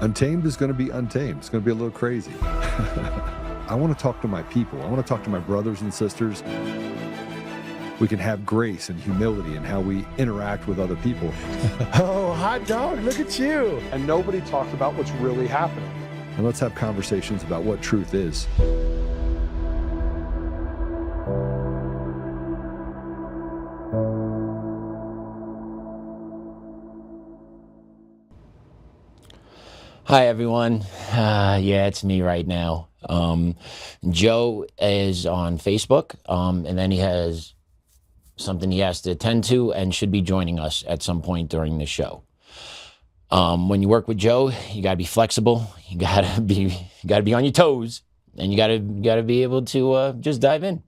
Untamed is going to be untamed. It's going to be a little crazy. I want to talk to my people. I want to talk to my brothers and sisters. We can have grace and humility in how we interact with other people. Oh, hot dog, look at you. And nobody talks about what's really happening. And let's have conversations about what truth is. Hi, everyone. Yeah, it's me right now. Joe is on Facebook, and then he has something he has to attend to and should be joining us at some point during the show. When you work with Joe, you gotta be flexible. You gotta be on your toes, and you gotta be able to just dive in.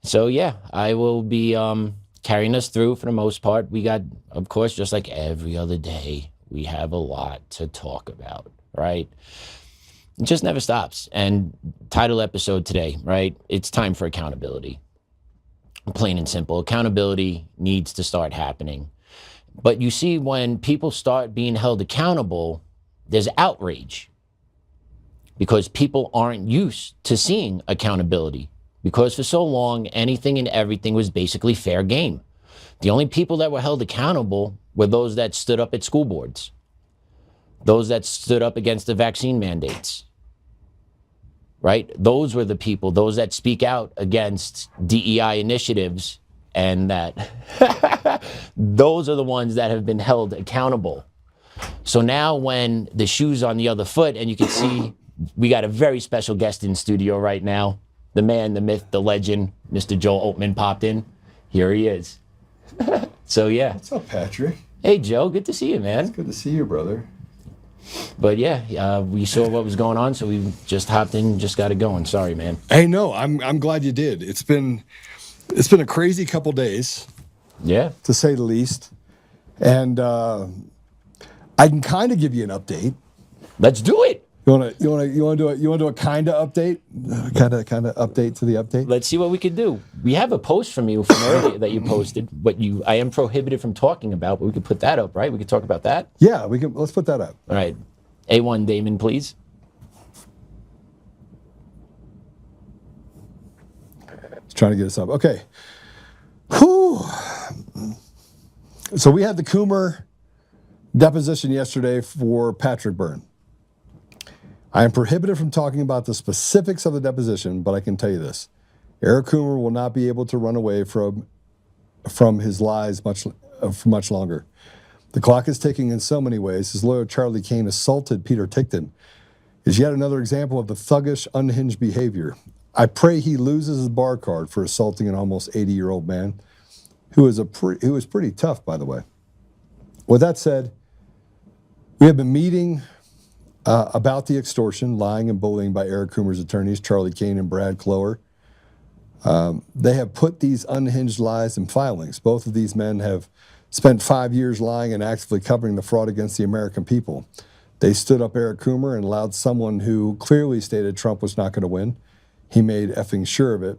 So yeah, I will be carrying us through for the most part. We got, of course, just like every other day, we have a lot to talk about, right? It just never stops. And title episode today, right? It's time for accountability. Plain and simple. Accountability needs to start happening. But you see, when people start being held accountable, there's outrage because people aren't used to seeing accountability, because for so long, anything and everything was basically fair game. The only people that were held accountable were those that stood up at school boards, those that stood up against the vaccine mandates, right? Those were the people, those that speak out against DEI initiatives, and that those are the ones that have been held accountable. So now when the shoe's on the other foot, and you can see we got a very special guest in studio right now, the man, the myth, the legend, Mr. Joe Oltmann popped in. Here he is. So yeah. What's up, Patrick? Hey, Joe, good to see you, man. It's good to see you, brother. But yeah, we saw what was going on, so we just hopped in, just got it going. Sorry, man. Hey, no, I'm glad you did. It's been a crazy couple days, Yeah. to say the least, and I can kind of give you an update. Let's do it. You want to do a kind of update, kind of update to the update. Let's see what we could do. We have a post from you from earlier that you posted, what I am prohibited from talking about, but we could put that up, right? We could talk about that. Yeah, we can. Let's put that up. All right. A1 Damon, please. Just trying to get us up. Okay. Whew. So we had the Coomer deposition yesterday for Patrick Byrne. I am prohibited from talking about the specifics of the deposition, but I can tell you this. Eric Coomer will not be able to run away from his lies for much longer. The clock is ticking in so many ways. His lawyer, Charlie Kane, assaulted Peter Tickton, is yet another example of the thuggish, unhinged behavior. I pray he loses his bar card for assaulting an almost 80-year-old man who was pretty tough, by the way. With that said, we have been meeting about the extortion, lying, and bullying by Eric Coomer's attorneys, Charlie Kane and Brad Clower. They have put these unhinged lies in filings. Both of these men have spent 5 years lying and actively covering the fraud against the American people. They stood up Eric Coomer and allowed someone who clearly stated Trump was not going to win, he made effing sure of it,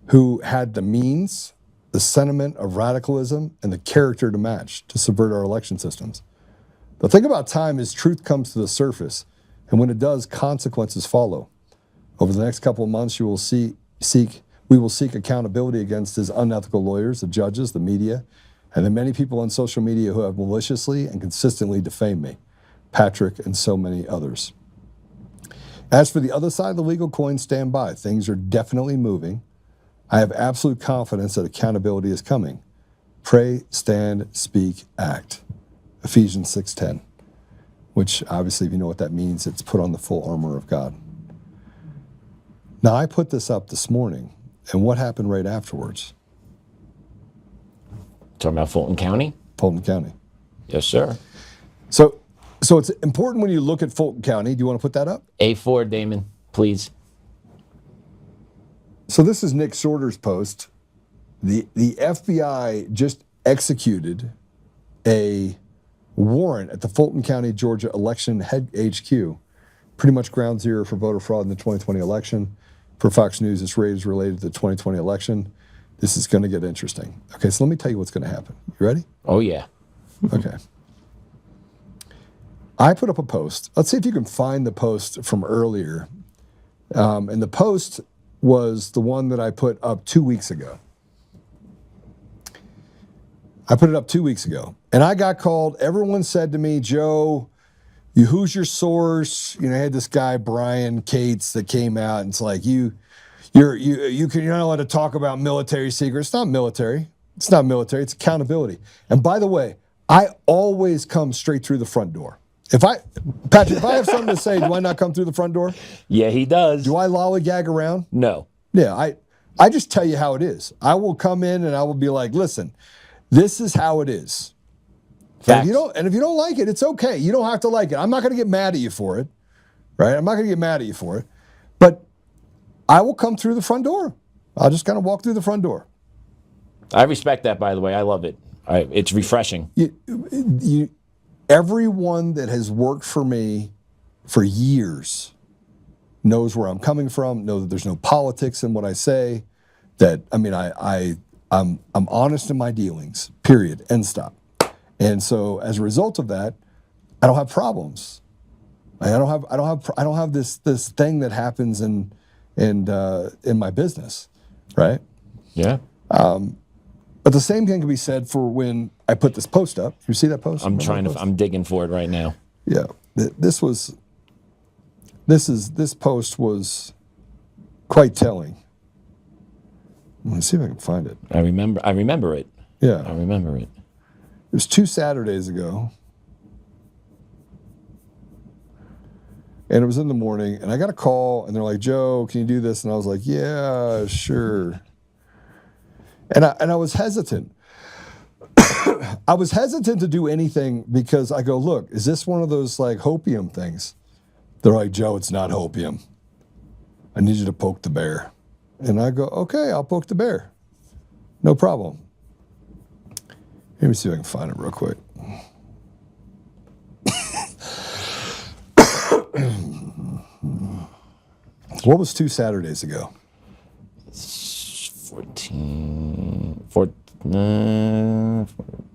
who had the means, the sentiment of radicalism, and the character to match to subvert our election systems. The thing about time is truth comes to the surface, and when it does, consequences follow. Over the next couple of months, we will seek accountability against his unethical lawyers, the judges, the media, and the many people on social media who have maliciously and consistently defamed me, Patrick, and so many others. As for the other side of the legal coin, stand by. Things are definitely moving. I have absolute confidence that accountability is coming. Pray, stand, speak, act. Ephesians 6:10, which obviously, if you know what that means, it's put on the full armor of God. Now, I put this up this morning, and what happened right afterwards? Talking about Fulton County? Fulton County. Yes, sir. So it's important when you look at Fulton County. Do you want to put that up? A4, Damon, please. So this is Nick Shorter's post. The FBI just executed a warrant at the Fulton County, Georgia election head HQ, pretty much ground zero for voter fraud in the 2020 election. For Fox News, this raid is related to the 2020 election. This is going to get interesting. Okay, so let me tell you what's going to happen. You ready? Oh, yeah. Okay. I put up a post. Let's see if you can find the post from earlier. And the post was the one that I put up 2 weeks ago. I put it up 2 weeks ago. And I got called. Everyone said to me, Joe, who's your source? I had this guy, Brian Cates, that came out and it's like, you're not allowed to talk about military secrets. It's not military. It's not military. It's accountability. And by the way, I always come straight through the front door. Patrick, if I have something to say, do I not come through the front door? Yeah, he does. Do I lollygag around? No. Yeah, I just tell you how it is. I will come in and I will be like, listen, this is how it is. And if you don't like it, it's okay. You don't have to like it. I'm not going to get mad at you for it, right? I'm not going to get mad at you for it. But I will come through the front door. I'll just kind of walk through the front door. I respect that, by the way. I love it. It's refreshing. Everyone that has worked for me for years knows where I'm coming from, know that there's no politics in what I say, that, I'm honest in my dealings, period, end stop. And so as a result of that, I don't have problems. I don't have this thing that happens in my business, right? Yeah. But the same thing can be said for when I put this post up. You see that post? I'm digging for it right now. Yeah. This post was quite telling. Let's see if I can find it. I remember it. Yeah. I remember it. It was 2 Saturdays ago. And it was in the morning, and I got a call, and they're like, Joe, can you do this? And I was like, yeah, sure. And I was hesitant. I was hesitant to do anything because I go, look, is this one of those like hopium things? They're like, Joe, it's not hopium. I need you to poke the bear. And I go, okay, I'll poke the bear. No problem. Let me see if I can find it real quick. What was 2 Saturdays ago?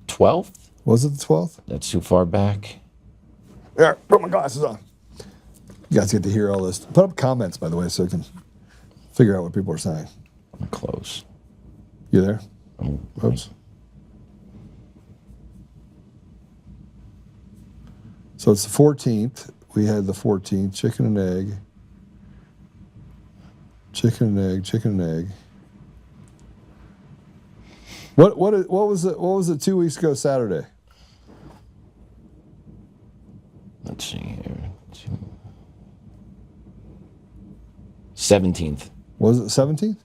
12th? Was it the 12th? That's too far back. Yeah, put my glasses on. You guys get to hear all this. Put up comments, by the way, so I can figure out what people are saying. I'm close. You there? Oops. So it's the 14th. We had the 14th. Chicken and egg. Chicken and egg. Chicken and egg. What was it? What was it 2 weeks ago Saturday? Let's see here. 17th. Was it 17th?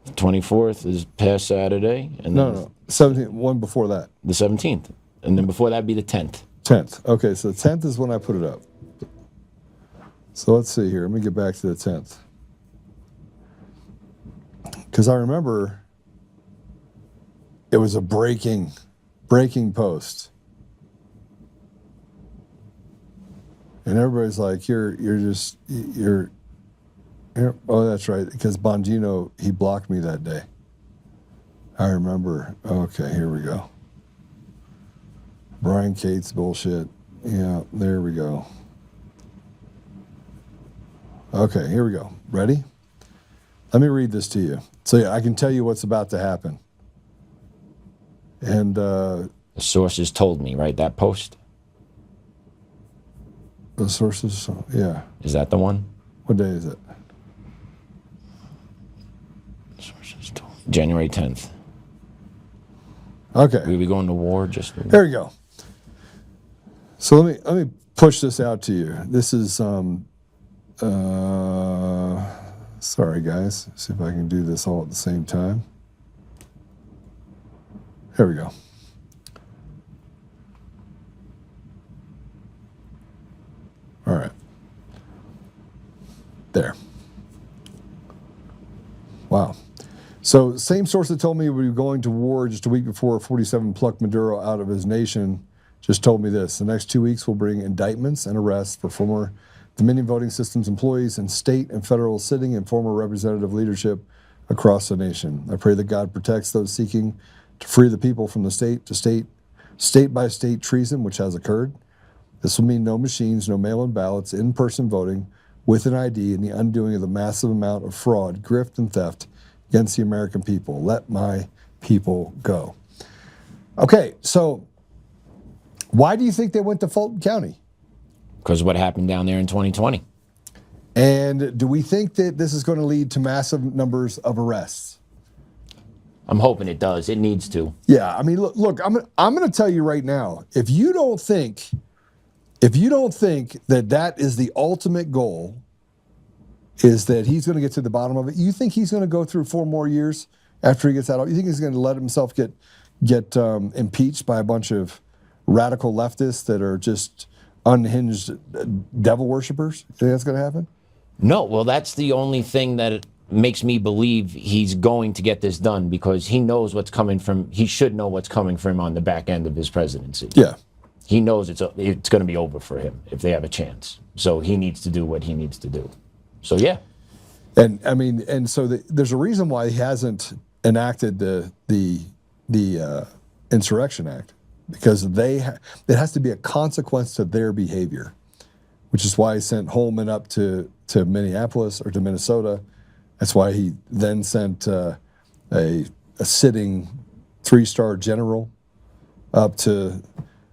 24th is past Saturday, and then No. 17th. One before that. the 17th, and then before that be the 10th. 10th. Okay, so the 10th is when I put it up. So let's see here. Let me get back to the 10th. Because I remember it was a breaking post. And everybody's like, you're oh, that's right, because Bongino, he blocked me that day. I remember. Okay, here we go. Brian Cates bullshit. Yeah, there we go. Okay, here we go. Ready? Let me read this to you. So yeah, I can tell you what's about to happen. And The sources told me, right? That post? the sources, yeah. Is that the one? What day is it? Sources told me. January 10th. Okay. We going to war just... There we go. So let me push this out to you. This is sorry guys. See if I can do this all at the same time. Here we go. All right. There. Wow. So same source that told me we were going to war just a week before 47 plucked Maduro out of his nation just told me this. The next 2 weeks will bring indictments and arrests for former Dominion Voting Systems employees and state and federal sitting and former representative leadership across the nation. I pray that God protects those seeking to free the people from the state by state treason, which has occurred. This will mean no machines, no mail-in ballots, in-person voting with an ID, and the undoing of the massive amount of fraud, grift, and theft against the American people. Let my people go. Okay, so why do you think they went to Fulton County? Because of what happened down there in 2020. And do we think that this is going to lead to massive numbers of arrests? I'm hoping it does. It needs to. Yeah, I mean, look, I'm going to tell you right now, if you don't think that that is the ultimate goal, is that he's going to get to the bottom of it, you think he's going to go through 4 more years after he gets out? You think he's going to let himself get impeached by a bunch of radical leftists that are just unhinged devil worshippers? You think that's going to happen? No, well, that's the only thing that makes me believe he's going to get this done, because he knows what's coming from, he should know what's coming from him on the back end of his presidency. Yeah. He knows it's going to be over for him if they have a chance. So he needs to do what he needs to do. So, yeah. And I mean, and so there's a reason why he hasn't enacted the Insurrection Act, because it has to be a consequence to their behavior, which is why he sent Holman up to Minneapolis or to Minnesota. That's why he then sent a sitting 3-star general up to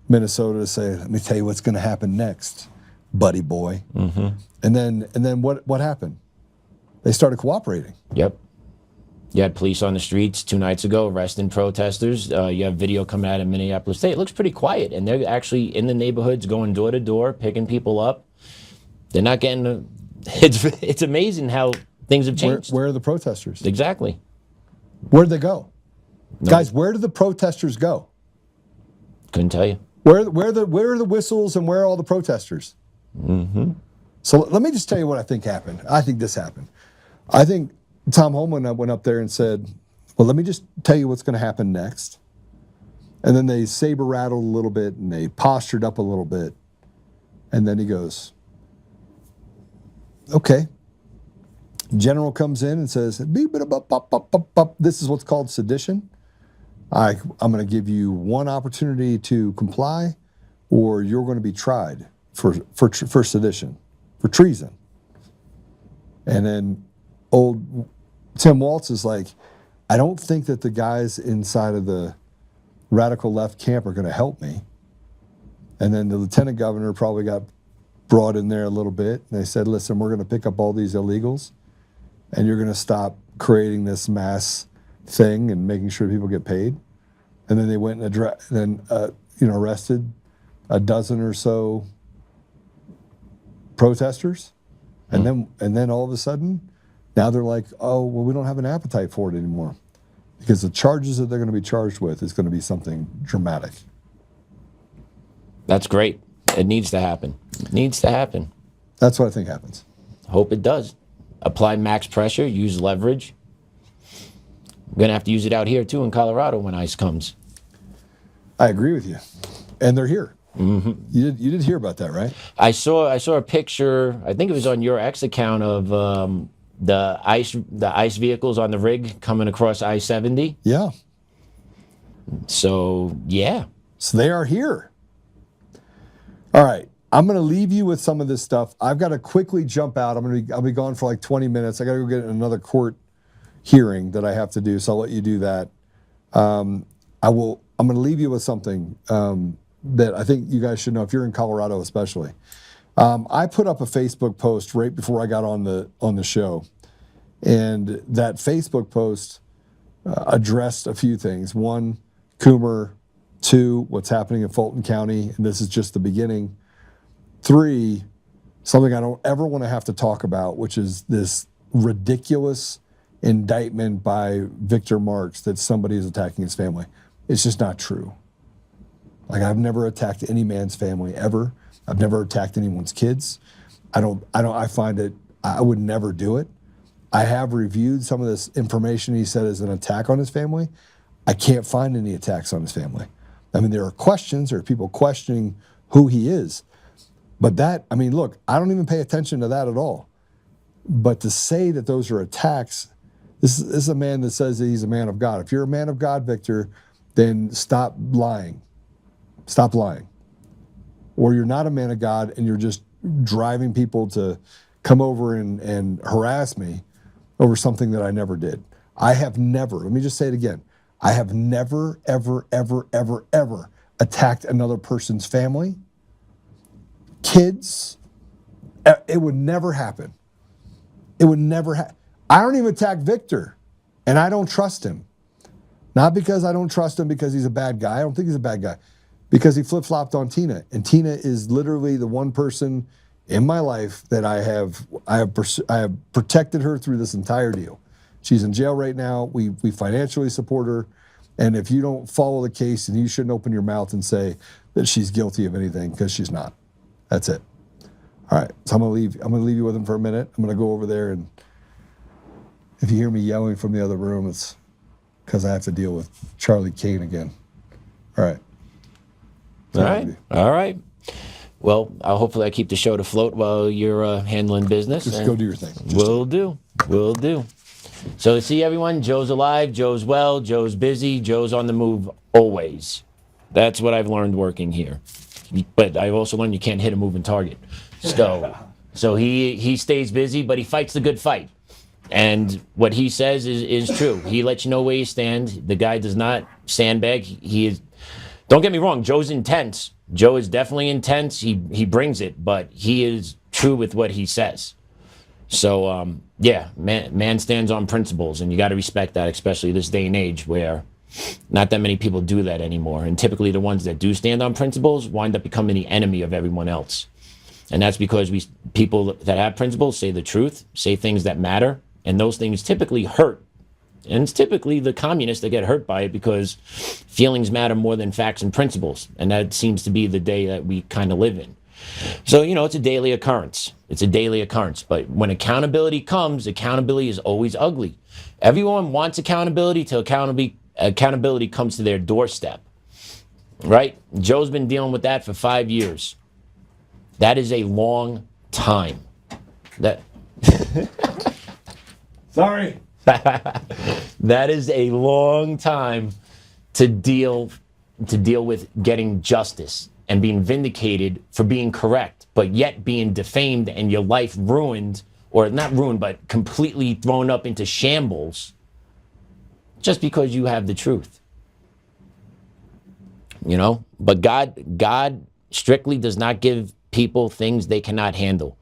Minnesota to say, let me tell you what's going to happen next, buddy boy. Mm-hmm. And then what happened? They started cooperating. Yep. You had police on the streets 2 nights ago arresting protesters. You have video coming out of Minneapolis State. It looks pretty quiet, and they're actually in the neighborhoods going door to door, picking people up. They're not getting it's amazing how things have changed. Where are the protesters? Exactly. Where'd they go? No. Guys, where do the protesters go? Couldn't tell you. Where are the whistles and where are all the protesters? Mm-hmm. So let me just tell you what I think happened. I think this happened. I think Tom Holman went up there and said, well, let me just tell you what's going to happen next. And then they saber rattled a little bit and they postured up a little bit. And then he goes, okay. General comes in and says, this is what's called sedition. I'm going to give you one opportunity to comply, or you're going to be tried for sedition, for treason. And then old Tim Walz is like, I don't think that the guys inside of the radical left camp are going to help me. And then the lieutenant governor probably got brought in there a little bit. And they said, listen, we're going to pick up all these illegals, and you're going to stop creating this mass thing and making sure people get paid. And then they went and arrested a dozen or so protesters. And then all of a sudden, now they're like, oh, well, we don't have an appetite for it anymore, because the charges that they're going to be charged with is going to be something dramatic. That's great. It needs to happen. It needs to happen. That's what I think happens. Hope it does. Apply max pressure, use leverage. We're going to have to use it out here, too, in Colorado when ICE comes. I agree with you. And they're here. Mm-hmm. You did hear about that, right? I saw a picture, I think it was on your X account, of the ICE vehicles on the rig coming across I-70. Yeah. So, yeah. So they are here. All right. I'm going to leave you with some of this stuff. I've got to quickly jump out. I'll be gone for like 20 minutes. I got to go get another court hearing that I have to do, so I'll let you do that. I'm going to leave you with something that I think you guys should know, if you're in Colorado especially. I put up a Facebook post right before I got on the show, and that Facebook post addressed a few things. 1, Coomer. 2, what's happening in Fulton County, and this is just the beginning. 3, something I don't ever want to have to talk about, which is this ridiculous indictment by Victor Marx that somebody is attacking his family. It's just not true. Like, I've never attacked any man's family ever. I've never attacked anyone's kids. I find it, I would never do it. I have reviewed some of this information he said is an attack on his family. I can't find any attacks on his family. I mean, there are people questioning who he is. But look, I don't even pay attention to that at all. But to say that those are attacks, this is a man that says that he's a man of God. If you're a man of God, Victor, then stop lying. Stop lying. or you're not a man of God and you're just driving people to come over and harass me over something that I never did. I have never, let me just say it again, I have never, ever, ever, ever, ever attacked another person's family, kids. It would never happen. It would never happen. I don't even attack Victor, and I don't trust him. Not because I don't trust him because he's a bad guy. I don't think he's a bad guy. Because he flip-flopped on Tina. And Tina is literally the one person in my life that I have protected her through this entire deal. She's in jail right now. We financially support her. And if you don't follow the case, then you shouldn't open your mouth and say that she's guilty of anything, because she's not. That's it. All right, so I'm gonna leave you with him for a minute. I'm gonna go over there, and if you hear me yelling from the other room, it's because I have to deal with Charlie Kane again. All right. All right. Well, hopefully I keep the show afloat while you're handling business. Just go do your thing. Will do. So see everyone, Joe's alive, Joe's well, Joe's busy, Joe's on the move always. That's what I've learned working here. But I've also learned you can't hit a moving target. So he stays busy, but he fights the good fight. And what he says is true. He lets you know where you stand. The guy does not sandbag. He is. Don't get me wrong, Joe's intense. Joe is definitely intense. He brings it, but he is true with what he says. So, man stands on principles, and you got to respect that, especially this day and age where not that many people do that anymore. And typically the ones that do stand on principles wind up becoming the enemy of everyone else. And that's because people that have principles say the truth, say things that matter, and those things typically hurt. And it's typically the communists that get hurt by it because feelings matter more than facts and principles. And that seems to be the day that we kind of live in. So, it's a daily occurrence. But when accountability comes, accountability is always ugly. Everyone wants accountability till accountability comes to their doorstep. Right? Joe's been dealing with that for 5 years. That is a long time. Sorry. That is a long time to deal with getting justice and being vindicated for being correct, but yet being defamed and your life ruined, or not ruined, but completely thrown up into shambles just because you have the truth. But God strictly does not give people things they cannot handle.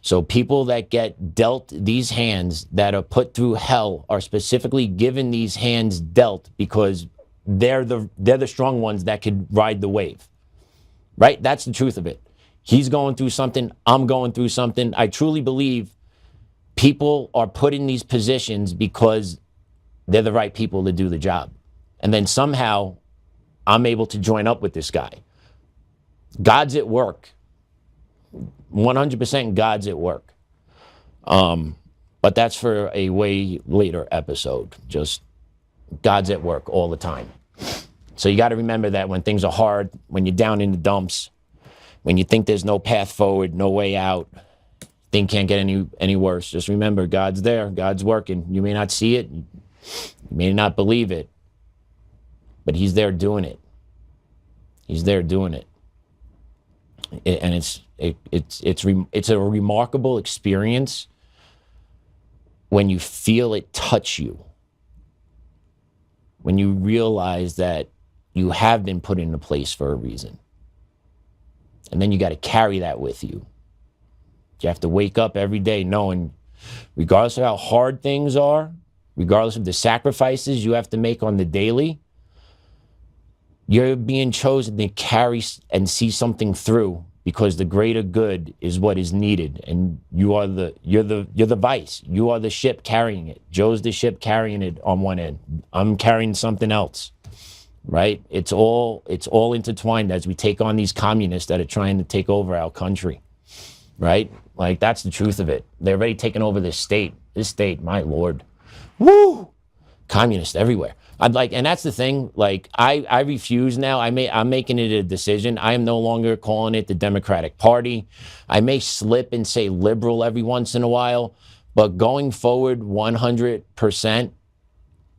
So people that get dealt these hands, that are put through hell, are specifically given these hands dealt because they're the strong ones that could ride the wave. Right? That's the truth of it. He's going through something. I'm going through something. I truly believe people are put in these positions because they're the right people to do the job. And then somehow I'm able to join up with this guy. God's at work. 100% God's at work. But that's for a way later episode. Just God's at work all the time. So you got to remember that when things are hard, when you're down in the dumps, when you think there's no path forward, no way out, things can't get any worse. Just remember, God's there. God's working. You may not see it. You may not believe it. But he's there doing it. He's there doing it. And it's a remarkable experience when you feel it touch you, when you realize that you have been put in a place for a reason, and then you got to carry that with you. You have to wake up every day knowing, regardless of how hard things are, regardless of the sacrifices you have to make on the daily, you're being chosen to carry and see something through, because the greater good is what is needed, and you're the vice. You are the ship carrying it. Joe's the ship carrying it on one end. I'm carrying something else, right? It's all intertwined as we take on these communists that are trying to take over our country, right? Like, that's the truth of it. They're already taking over this state. This state, my Lord, woo! Communists everywhere. And that's the thing, like, I refuse now. I'm making it a decision. I am no longer calling it the Democratic Party. I may slip and say liberal every once in a while, but going forward 100%,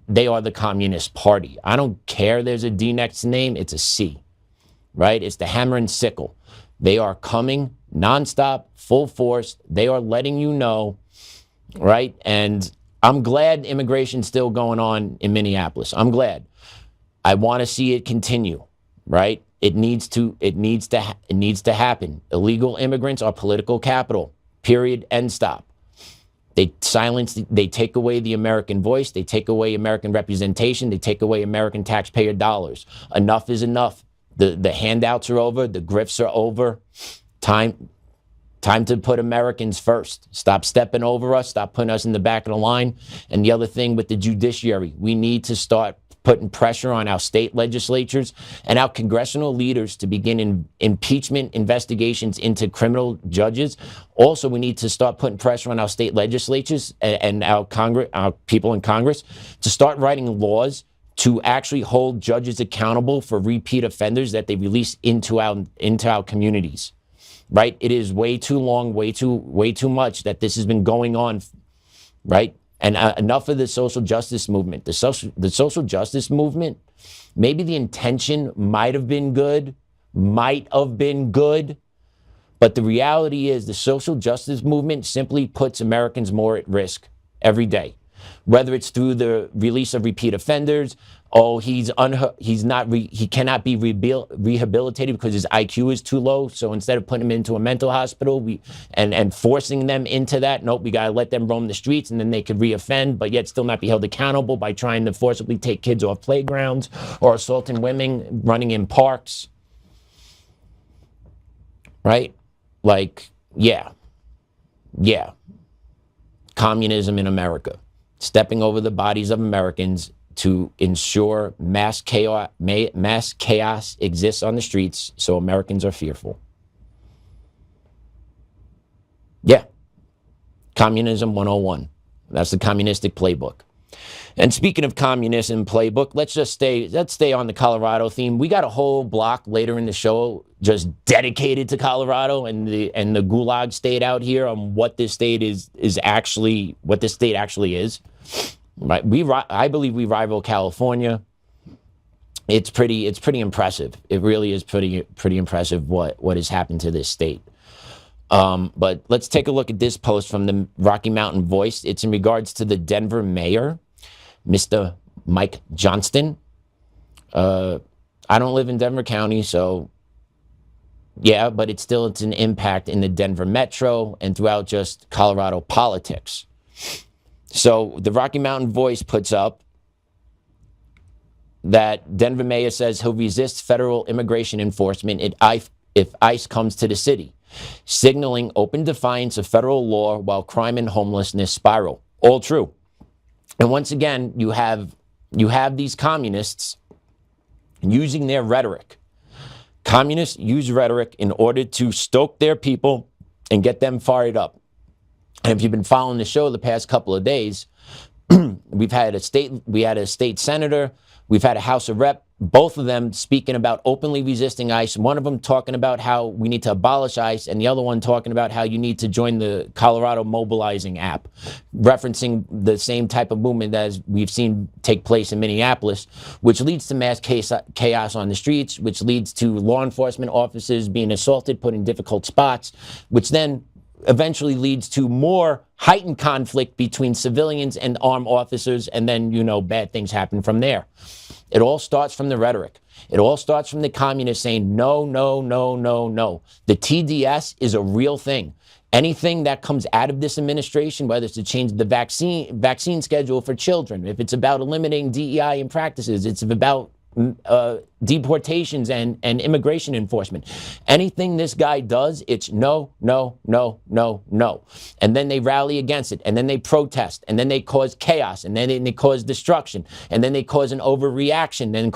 they are the Communist Party. I don't care there's a D next name, it's a C, right? It's the hammer and sickle. They are coming nonstop, full force. They are letting you know, right? And I'm glad immigration's still going on in Minneapolis. I'm glad. I want to see it continue, right? It needs to happen. Illegal immigrants are political capital. Period. End stop. They take away the American voice. They take away American representation. They take away American taxpayer dollars. Enough is enough. The handouts are over. The grifts are over. Time to put Americans first. Stop stepping over us. Stop putting us in the back of the line. And the other thing with the judiciary, we need to start putting pressure on our state legislatures and our congressional leaders to begin impeachment investigations into criminal judges. Also, we need to start putting pressure on our state legislatures and our people in Congress to start writing laws to actually hold judges accountable for repeat offenders that they release into our communities. Right? It is way too long, way too much that this has been going on. Right? And enough of the social justice movement. The social justice movement, maybe the intention might have been good, but the reality is the social justice movement simply puts Americans more at risk every day. Whether it's through the release of repeat offenders, he cannot be rehabilitated because his IQ is too low. So instead of putting him into a mental hospital and forcing them into that, nope, we got to let them roam the streets and then they could reoffend, but yet still not be held accountable by trying to forcibly take kids off playgrounds or assaulting women running in parks. Right? Like, yeah. Communism in America. Stepping over the bodies of Americans to ensure mass chaos exists on the streets so Americans are fearful. Yeah. Communism 101. That's the communistic playbook. And speaking of communism playbook, let's stay on the Colorado theme. We got a whole block later in the show just dedicated to Colorado and the Gulag state out here on what this state actually is. Right? I believe we rival California. It's pretty impressive. It really is pretty impressive what has happened to this state. But let's take a look at this post from the Rocky Mountain Voice. It's in regards to the Denver mayor, Mr. Mike Johnston. I don't live in Denver County, so yeah, but it's an impact in the Denver metro and throughout just Colorado politics. So the Rocky Mountain Voice puts up that Denver mayor says he'll resist federal immigration enforcement if ICE comes to the city, signaling open defiance of federal law while crime and homelessness spiral. All true. And once again, you have these communists using their rhetoric. Communists use rhetoric in order to stoke their people and get them fired up. And if you've been following the show the past couple of days, we had a state senator, we've had a House of Rep, both of them speaking about openly resisting ICE. One of them talking about how we need to abolish ICE, and the other one talking about how you need to join the Colorado Mobilizing app, referencing the same type of movement as we've seen take place in Minneapolis, which leads to mass chaos on the streets, which leads to law enforcement officers being assaulted, put in difficult spots, which then eventually leads to more heightened conflict between civilians and armed officers, and then, bad things happen from there. It all starts from the rhetoric. It all starts from the communists saying, no, no, no, no, no. The TDS is a real thing. Anything that comes out of this administration, whether it's to change the vaccine schedule for children, if it's about eliminating DEI in practices, it's about deportations and immigration enforcement. Anything this guy does, it's no, no, no, no, no. And then they rally against it, and then they protest, and then they cause chaos, and then they cause destruction, and then they cause an overreaction, then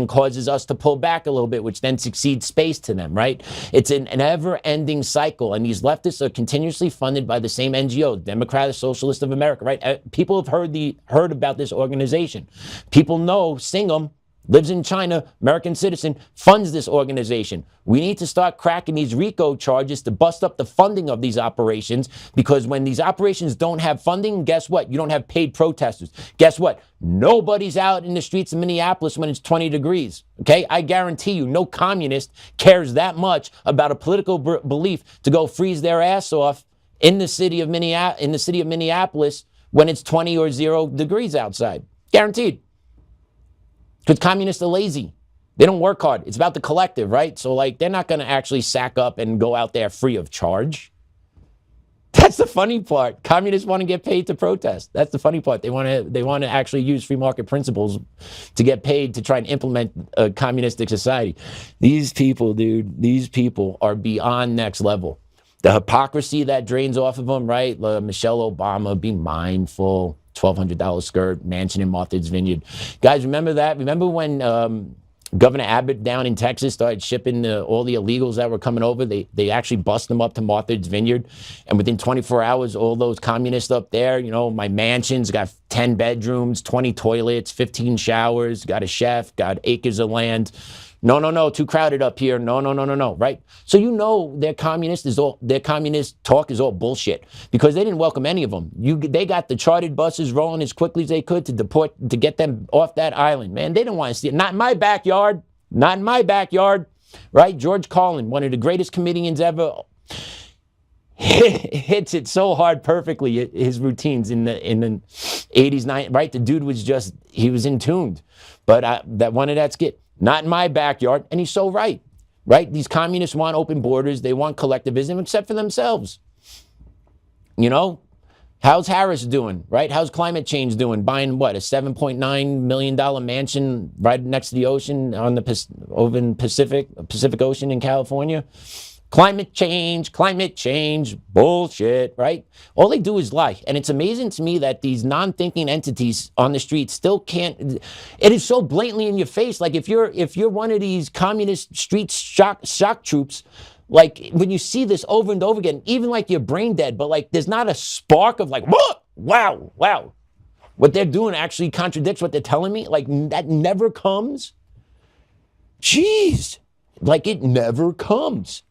causes us to pull back a little bit, which then succeeds space to them, right? It's an never-ending cycle, and these leftists are continuously funded by the same NGOs, Democratic Socialists of America, right? People have heard about this organization. People know, sing them. lives in China, American citizen, funds this organization. We need to start cracking these RICO charges to bust up the funding of these operations, because when these operations don't have funding, guess what? You don't have paid protesters. Guess what? Nobody's out in the streets of Minneapolis when it's 20 degrees, okay? I guarantee you no communist cares that much about a political belief to go freeze their ass off in the city of Minneapolis when it's 20 or 0 degrees outside. Guaranteed. Because communists are lazy. They don't work hard. It's about the collective, right? So, like, they're not going to actually sack up and go out there free of charge. That's the funny part. Communists want to get paid to protest. That's the funny part. They want to actually use free market principles to get paid to try and implement a communistic society. These people, dude, these people are beyond next level. The hypocrisy that drains off of them, right? Michelle Obama, be mindful. $1,200 skirt, mansion in Martha's Vineyard. Guys, remember that? Remember when Governor Abbott down in Texas started shipping all the illegals that were coming over? They actually bust them up to Martha's Vineyard. And within 24 hours, all those communists up there, you know, my mansion's got 10 bedrooms, 20 toilets, 15 showers, got a chef, got acres of land. No, too crowded up here. No, right? So you know their communist talk is all bullshit, because they didn't welcome any of them. They got the chartered buses rolling as quickly as they could to get them off that island. Man, they didn't want to see it. Not in my backyard. Not in my backyard. Right? George Carlin, one of the greatest comedians ever, hits it so hard perfectly, his routines in the 80s, 90s, right? The dude was he was in tuned. But that one of that skit, not in my backyard. And he's so right? These communists want open borders. They want collectivism, except for themselves. You know, how's Harris doing, right? How's climate change doing? Buying what, a $7.9 million mansion right next to the ocean on the over in Pacific Ocean in California? Climate change, bullshit, right? All they do is lie. And it's amazing to me that these non-thinking entities on the street still can't, it is so blatantly in your face. Like if you're one of these communist street shock troops, like when you see this over and over again, even like you're brain dead, but like there's not a spark of like, wow. What they're doing actually contradicts what they're telling me. Like that never comes. Jeez, like it never comes.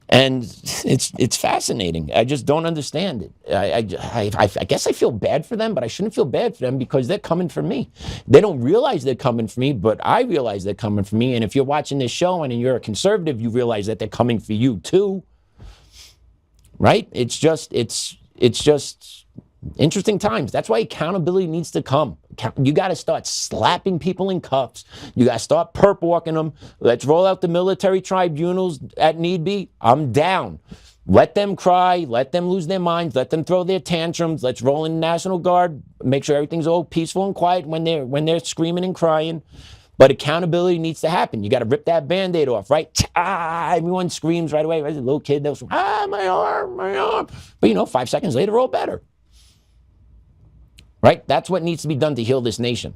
And it's fascinating. I just don't understand it. I guess I feel bad for them, but I shouldn't feel bad for them because they're coming for me. They don't realize they're coming for me, but I realize they're coming for me. And if you're watching this show and you're a conservative, you realize that they're coming for you too. Right? It's just interesting times. That's why accountability needs to come. You got to start slapping people in cuffs. You got to start perp walking them. Let's roll out the military tribunals at need be. I'm down. Let them cry. Let them lose their minds. Let them throw their tantrums. Let's roll in National Guard. Make sure everything's all peaceful and quiet when they're screaming and crying. But accountability needs to happen. You got to rip that Band-Aid off, right? Everyone screams right away. Right? The little kid, they'll scream, my arm. But 5 seconds later, all better. Right? That's what needs to be done to heal this nation.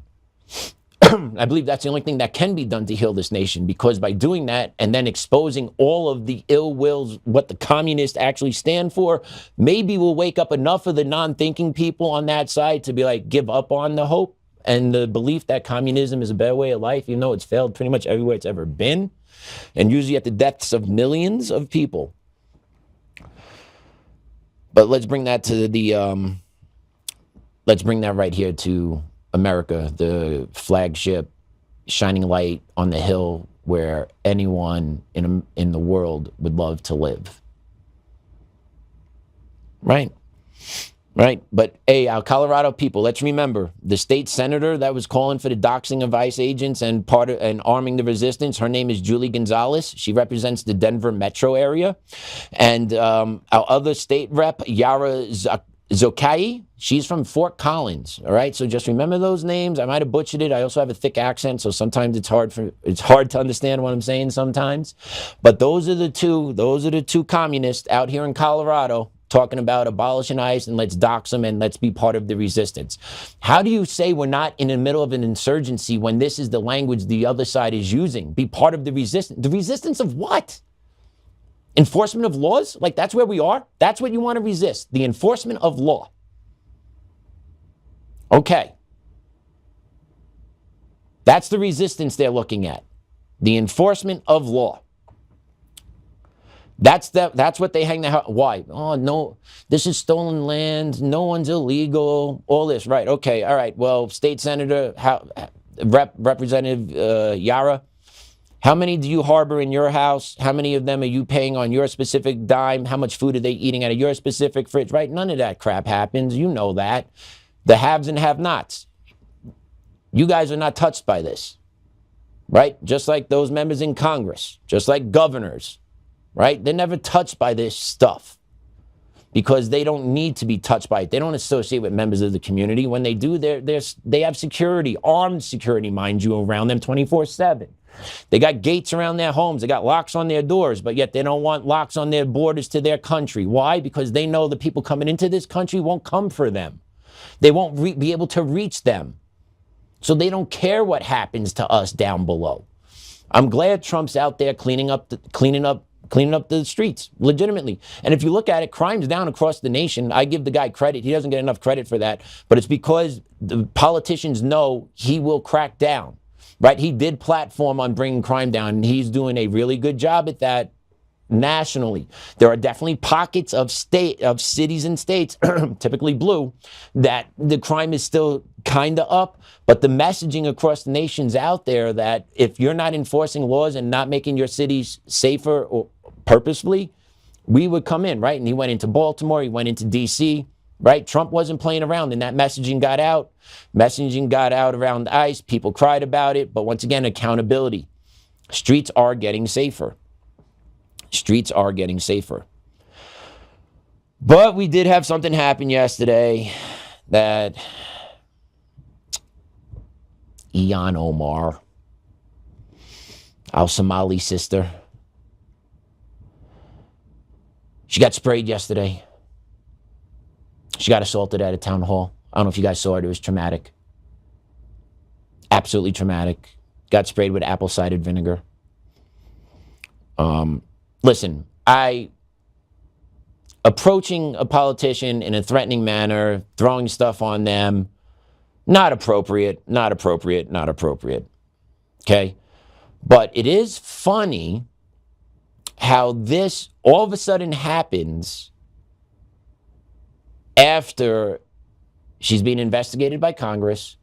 I believe that's the only thing that can be done to heal this nation, because by doing that and then exposing all of the ill wills, what the communists actually stand for, maybe we'll wake up enough of the non-thinking people on that side to be like, give up on the hope and the belief that communism is a better way of life, even though it's failed pretty much everywhere it's ever been, and usually at the deaths of millions of people. But let's bring that to let's bring that right here to America, the flagship shining light on the hill where anyone in the world would love to live. Right? But hey, our Colorado people, let's remember the state senator that was calling for the doxing of ICE agents and arming the resistance. Her name is Julie Gonzales. She represents the Denver metro area. And our other state rep, Yara Zokaie, she's from Fort Collins. All right, so just remember those names. I might have butchered it. I also have a thick accent, so sometimes it's hard to understand what I'm saying sometimes. But those are the two communists out here in Colorado talking about abolishing ICE and let's dox them and let's be part of the resistance. How do you say we're not in the middle of an insurgency when this is the language the other side is using? Be part of the resistance. The resistance of what? Enforcement of laws? Like that's where we are? That's what you want to resist, the enforcement of law. Okay. That's the resistance they're looking at. The enforcement of law. That's what they hang their hat. Why? Oh, no, this is stolen land. No one's illegal. All this, right? Okay, all right. Well, State Senator, Representative Yara, how many do you harbor in your house? How many of them are you paying on your specific dime? How much food are they eating out of your specific fridge? Right? None of that crap happens. You know that. The haves and have-nots. You guys are not touched by this, right? Just like those members in Congress, just like governors. Right? They're never touched by this stuff because they don't need to be touched by it. They don't associate with members of the community. When they do, they have security, armed security, mind you, around them 24/7. They got gates around their homes. They got locks on their doors, but yet they don't want locks on their borders to their country. Why? Because they know the people coming into this country won't come for them. They won't be able to reach them. So they don't care what happens to us down below. I'm glad Trump's out there cleaning up the streets, legitimately. And if you look at it, crime's down across the nation. I give the guy credit. He doesn't get enough credit for that. But it's because the politicians know he will crack down, right? He did platform on bringing crime down, and he's doing a really good job at that nationally. There are definitely pockets of cities and states, typically blue, that the crime is still kind of up. But the messaging across the nation's out there that if you're not enforcing laws and not making your cities safer or purposefully, we would come in, right? And he went into Baltimore, he went into DC, right? Trump wasn't playing around, and that messaging got out. Messaging got out around ICE. People cried about it. But once again, accountability. Streets are getting safer. Streets are getting safer. But we did have something happen yesterday that Ilhan Omar, our Somali sister, she got sprayed yesterday. She got assaulted at a town hall. I don't know if you guys saw it. It was traumatic. Absolutely traumatic. Got sprayed with apple cider vinegar. Listen, approaching a politician in a threatening manner, throwing stuff on them, not appropriate, not appropriate, not appropriate. Okay? But it is funny how this all of a sudden happens after she's being investigated by Congress,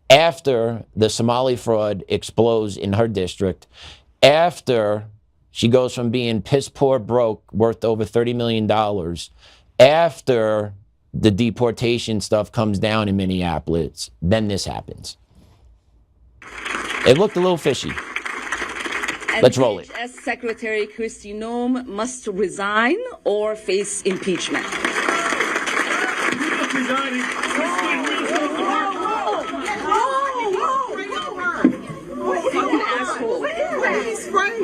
after the Somali fraud explodes in her district, after she goes from being piss poor broke, worth over $30 million, after the deportation stuff comes down in Minneapolis, then this happens. It looked a little fishy. Let's roll it. As Secretary Kristi Noem must resign or face impeachment.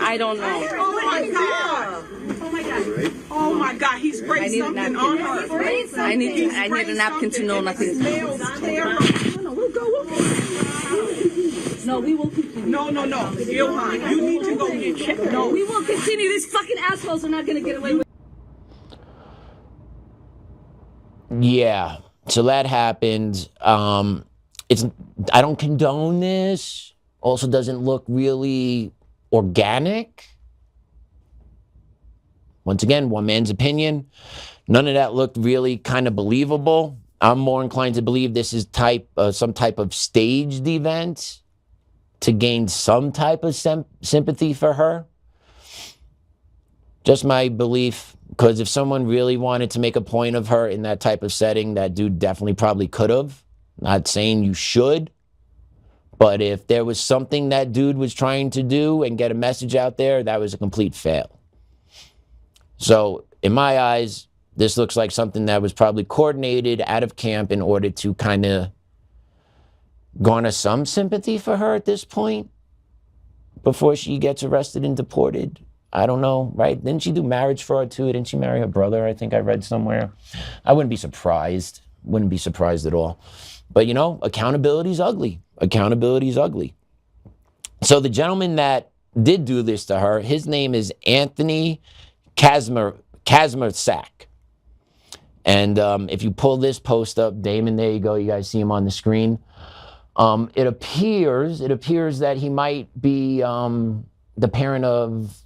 I don't know. Oh my God. Oh my God. Oh my God. He sprayed something on her. I need a napkin to know nothing. No, we will continue. No. Ilhan, you need to go get checked. No, we will continue. These fucking assholes are not going to get away with it. Yeah. So that happened. I don't condone this. Also doesn't look really organic. Once again, one man's opinion. None of that looked really kind of believable. I'm more inclined to believe this is some type of staged event to gain some type of sympathy for her. Just my belief, because if someone really wanted to make a point of her in that type of setting, that dude definitely probably could have. Not saying you should. But if there was something that dude was trying to do and get a message out there, that was a complete fail. So in my eyes, this looks like something that was probably coordinated out of camp in order to kind of garner some sympathy for her at this point before she gets arrested and deported. I don't know, right? Didn't she do marriage fraud too? Didn't she marry her brother? I think I read somewhere. I wouldn't be surprised. Wouldn't be surprised at all. But, accountability is ugly. Accountability is ugly. So the gentleman that did do this to her, his name is Anthony Kazmarsak. And if you pull this post up, Damon, there you go. You guys see him on the screen. It appears that he might be the parent of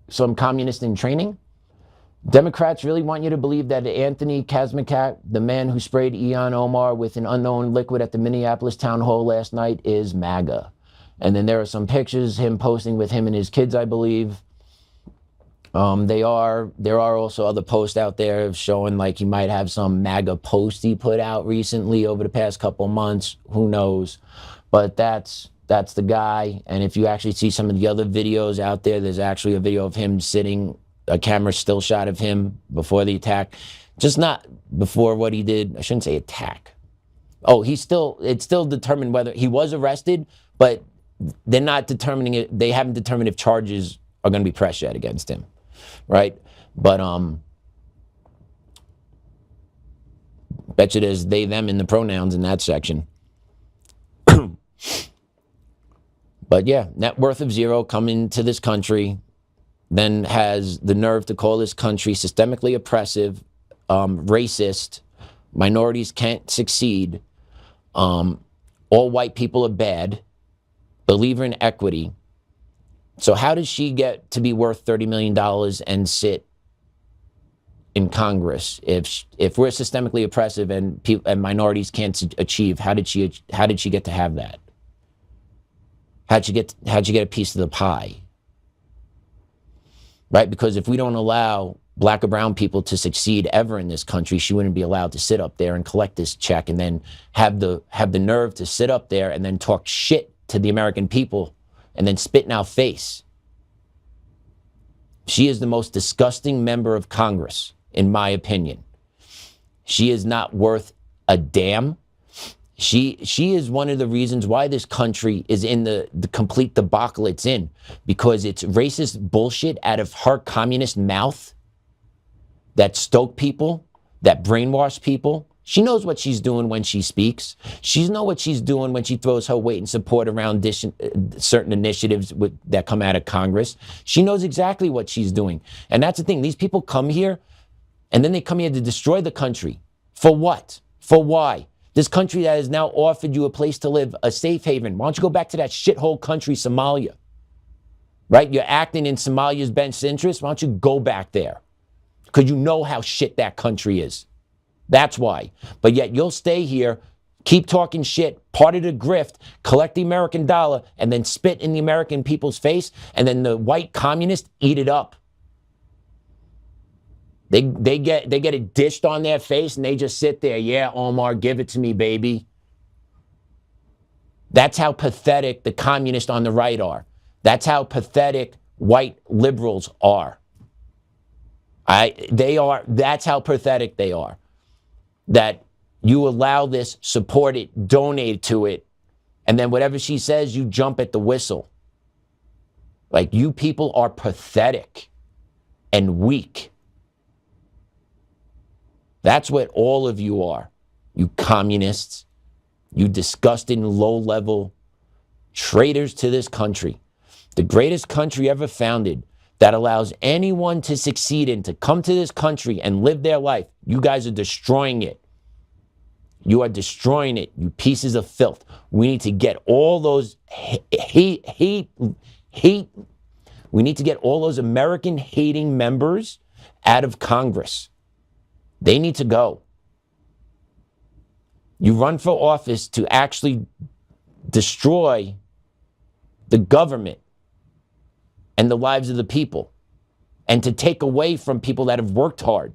some communist in training. Democrats really want you to believe that Anthony Kazmierczak, the man who sprayed Ilhan Omar with an unknown liquid at the Minneapolis town hall last night, is MAGA. And then there are some pictures him posting with him and his kids, I believe. There are also other posts out there showing like he might have some MAGA post he put out recently over the past couple months. Who knows? But that's the guy. And if you actually see some of the other videos out there, there's actually a video of him sitting, a camera still shot of him before the attack. Just not before what he did. I shouldn't say attack. Oh, it's still determined whether he was arrested, but they're not determining it. They haven't determined if charges are going to be pressed yet against him. Right? But bet you there's they, them in the pronouns in that section. But yeah, net worth of zero, coming to this country, then has the nerve to call this country systemically oppressive, racist, minorities can't succeed, all white people are bad, believer in equity. So how does she get to be worth $30 million and sit in Congress if we're systemically oppressive and minorities can't achieve? How did she get to have that? How'd you get a piece of the pie? Right? Because if we don't allow black or brown people to succeed ever in this country, she wouldn't be allowed to sit up there and collect this check and then have the nerve to sit up there and then talk shit to the American people and then spit in our face. She is the most disgusting member of Congress, in my opinion. She is not worth a damn. She is one of the reasons why this country is in the complete debacle it's in, because it's racist bullshit out of her communist mouth that stoke people, that brainwash people. She knows what she's doing when she speaks. She knows what she's doing when she throws her weight and support around certain initiatives that come out of Congress. She knows exactly what she's doing. And that's the thing. These people come here, and then they come here to destroy the country. For what? For why? This country that has now offered you a place to live, a safe haven. Why don't you go back to that shithole country, Somalia? Right? You're acting in Somalia's best interest. Why don't you go back there? Because you know how shit that country is. That's why. But yet you'll stay here, keep talking shit, part of the grift, collect the American dollar, and then spit in the American people's face, and then the white communists eat it up. They get it dished on their face, and they just sit there. Yeah, Omar, give it to me, baby. That's how pathetic the communists on the right are. That's how pathetic white liberals are. That's how pathetic they are. That you allow this, support it, donate to it, and then whatever she says, you jump at the whistle. Like, you people are pathetic and weak. That's what all of you are. You communists, you disgusting, low-level traitors to this country. The greatest country ever founded that allows anyone to succeed in, to come to this country and live their life. You guys are destroying it. You are destroying it, you pieces of filth. We need to get all those we need to get all those American-hating members out of Congress. They need to go. You run for office to actually destroy the government and the lives of the people, and to take away from people that have worked hard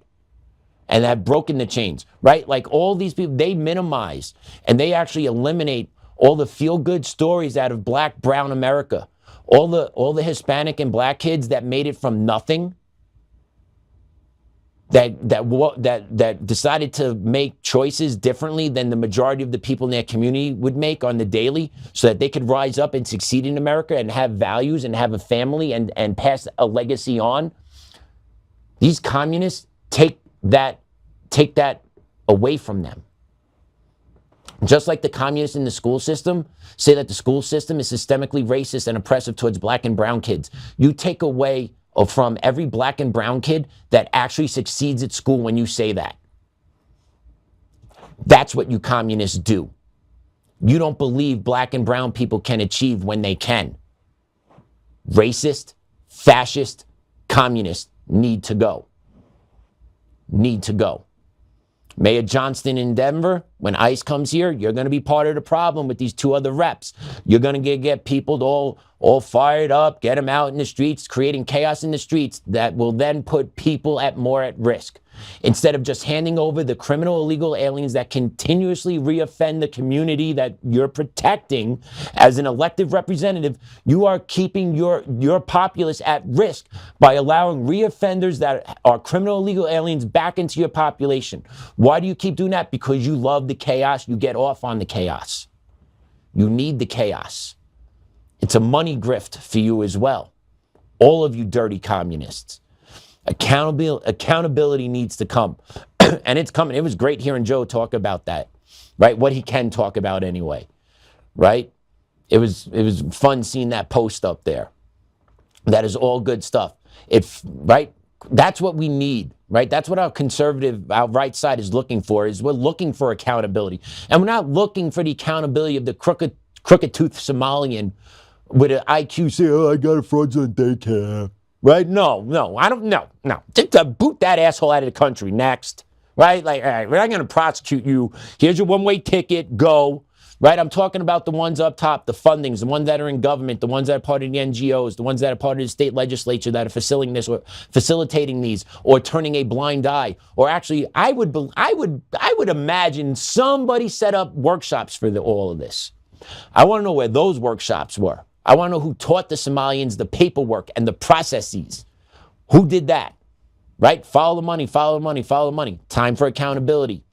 and have broken the chains, right? Like, all these people, they minimize and they actually eliminate all the feel-good stories out of black, brown America. All the Hispanic and black kids that made it from nothing, that decided to make choices differently than the majority of the people in their community would make on the daily, so that they could rise up and succeed in America and have values and have a family and pass a legacy on. These communists take that away from them. Just like the communists in the school system say that the school system is systemically racist and oppressive towards black and brown kids. You take away from every black and brown kid that actually succeeds at school when you say that. That's what you communists do. You don't believe black and brown people can achieve when they can. Racist, fascist, communists need to go. Need to go. Mayor Johnston in Denver, when ICE comes here, you're going to be part of the problem with these two other reps. You're going to get people all fired up, get them out in the streets, creating chaos in the streets that will then put people more at risk. Instead of just handing over the criminal illegal aliens that continuously reoffend the community that you're protecting as an elected representative, you are keeping your populace at risk by allowing reoffenders that are criminal illegal aliens back into your population. Why do you keep doing that? Because you love the chaos. You get off on the chaos. You need the chaos. It's a money grift for you as well. All of you dirty communists. Accountability needs to come. And it's coming. It was great hearing Joe talk about that, right? What he can talk about anyway, right? It was fun seeing that post up there. That is all good stuff. Right? That's what we need, right? That's what our right side is looking for, is we're looking for accountability. And we're not looking for the accountability of the crooked-toothed Somalian with an IQ say, oh, I got a fraudulent daycare. Right? No, I don't know. No. Just boot that asshole out of the country. Next. Right? Like, all right, we're not going to prosecute you. Here's your one-way ticket. Go. Right? I'm talking about the ones up top, the fundings, the ones that are in government, the ones that are part of the NGOs, the ones that are part of the state legislature that are facilitating these, or turning a blind eye. Or actually, I would imagine somebody set up workshops for all of this. I want to know where those workshops were. I want to know who taught the Somalians the paperwork and the processes. Who did that? Right? Follow the money, follow the money, follow the money. Time for accountability.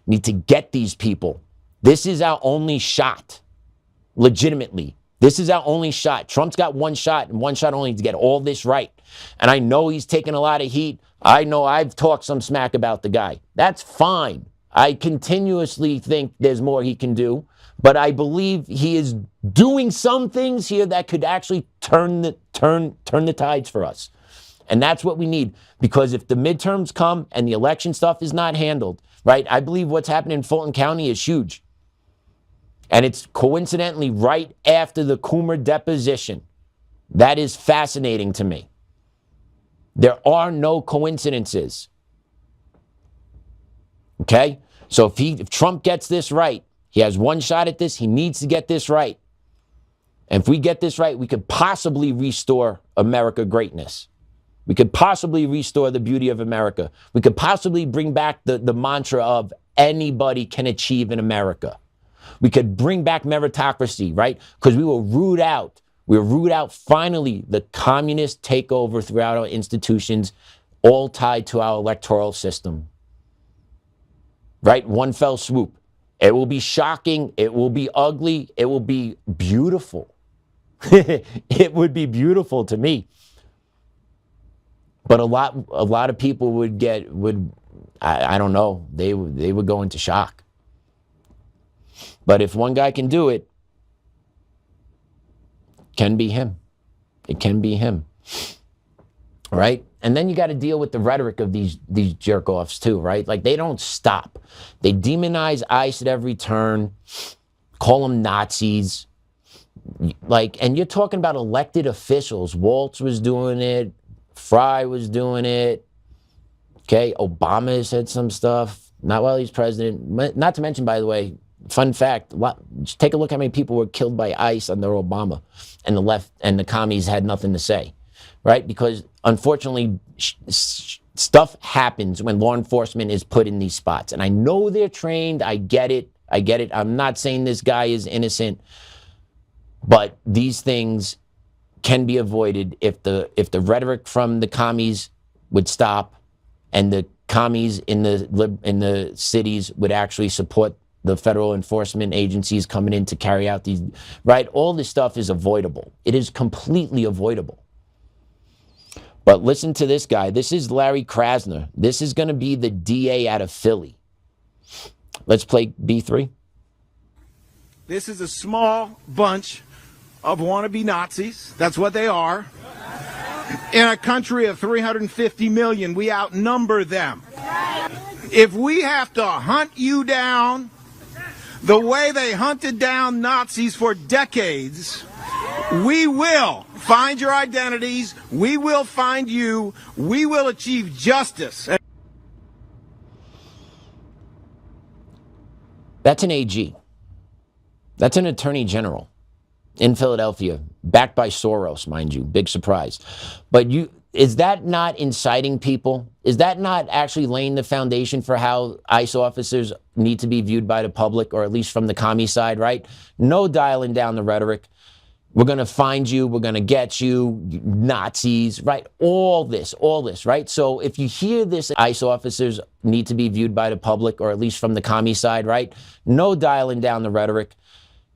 Need to get these people. This is our only shot. Legitimately. This is our only shot. Trump's got one shot and one shot only to get all this right. And I know he's taking a lot of heat. I know I've talked some smack about the guy. That's fine. I continuously think there's more he can do. But I believe he is doing some things here that could actually turn the tides for us. And that's what we need. Because if the midterms come and the election stuff is not handled, right, I believe what's happening in Fulton County is huge. And it's coincidentally right after the Coomer deposition. That is fascinating to me. There are no coincidences. Okay? So if Trump gets this right, he has one shot at this. He needs to get this right. And if we get this right, we could possibly restore America greatness. We could possibly restore the beauty of America. We could possibly bring back the mantra of anybody can achieve in America. We could bring back meritocracy, right? Because we will root out finally the communist takeover throughout our institutions, all tied to our electoral system. Right? One fell swoop. It will be shocking. It will be ugly. It will be beautiful. It would be beautiful to me. But a lot of people would I don't know, they would go into shock. But if one guy can do it, it can be him. It can be him. Right? And then you got to deal with the rhetoric of these jerk-offs too, right? Like, they don't stop. They demonize ICE at every turn, call them Nazis. Like, and you're talking about elected officials. Waltz was doing it. Fry was doing it. Okay, Obama said some stuff. Not while he's president. Not to mention, by the way, fun fact, just take a look how many people were killed by ICE under Obama. And the left and the commies had nothing to say. Right? Because unfortunately, stuff happens when law enforcement is put in these spots. And I know they're trained. I get it. I'm not saying this guy is innocent. But these things can be avoided if the rhetoric from the commies would stop, and the commies in the cities would actually support the federal enforcement agencies coming in to carry out these, right? All this stuff is avoidable. It is completely avoidable. But listen to this guy. This is Larry Krasner. This is going to be the DA out of Philly. Let's play B3. This is a small bunch of wannabe Nazis. That's what they are. In a country of 350 million, we outnumber them. if we have to hunt you down the way they hunted down Nazis for decades, we will find your identities. We will find you. We will achieve justice. That's an AG. That's an attorney general in Philadelphia, backed by Soros, mind you. Big surprise. But is that not inciting people? Is that not actually laying the foundation for how ICE officers need to be viewed by the public, or at least from the commie side, right? No dialing down the rhetoric. We're going to find you. We're going to get you, Nazis, right? All this, right? So if you hear this, ICE officers need to be viewed by the public, or at least from the commie side, right? No dialing down the rhetoric.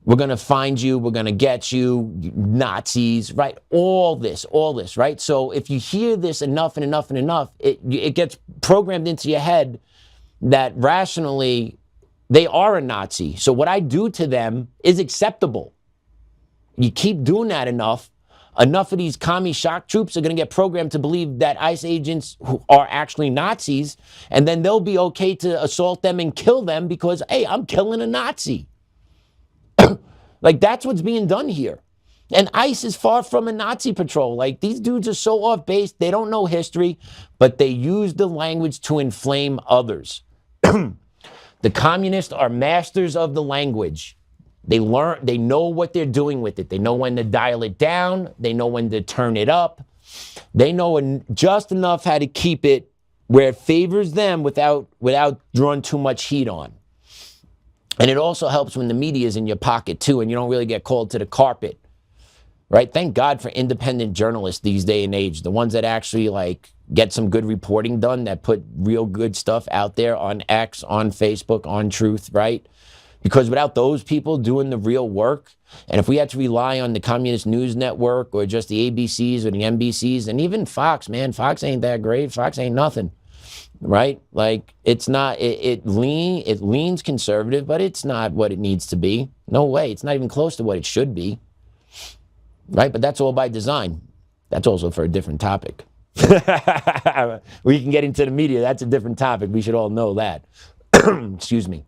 We're going to find you. We're going to get you, Nazis, right? All this, right? So if you hear this enough and enough and enough, it gets programmed into your head that rationally they are a Nazi. So what I do to them is acceptable. You keep doing that enough of these commie shock troops are going to get programmed to believe that ICE agents who are actually Nazis, and then they'll be okay to assault them and kill them because, hey, I'm killing a Nazi. Like, that's what's being done here. And ICE is far from a Nazi patrol. Like, these dudes are so off base, they don't know history, but they use the language to inflame others. The communists are masters of the language. They know what they're doing with it. They know when to dial it down. They know when to turn it up. They know just enough how to keep it where it favors them without drawing too much heat on. And it also helps when the media is in your pocket too, and you don't really get called to the carpet, right? Thank God for independent journalists these day and age, the ones that actually like get some good reporting done, that put real good stuff out there on X, on Facebook, on Truth, right? Because without those people doing the real work, and if we had to rely on the Communist News Network or just the ABCs or the NBCs, and even Fox, man, Fox ain't that great. Fox ain't nothing, right? Like, it's not, it leans conservative, but it's not what it needs to be. No way. It's not even close to what it should be, right? But that's all by design. That's also for a different topic. We can get into the media. That's a different topic. We should all know that. Excuse me.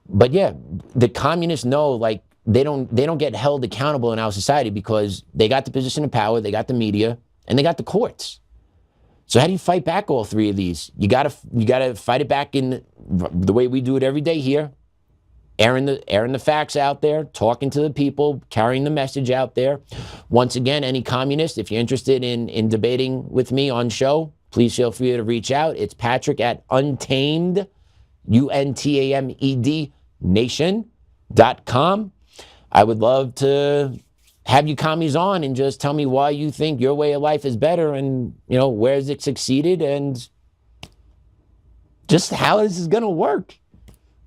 But yeah, the communists know, like, they don't get held accountable in our society because they got the position of power, they got the media, and they got the courts. So how do you fight back all three of these? You gotta fight it back in the way we do it every day here, airing the facts out there, talking to the people, carrying the message out there. Once again, any communist, if you're interested in debating with me on show, please feel free to reach out. It's Patrick at Untamed, UNTAMED nation.com. I would love to have you commies on and just tell me why you think your way of life is better, and, you know, where has it succeeded, and just how this is going to work.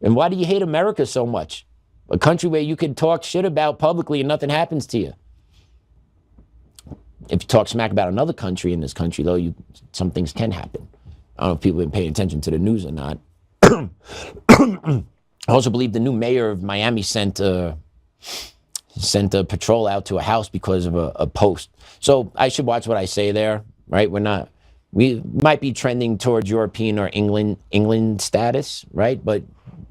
And why do you hate America so much? A country where you could talk shit about publicly and nothing happens to you. If you talk smack about another country, in this country, though, some things can happen. I don't know if people have been paying attention to the news or not. I also believe the new mayor of Miami sent a patrol out to a house because of a post. So I should watch what I say there, right? We might be trending towards European or England status, right? But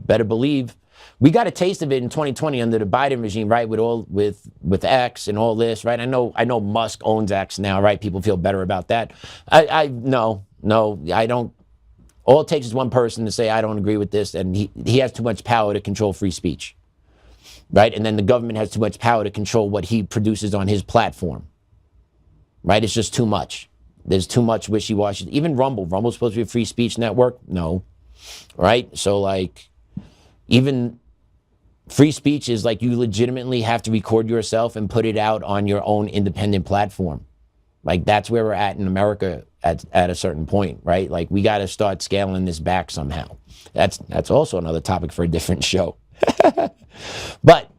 better believe we got a taste of it in 2020 under the Biden regime, right? With X and all this, right? I know Musk owns X now, right? People feel better about that. No, I don't. All it takes is one person to say, I don't agree with this, and he has too much power to control free speech, right? And then the government has too much power to control what he produces on his platform, right? It's just too much. There's too much wishy-washy. Even Rumble's supposed to be a free speech network? No, right? So, like, even free speech is like you legitimately have to record yourself and put it out on your own independent platform. Like, that's where we're at in America at a certain point, right? Like, we got to start scaling this back somehow. That's also another topic for a different show. But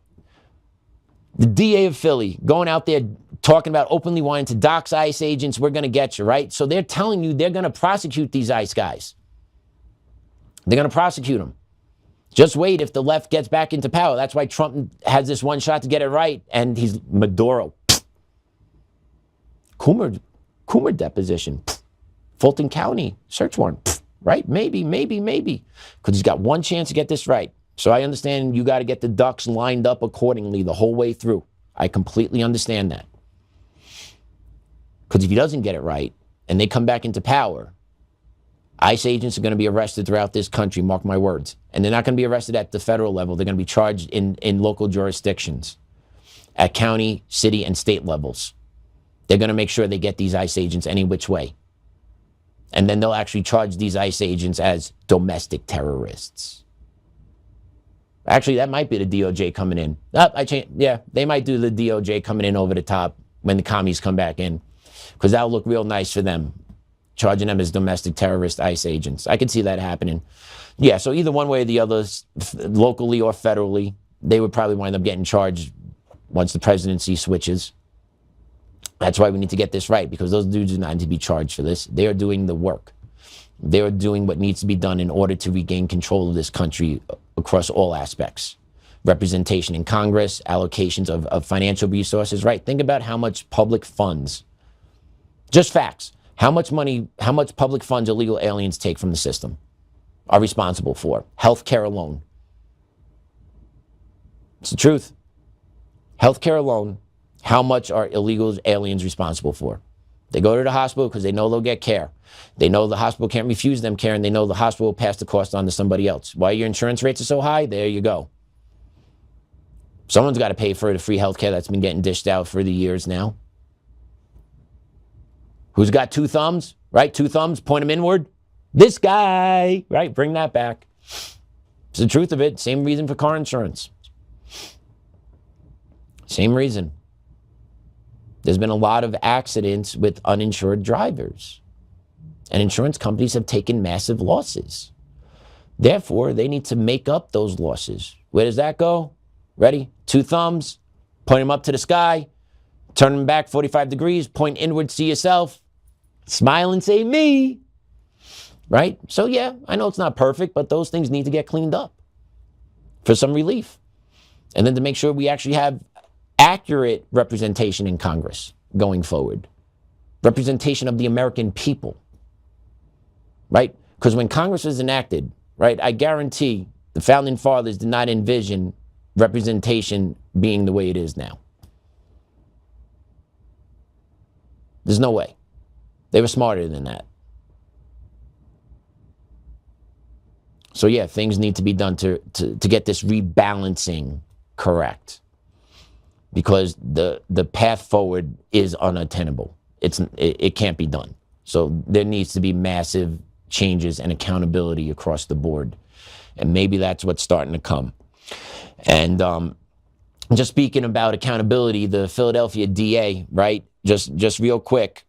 the DA of Philly going out there talking about openly wanting to dox ICE agents, we're going to get you, right? So they're telling you they're going to prosecute these ICE guys. They're going to prosecute them. Just wait if the left gets back into power. That's why Trump has this one shot to get it right, and he's Maduro. Coomer deposition. Fulton County search warrant. right? Maybe. Because he's got one chance to get this right. So I understand you got to get the ducks lined up accordingly the whole way through. I completely understand that. Because if he doesn't get it right and they come back into power, ICE agents are going to be arrested throughout this country, mark my words. And they're not going to be arrested at the federal level. They're going to be charged in local jurisdictions at county, city, and state levels. They're going to make sure they get these ICE agents any which way. And then they'll actually charge these ICE agents as domestic terrorists. Actually, that might be the DOJ coming in. Yeah, they might do the DOJ coming in over the top when the commies come back in, because that'll look real nice for them, charging them as domestic terrorist ICE agents. I could see that happening. Yeah, so either one way or the other, locally or federally, they would probably wind up getting charged once the presidency switches. That's why we need to get this right, because those dudes do not need to be charged for this. They are doing the work. They are doing what needs to be done in order to regain control of this country across all aspects. Representation in Congress, allocations of financial resources, right? Think about how much public funds, just facts, how much money, how much public funds illegal aliens take from the system are responsible for. Healthcare alone. It's the truth. Healthcare alone, how much are illegal aliens responsible for? They go to the hospital because they know they'll get care. They know the hospital can't refuse them care, and they know the hospital will pass the cost on to somebody else. Why your insurance rates are so high? There you go. Someone's got to pay for the free health care that's been getting dished out for the years now. Who's got two thumbs, right? Two thumbs, point them inward. This guy, right? Bring that back. It's the truth of it. Same reason for car insurance. Same reason. There's been a lot of accidents with uninsured drivers, and insurance companies have taken massive losses. Therefore, they need to make up those losses. Where does that go? Ready? Two thumbs, point them up to the sky, turn them back 45 degrees, point inward, see yourself, smile and say me, right? So yeah, I know it's not perfect, but those things need to get cleaned up for some relief. And then to make sure we actually have accurate representation in Congress going forward. Representation of the American people, right? Because when Congress was enacted, right, I guarantee the founding fathers did not envision representation being the way it is now. There's no way. They were smarter than that. So yeah, things need to be done to get this rebalancing correct. Because the path forward is unattainable. It can't be done. So there needs to be massive changes and accountability across the board. And maybe that's what's starting to come. And just speaking about accountability, the Philadelphia DA, right? Just real quick.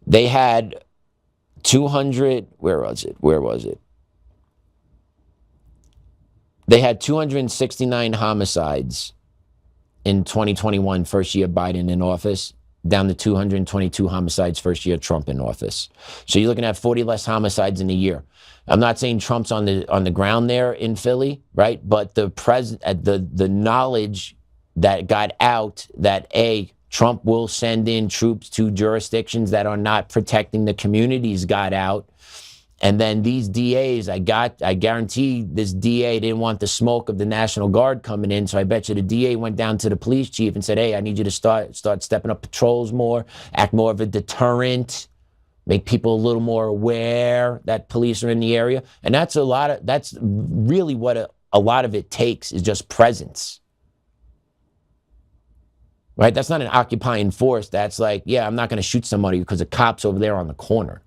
They had 200, where was it? They had 269 homicides in 2021, first year Biden in office, down to 222 homicides first year Trump in office. So you're looking at 40 less homicides in a year. I'm not saying Trump's on the ground there in Philly, right? But the knowledge that got out that Trump will send in troops to jurisdictions that are not protecting the communities got out. And then these DAs, I guarantee this DA didn't want the smoke of the National Guard coming in. So I bet you the DA went down to the police chief and said, hey, I need you to start stepping up patrols more, act more of a deterrent, make people a little more aware that police are in the area. And that's really what a lot of it takes, is just presence. Right? That's not an occupying force. That's like, yeah, I'm not going to shoot somebody because the cop's over there on the corner.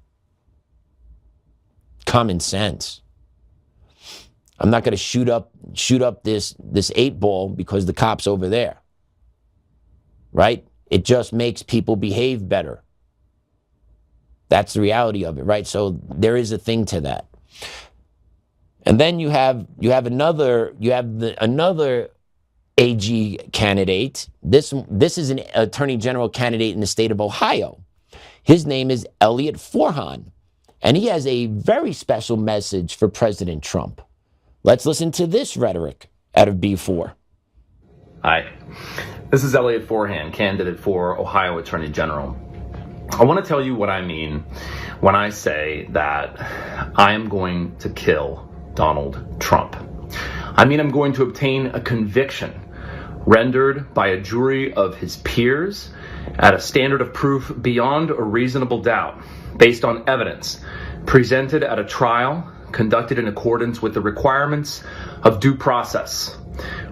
Common sense. I'm not going to shoot up this 8-ball because the cop's over there. Right? It just makes people behave better. That's the reality of it, right? So there is a thing to that. And then you have another AG candidate. This is an attorney general candidate in the state of Ohio. His name is Elliot Forhan. And he has a very special message for President Trump. Let's listen to this rhetoric out of B4. Hi, this is Elliot Forhan, candidate for Ohio Attorney General. I want to tell you what I mean when I say that I am going to kill Donald Trump. I mean, I'm going to obtain a conviction rendered by a jury of his peers at a standard of proof beyond a reasonable doubt, based on evidence presented at a trial conducted in accordance with the requirements of due process,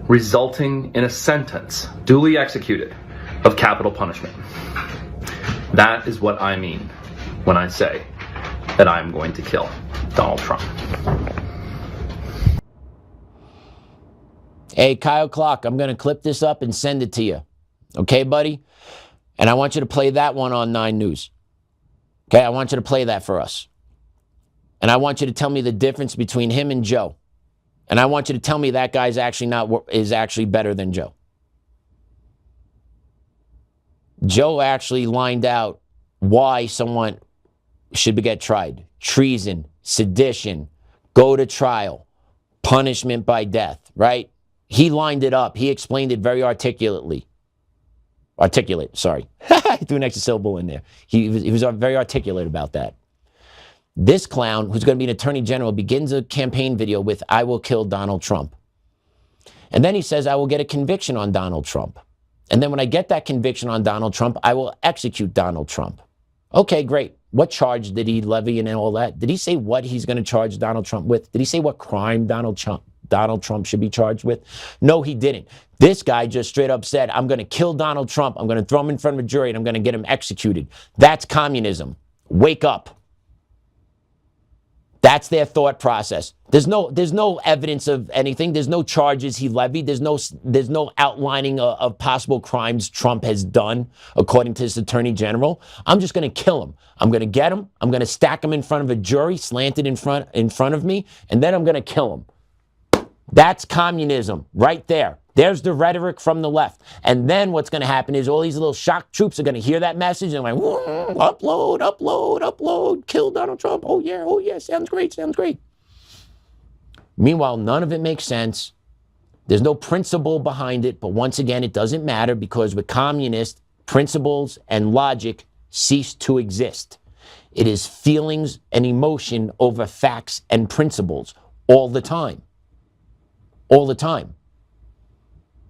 resulting in a sentence duly executed of capital punishment. That is what I mean when I say that I'm going to kill Donald Trump. Hey, Kyle Clark, I'm going to clip this up and send it to you. Okay, buddy? And I want you to play that one on 9 News. Okay, I want you to play that for us. And I want you to tell me the difference between him and Joe. And I want you to tell me that guy's actually better than Joe. Joe actually lined out why someone should get tried. Treason, sedition, go to trial, punishment by death, right? He lined it up. He explained it very articulate, sorry. I threw an extra syllable in there. He was very articulate about that. This clown, who's going to be an attorney general, begins a campaign video with, "I will kill Donald Trump." And then he says, "I will get a conviction on Donald Trump. And then when I get that conviction on Donald Trump, I will execute Donald Trump." Okay, great. What charge did he levy and all that? Did he say what he's going to charge Donald Trump with? Did he say what crime Donald Trump should be charged with? No, he didn't. This guy just straight up said, "I'm going to kill Donald Trump. I'm going to throw him in front of a jury and I'm going to get him executed." That's communism. Wake up. That's their thought process. There's no evidence of anything. There's no charges he levied. There's no outlining of possible crimes Trump has done, according to his attorney general. I'm just going to kill him. I'm going to get him. I'm going to stack him in front of a jury, slanted in front of me, and then I'm going to kill him. That's communism right there. There's the rhetoric from the left. And then what's going to happen is all these little shock troops are going to hear that message and like, upload, kill Donald Trump. Oh yeah, sounds great. Meanwhile, none of it makes sense. There's no principle behind it. But once again, it doesn't matter because with communists, principles and logic cease to exist. It is feelings and emotion over facts and principles all the time. All the time.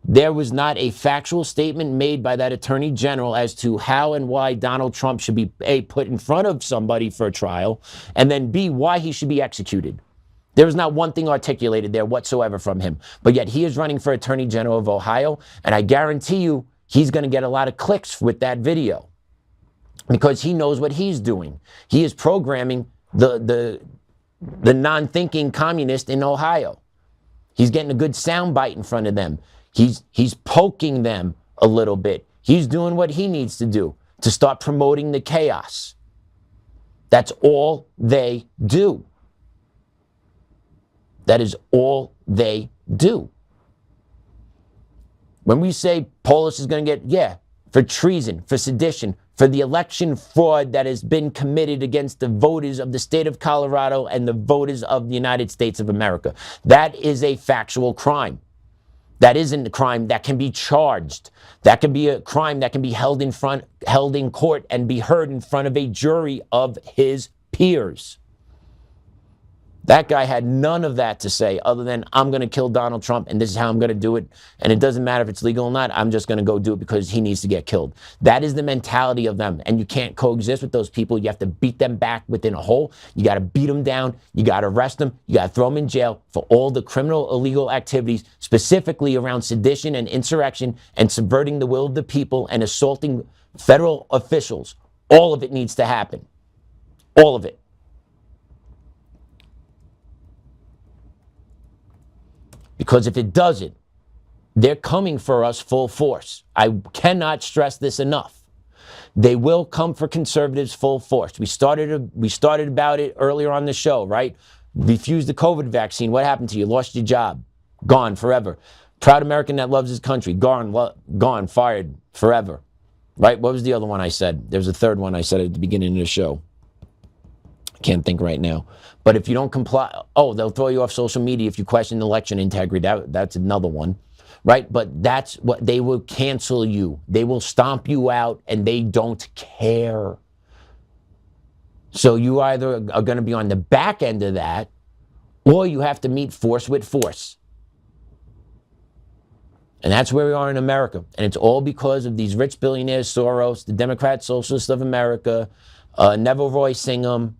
There was not a factual statement made by that attorney general as to how and why Donald Trump should be A, put in front of somebody for a trial, and then B, why he should be executed. There was not one thing articulated there whatsoever from him. But yet he is running for attorney general of Ohio, and I guarantee you he's going to get a lot of clicks with that video because he knows what he's doing. He is programming the non-thinking communist in Ohio. He's getting a good soundbite in front of them. He's poking them a little bit. He's doing what he needs to do to start promoting the chaos. That's all they do. That is all they do. When we say Polis is going to get, for treason, for sedition, for the election fraud that has been committed against the voters of the state of Colorado and the voters of the United States of America. That is a factual crime. That isn't a crime that can be charged. That can be a crime that can be held in court and be heard in front of a jury of his peers. That guy had none of that to say other than, I'm going to kill Donald Trump and this is how I'm going to do it. And it doesn't matter if it's legal or not. I'm just going to go do it because he needs to get killed. That is the mentality of them. And you can't coexist with those people. You have to beat them back within a hole. You got to beat them down. You got to arrest them. You got to throw them in jail for all the criminal, illegal activities, specifically around sedition and insurrection and subverting the will of the people and assaulting federal officials. All of it needs to happen. All of it. Because if it doesn't, they're coming for us full force. I cannot stress this enough. They will come for conservatives full force. We started about it earlier on the show, right? Refused the COVID vaccine. What happened to you? Lost your job. Gone forever. Proud American that loves his country. Gone, fired forever. Right? What was the other one I said? There was a third one I said at the beginning of the show. Can't think right now. But if you don't comply, they'll throw you off social media if you question election integrity. That's another one, right? But that's what they will cancel you. They will stomp you out and they don't care. So you either are going to be on the back end of that, or you have to meet force with force. And that's where we are in America. And it's all because of these rich billionaires, Soros, the Democrat Socialists of America, Neville Roy Singham,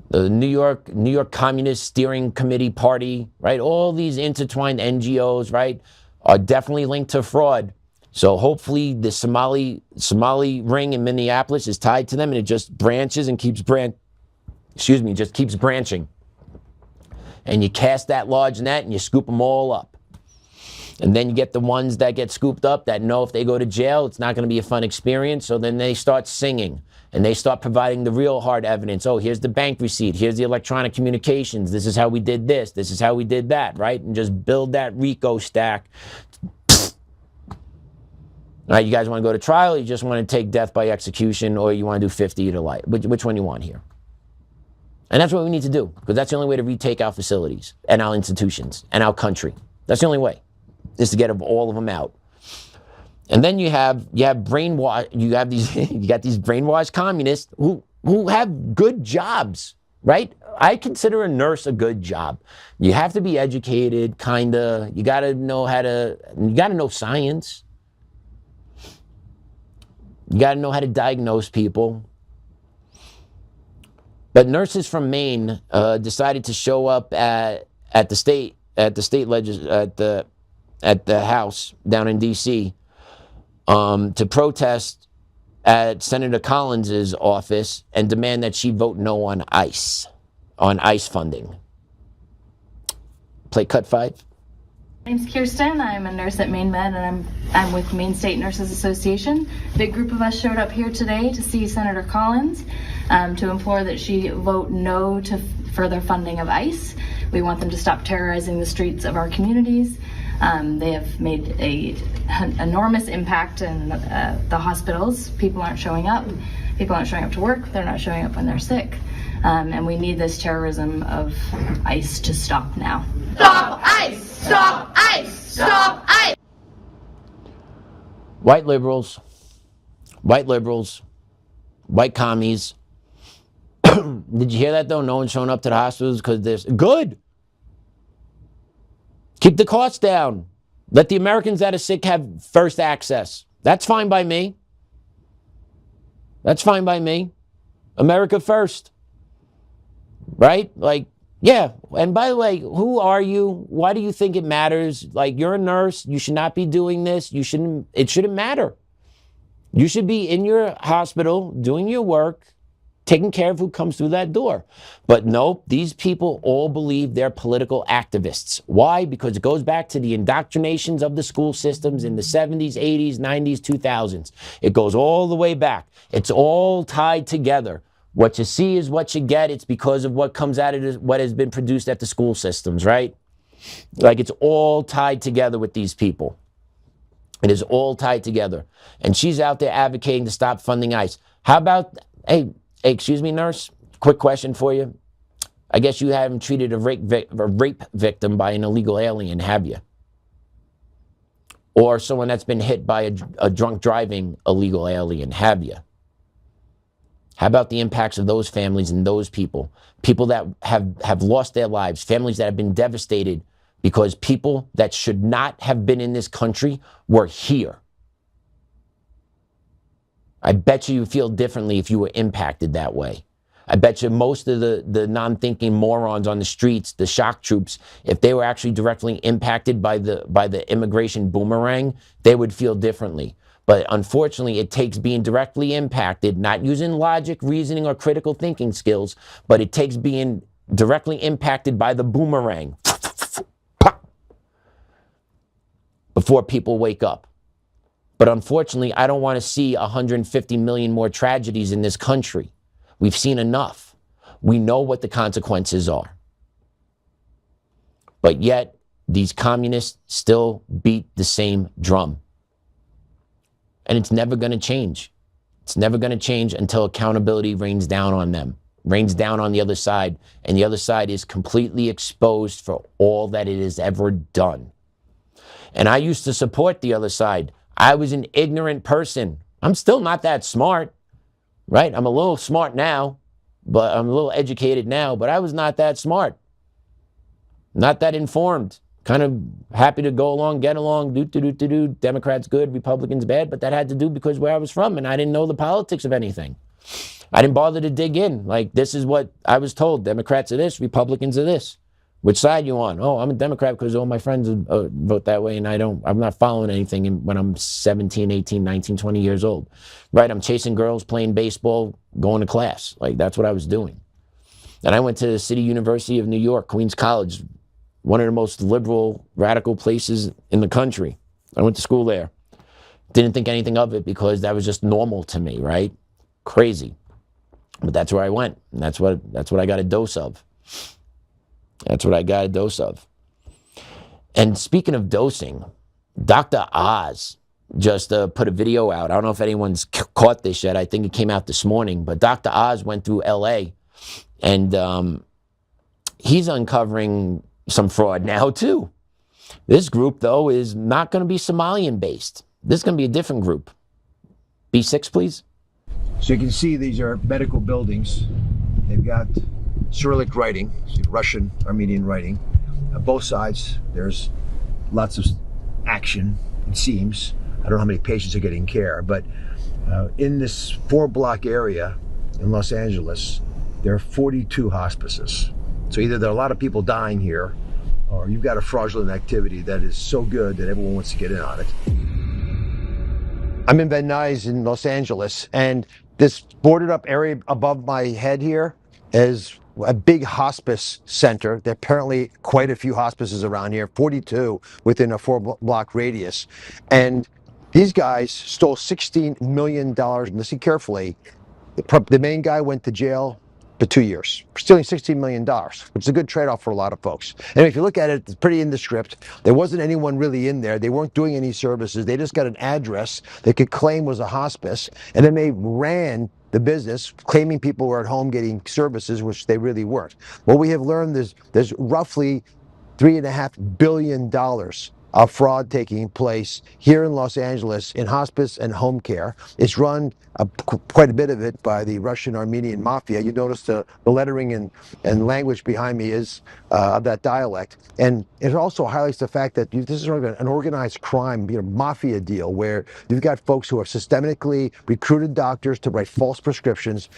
the New York Communist Steering Committee Party, right? All these intertwined NGOs, right, are definitely linked to fraud. So hopefully the Somali ring in Minneapolis is tied to them, and it just branches and keeps just keeps branching. And you cast that large net and you scoop them all up. And then you get the ones that get scooped up that know if they go to jail, it's not going to be a fun experience. So then they start singing and they start providing the real hard evidence. Oh, here's the bank receipt. Here's the electronic communications. This is how we did this. This is how we did that, right? And just build that RICO stack. All right, you guys want to go to trial? Or you just want to take death by execution, or you want to do 50 to life? Which one you want here? And that's what we need to do, because that's the only way to retake our facilities and our institutions and our country. That's the only way, is to get all of them out. And then you have brainwash. You have these you got these brainwashed communists who have good jobs, right? I consider a nurse a good job. You have to be educated, kinda. You got to know science. You got to know how to diagnose people. But nurses from Maine decided to show up at the House down in D.C. To protest at Senator Collins's office and demand that she vote no on ICE funding. Play cut 5. My name's Kirsten. I'm a nurse at Maine Med, and I'm with Maine State Nurses Association. A big group of us showed up here today to see Senator Collins to implore that she vote no to further funding of ICE. We want them to stop terrorizing the streets of our communities. They have made an enormous impact in the hospitals. People aren't showing up. People aren't showing up to work. They're not showing up when they're sick. And we need this terrorism of ICE to stop now. Stop ICE! Stop ICE! Stop ICE! White liberals, white commies. Did you hear that though? No one's showing up to the hospitals because there's good. Keep the costs down. Let the Americans that are sick have first access. That's fine by me. That's fine by me. America first. Right? Like, yeah. And by the way, who are you? Why do you think it matters? Like, you're a nurse. You should not be doing this. It shouldn't matter. You should be in your hospital doing your work, taking care of who comes through that door. But nope, these people all believe they're political activists. Why? Because it goes back to the indoctrinations of the school systems in the 70s, 80s, 90s, 2000s. It goes all the way back. It's all tied together. What you see is what you get. It's because of what comes out of what has been produced at the school systems, right? Like, it's all tied together with these people. It is all tied together. And she's out there advocating to stop funding ICE. How about, hey, excuse me, nurse, quick question for you. I guess you haven't treated a rape victim by an illegal alien, have you? Or someone that's been hit by a drunk driving illegal alien, have you? How about the impacts of those families and those people? People that have lost their lives, families that have been devastated because people that should not have been in this country were here. I bet you feel differently if you were impacted that way. I bet you most of the non-thinking morons on the streets, the shock troops, if they were actually directly impacted by the immigration boomerang, they would feel differently. But unfortunately, it takes being directly impacted, not using logic, reasoning, or critical thinking skills, but it takes being directly impacted by the boomerang before people wake up. But unfortunately, I don't want to see 150 million more tragedies in this country. We've seen enough. We know what the consequences are. But yet, these communists still beat the same drum. And it's never going to change. It's never going to change until accountability rains down on them, rains down on the other side, and the other side is completely exposed for all that it has ever done. And I used to support the other side. I was an ignorant person. I'm still not that smart. right? I'm a little smart now, but I'm a little educated now, but I was not that smart, not that informed. Kind of happy to go along, get along, do. Democrats good, Republicans bad, but that had to do because where I was from, and I didn't know the politics of anything. I didn't bother to dig in. Like, this is what I was told. Democrats are this, Republicans are this. Which side you on? Oh, I'm a Democrat because all my friends vote that way, and I'm not following anything when I'm 17, 18, 19, 20 years old. Right? I'm chasing girls, playing baseball, going to class. Like, that's what I was doing. And I went to the City University of New York, Queens College, one of the most liberal, radical places in the country. I went to school there. Didn't think anything of it because that was just normal to me, right? Crazy. But that's where I went. And that's what I got a dose of. That's what I got a dose of. And speaking of dosing, Dr. Oz just put a video out. I don't know if anyone's caught this yet. I think it came out this morning. But Dr. Oz went through L.A. and he's uncovering some fraud now too. This group, though, is not going to be Somalian-based. This is going to be a different group. B6, please. So you can see these are medical buildings. They've got Cyrillic writing, Russian, Armenian writing. On both sides, there's lots of action, it seems. I don't know how many patients are getting care, but in this 4-block area in Los Angeles, there are 42 hospices. So either there are a lot of people dying here, or you've got a fraudulent activity that is so good that everyone wants to get in on it. I'm in Van Nuys in Los Angeles, and this boarded up area above my head here is a big hospice center. There are apparently quite a few hospices around here, 42 within a 4-block radius. And these guys stole $16 million. Listen carefully. The main guy went to jail for 2 years, for stealing $16 million, which is a good trade-off for a lot of folks. And if you look at it, it's pretty indescript. There wasn't anyone really in there. They weren't doing any services. They just got an address they could claim was a hospice, and then they ran the business, claiming people were at home getting services, which they really weren't. What we have learned is there's roughly $3.5 billion of fraud taking place here in Los Angeles in hospice and home care. It's run, quite a bit of it, by the Russian Armenian mafia. You notice the lettering and language behind me is of that dialect. And it also highlights the fact that this is an organized crime, mafia deal, where you've got folks who have systemically recruited doctors to write false prescriptions,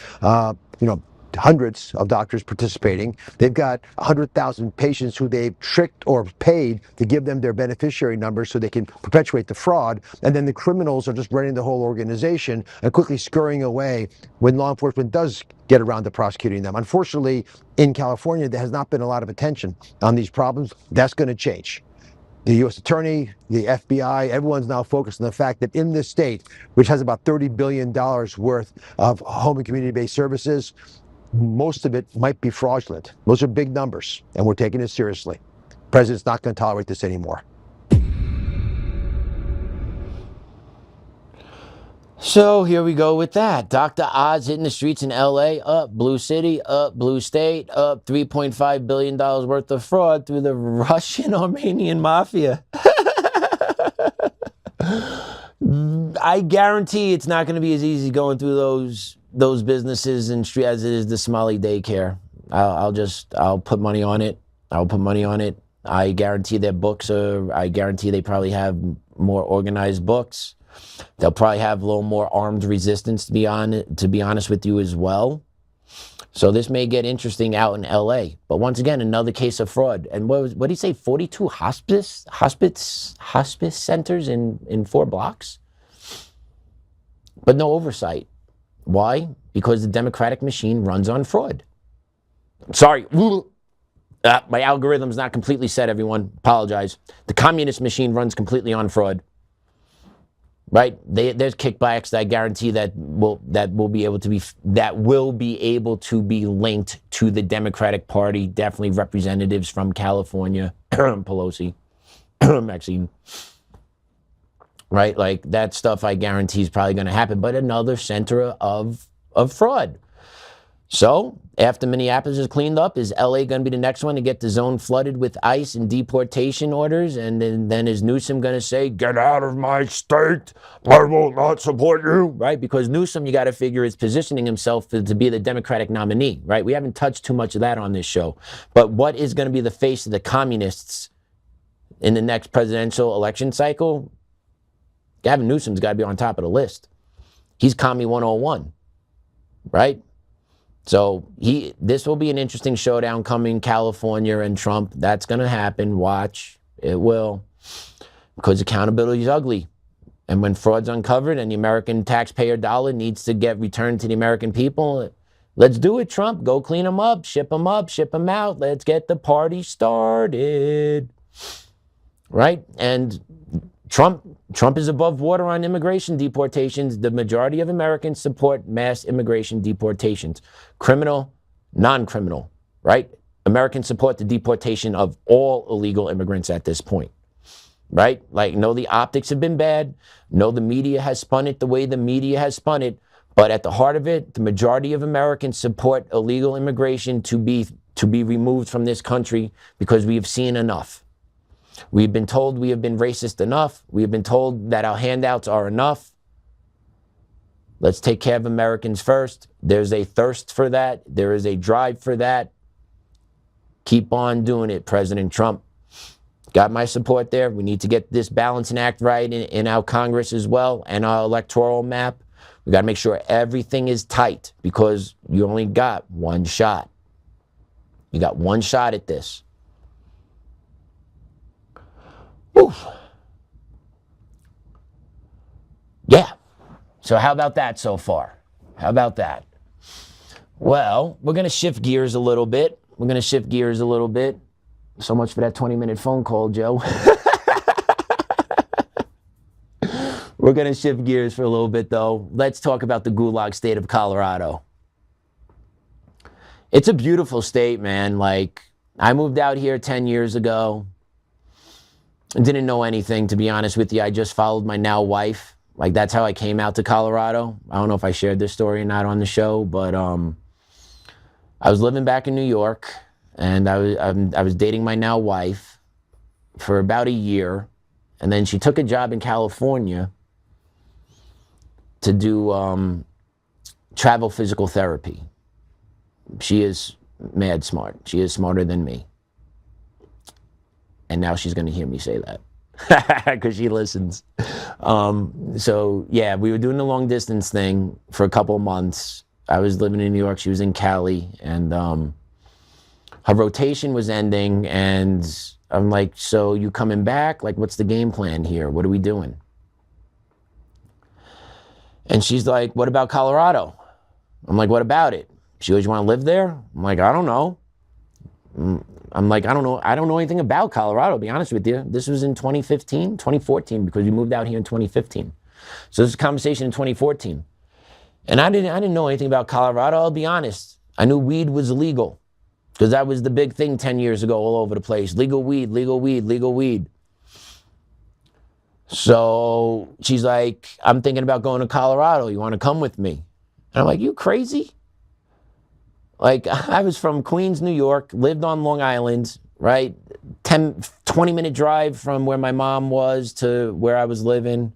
hundreds of doctors participating. They've got 100,000 patients who they've tricked or paid to give them their beneficiary numbers so they can perpetuate the fraud. And then the criminals are just running the whole organization and quickly scurrying away when law enforcement does get around to prosecuting them. Unfortunately, in California, there has not been a lot of attention on these problems. That's going to change. The U.S. Attorney, the FBI, everyone's now focused on the fact that in this state, which has about $30 billion worth of home and community-based services, most of it might be fraudulent. Those are big numbers, and we're taking it seriously. The president's not going to tolerate this anymore. So here we go with that. Dr. Oz hitting the streets in L.A. Up blue city, up blue state, up $3.5 billion worth of fraud through the Russian Armenian mafia. I guarantee it's not going to be as easy going through those businesses and street as it is the Somali daycare. I'll put money on it. I guarantee their books I guarantee they probably have more organized books. They'll probably have a little more armed resistance, to be honest with you as well. So this may get interesting out in LA. But once again, another case of fraud. And what did he say? 42 hospice centers in 4 blocks? But no oversight. Why? Because the Democratic machine runs on fraud. Sorry. My algorithm's not completely set, everyone. Apologize. The communist machine runs completely on fraud. Right? There's kickbacks that I guarantee that will be able to be linked to the Democratic Party. Definitely representatives from California, Pelosi, Maxine. Right? Like that stuff I guarantee is probably going to happen, but another center of fraud. So after Minneapolis is cleaned up, is LA going to be the next one to get the zone flooded with ICE and deportation orders? And then is Newsom going to say, get out of my state, I will not support you, right? Because Newsom, you got to figure, is positioning himself to be the Democratic nominee, right? We haven't touched too much of that on this show. But what is going to be the face of the communists in the next presidential election cycle? Gavin Newsom's got to be on top of the list. He's Commie 101, right? So this will be an interesting showdown coming, California and Trump. That's going to happen. Watch. It will. Because accountability is ugly. And when fraud's uncovered and the American taxpayer dollar needs to get returned to the American people, let's do it, Trump. Go clean them up, ship them out. Let's get the party started. Right? And Trump is above water on immigration deportations. The majority of Americans support mass immigration deportations. Criminal, non-criminal, right? Americans support the deportation of all illegal immigrants at this point, right? Like, no, the optics have been bad. No, the media has spun it the way the media has spun it. But at the heart of it, the majority of Americans support illegal immigration to be removed from this country because we have seen enough. We've been told we have been racist enough. We have been told that our handouts are enough. Let's take care of Americans first. There's a thirst for that. There is a drive for that. Keep on doing it, President Trump. Got my support there. We need to get this balancing act right in our Congress as well and our electoral map. We got to make sure everything is tight because you only got one shot. You got one shot at this. Oof. Yeah. So how about that so far? How about that? Well, we're going to shift gears a little bit. So much for that 20-minute phone call, Joe. We're going to shift gears for a little bit, though. Let's talk about the gulag state of Colorado. It's a beautiful state, man. Like, I moved out here 10 years ago. Didn't know anything, to be honest with you. I just followed my now wife. Like, that's how I came out to Colorado. I don't know if I shared this story or not on the show, but I was living back in New York, and I was dating my now wife for about a year, and then she took a job in California to do travel physical therapy. She is mad smart. She is smarter than me. And now she's going to hear me say that because she listens. So, yeah, we were doing the long distance thing for a couple of months. I was living in New York. She was in Cali. And her rotation was ending. And I'm like, so you coming back? Like, what's the game plan here? What are we doing? And she's like, what about Colorado? I'm like, what about it? She goes, you want to live there? I'm like, I don't know. I'm like, I don't know anything about Colorado, to be honest with you. This was in 2014, because we moved out here in 2015. So this is a conversation in 2014. And I didn't know anything about Colorado, I'll be honest. I knew weed was illegal, because that was the big thing 10 years ago all over the place. Legal weed, legal weed, legal weed. So she's like, I'm thinking about going to Colorado. You want to come with me? And I'm like, you crazy? Like, I was from Queens, New York, lived on Long Island, right? 20-minute drive from where my mom was to where I was living.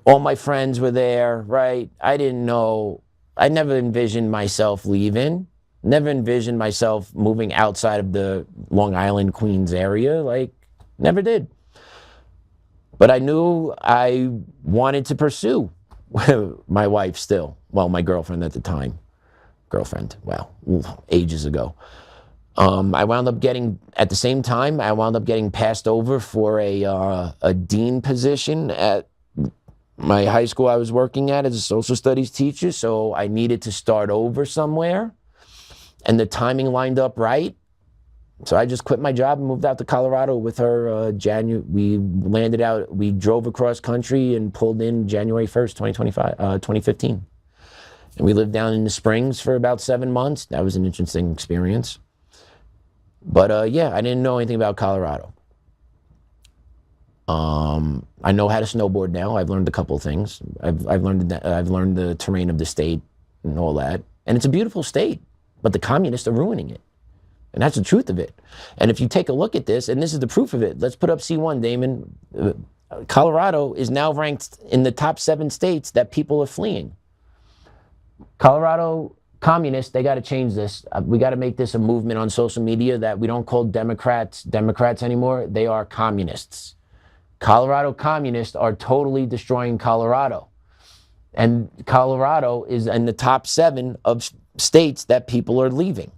All my friends were there, right? I didn't know. I never envisioned myself leaving. Never envisioned myself moving outside of the Long Island, Queens area. Like, never did. But I knew I wanted to pursue my wife still. Well, my girlfriend at the time. Ages ago. I wound up getting, at the same time, passed over for a dean position at my high school I was working at as a social studies teacher, so I needed to start over somewhere, and the timing lined up right. So I just quit my job and moved out to Colorado with her. We drove across country and pulled in January 1st, 2015. And we lived down in the Springs for about 7 months. That was an interesting experience. But yeah, I didn't know anything about Colorado. I know how to snowboard now. I've learned a couple of things. I've learned the terrain of the state and all that. And it's a beautiful state, but the communists are ruining it. And that's the truth of it. And if you take a look at this, and this is the proof of it, let's put up C1, Damon. Colorado is now ranked in the top 7 states that people are fleeing. Colorado communists, they got to change this. We got to make this a movement on social media that we don't call Democrats anymore. They are communists. Colorado communists are totally destroying Colorado. And Colorado is in the top 7 of states that people are leaving.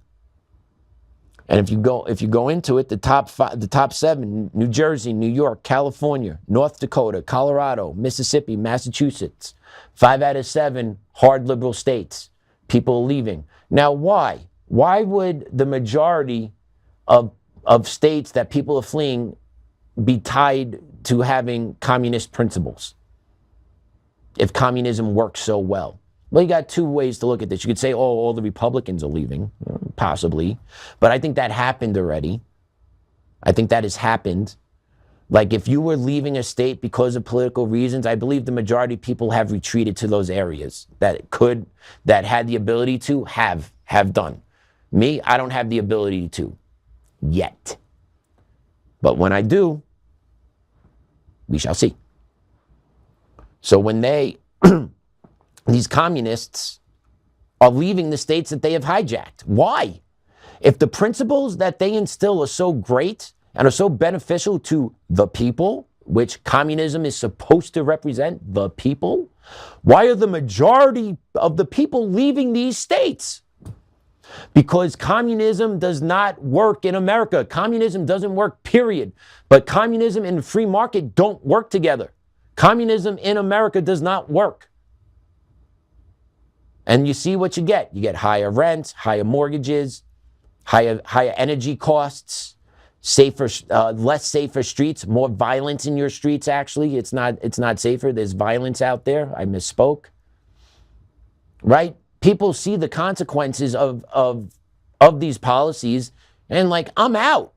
And if you go into it, the top 7, New Jersey, New York, California, North Dakota, Colorado, Mississippi, Massachusetts, 5 out of 7 hard liberal states, people are leaving. Now, why? Why would the majority of states that people are fleeing be tied to having communist principles if communism works so well? Well, you got 2 ways to look at this. You could say, oh, all the Republicans are leaving, possibly. But I think that happened already. I think that has happened. Like, if you were leaving a state because of political reasons, I believe the majority of people have retreated to those areas that had the ability to have done. Me, I don't have the ability to yet. But when I do, we shall see. So when these communists are leaving the states that they have hijacked. Why? If the principles that they instill are so great and are so beneficial to the people, which communism is supposed to represent the people, why are the majority of the people leaving these states? Because communism does not work in America. Communism doesn't work, period. But communism and the free market don't work together. Communism in America does not work. And you see what you get. You get higher rents, higher mortgages, higher energy costs, less safer streets, more violence in your streets, actually. It's not safer. There's violence out there. I misspoke. Right? People see the consequences of these policies and like, I'm out.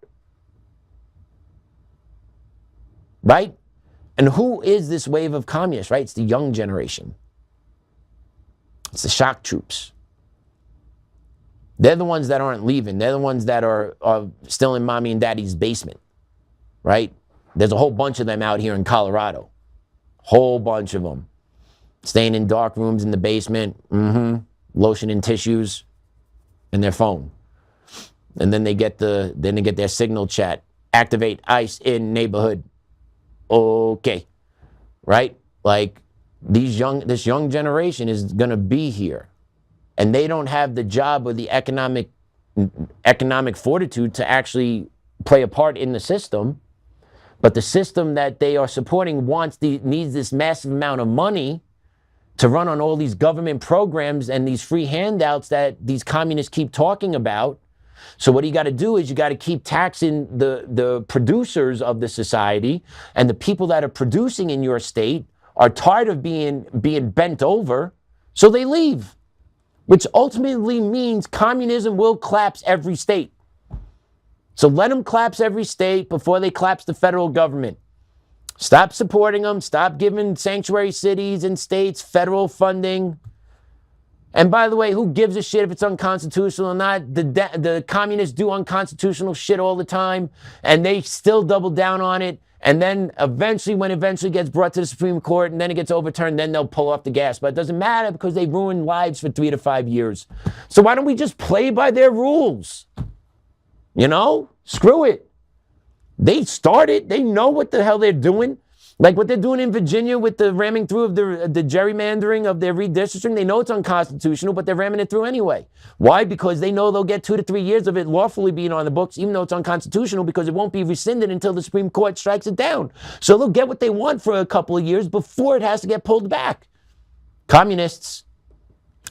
Right? And who is this wave of communists, right? It's the young generation. It's the shock troops. They're the ones that aren't leaving. They're the ones that are still in mommy and daddy's basement, right? There's a whole bunch of them out here in Colorado. Whole bunch of them. Staying in dark rooms in the basement, lotion and tissues, and their phone. And then they get their signal chat. Activate ICE in neighborhood. Okay. Right? Like, this young generation is going to be here, and they don't have the job or the economic fortitude to actually play a part in the system. But the system that they are supporting needs this massive amount of money to run on all these government programs and these free handouts that these communists keep talking about. So what you got to do is you got to keep taxing the producers of the society, and the people that are producing in your state are tired of being bent over, so they leave, which ultimately means communism will collapse every state. So let them collapse every state before they collapse the federal government. Stop supporting them. Stop giving sanctuary cities and states federal funding. And by the way, who gives a shit if it's unconstitutional or not? The communists do unconstitutional shit all the time, and they still double down on it. And then eventually, when it gets brought to the Supreme Court and then it gets overturned, then they'll pull off the gas. But it doesn't matter because they ruin lives for 3 to 5 years. So why don't we just play by their rules? You know? Screw it. They started. They know what the hell they're doing. Like what they're doing in Virginia with the ramming through of the gerrymandering of their redistricting. They know it's unconstitutional, but they're ramming it through anyway. Why? Because they know they'll get 2 to 3 years of it lawfully being on the books, even though it's unconstitutional, because it won't be rescinded until the Supreme Court strikes it down. So they'll get what they want for a couple of years before it has to get pulled back. Communists.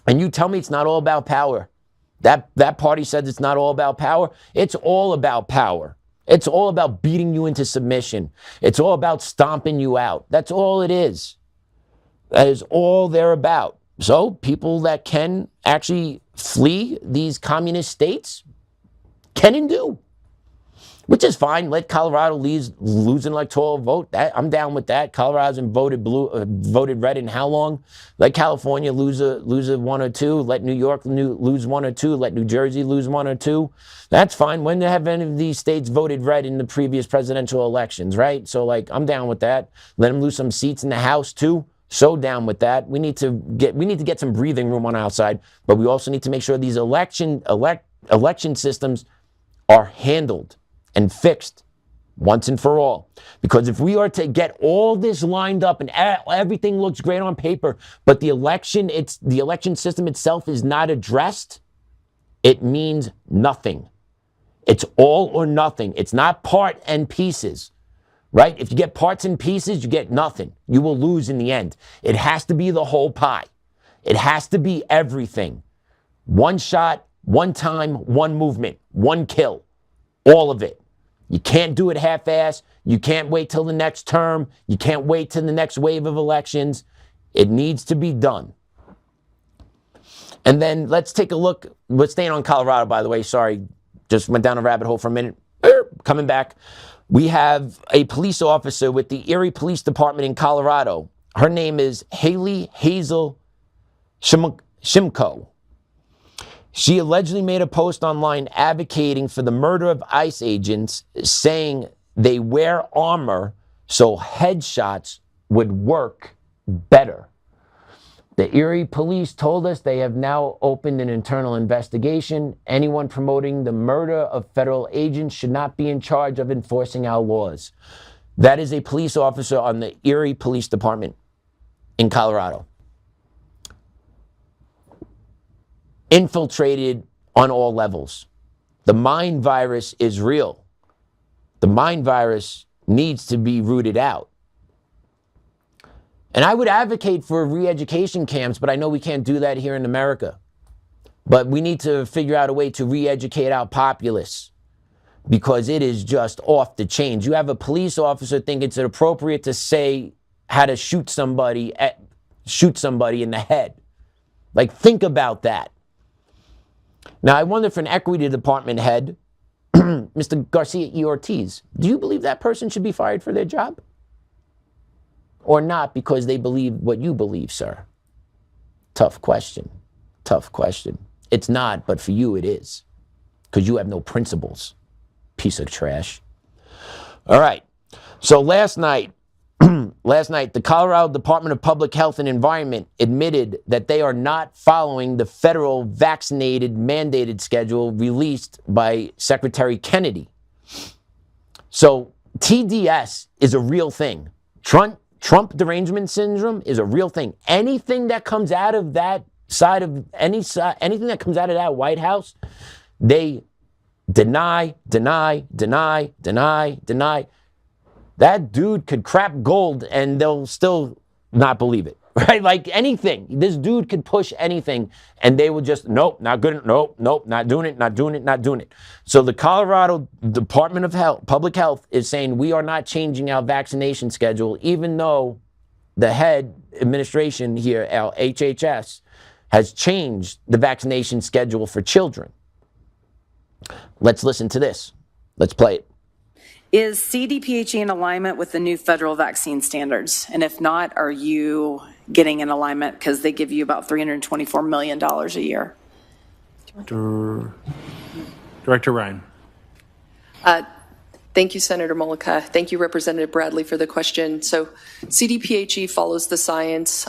And you tell me it's not all about power. That party says it's not all about power. It's all about power. It's all about beating you into submission. It's all about stomping you out. That's all it is. That is all they're about. So people that can actually flee these communist states can and do. which is fine. Let Colorado lose an electoral vote. I'm down with that. Colorado's voted voted red in how long? Let California lose a 1 or 2. Let New York lose 1 or 2. Let New Jersey lose 1 or 2. That's fine. When have any of these states voted red in the previous presidential elections, right? So, like, I'm down with that. Let them lose some seats in the House too. So down with that. We need to get some breathing room on our side, but we also need to make sure these election systems are handled and fixed once and for all. Because if we are to get all this lined up and everything looks great on paper, but the election system itself is not addressed, it means nothing. It's all or nothing. It's not part and pieces, right? If you get parts and pieces, you get nothing. You will lose in the end. It has to be the whole pie. It has to be everything. One shot, one time, one movement, one kill. All of it. You can't do it half-ass. You can't wait till the next term. You can't wait till the next wave of elections. It needs to be done. And then let's take a look. We're staying on Colorado, by the way. Sorry, just went down a rabbit hole for a minute. Coming back. We have a police officer with the Erie Police Department in Colorado. Her name is Haley Hazel Shimko. She allegedly made a post online advocating for the murder of ICE agents, saying they wear armor so headshots would work better. The Erie police told us they have now opened an internal investigation. Anyone promoting the murder of federal agents should not be in charge of enforcing our laws. That is a police officer on the Erie Police Department in Colorado. Infiltrated on all levels. The mind virus is real. The mind virus needs to be rooted out. And I would advocate for re-education camps, but I know we can't do that here in America. But we need to figure out a way to re-educate our populace because it is just off the chains. You have a police officer think it's appropriate to say how to shoot somebody in the head. Like, think about that. Now, I wonder if an equity department head, Mr. Garcia E. Ortiz, do you believe that person should be fired for their job? Or not because they believe what you believe, sir? Tough question. Tough question. It's not, but for you it is. Because you have no principles. Piece of trash. All right. So last night, the Colorado Department of Public Health and Environment admitted that they are not following the federal vaccinated mandated schedule released by Secretary Kennedy. So TDS is a real thing. Trump derangement syndrome is a real thing. Anything that comes out of that side of anything that comes out of that White House, they deny. That dude could crap gold and they'll still not believe it, right? Like anything. This dude could push anything and they will just, nope, not good, nope, not doing it. So the Colorado Department of Health, Public Health is saying we are not changing our vaccination schedule, even though the head administration here, our HHS, has changed the vaccination schedule for children. Let's listen to this. Let's play it. Is CDPHE in alignment with the new federal vaccine standards? And if not, are you getting in alignment because they give you about $324 million a year? Director Ryan. Thank you, Senator Mullica. Thank you, Representative Bradley, for the question. So CDPHE follows the science.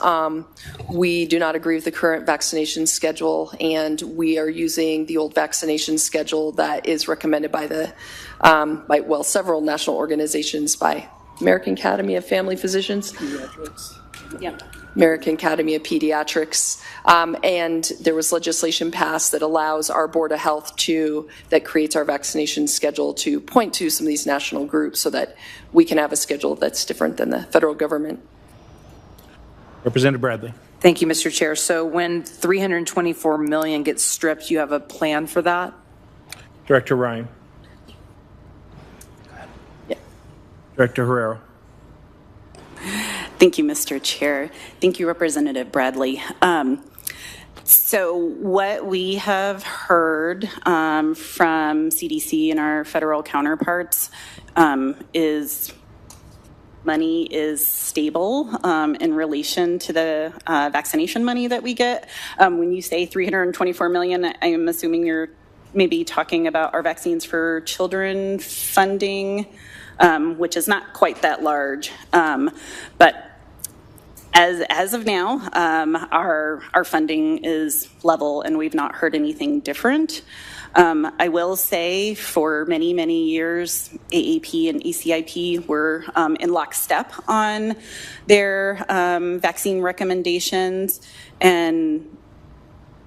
We do not agree with the current vaccination schedule, and we are using the old vaccination schedule that is recommended by several national organizations, by American Academy of Family Physicians. Yep. American Academy of Pediatrics, and there was legislation passed that allows our Board of Health that creates our vaccination schedule to point to some of these national groups so that we can have a schedule that's different than the federal government. Representative Bradley. Thank you, Mr. Chair. So when $324 million gets stripped, you have a plan for that? Director Ryan. Yeah. Director Herrera. Thank you, Mr. Chair. Thank you, Representative Bradley. So what we have heard from CDC and our federal counterparts is money is stable in relation to the vaccination money that we get. When you say $324 million, I am assuming you're maybe talking about our vaccines for children funding, which is not quite that large. But as of now, our funding is level, and we've not heard anything different. I will say for many, many years, AAP and ACIP were in lockstep on their vaccine recommendations, and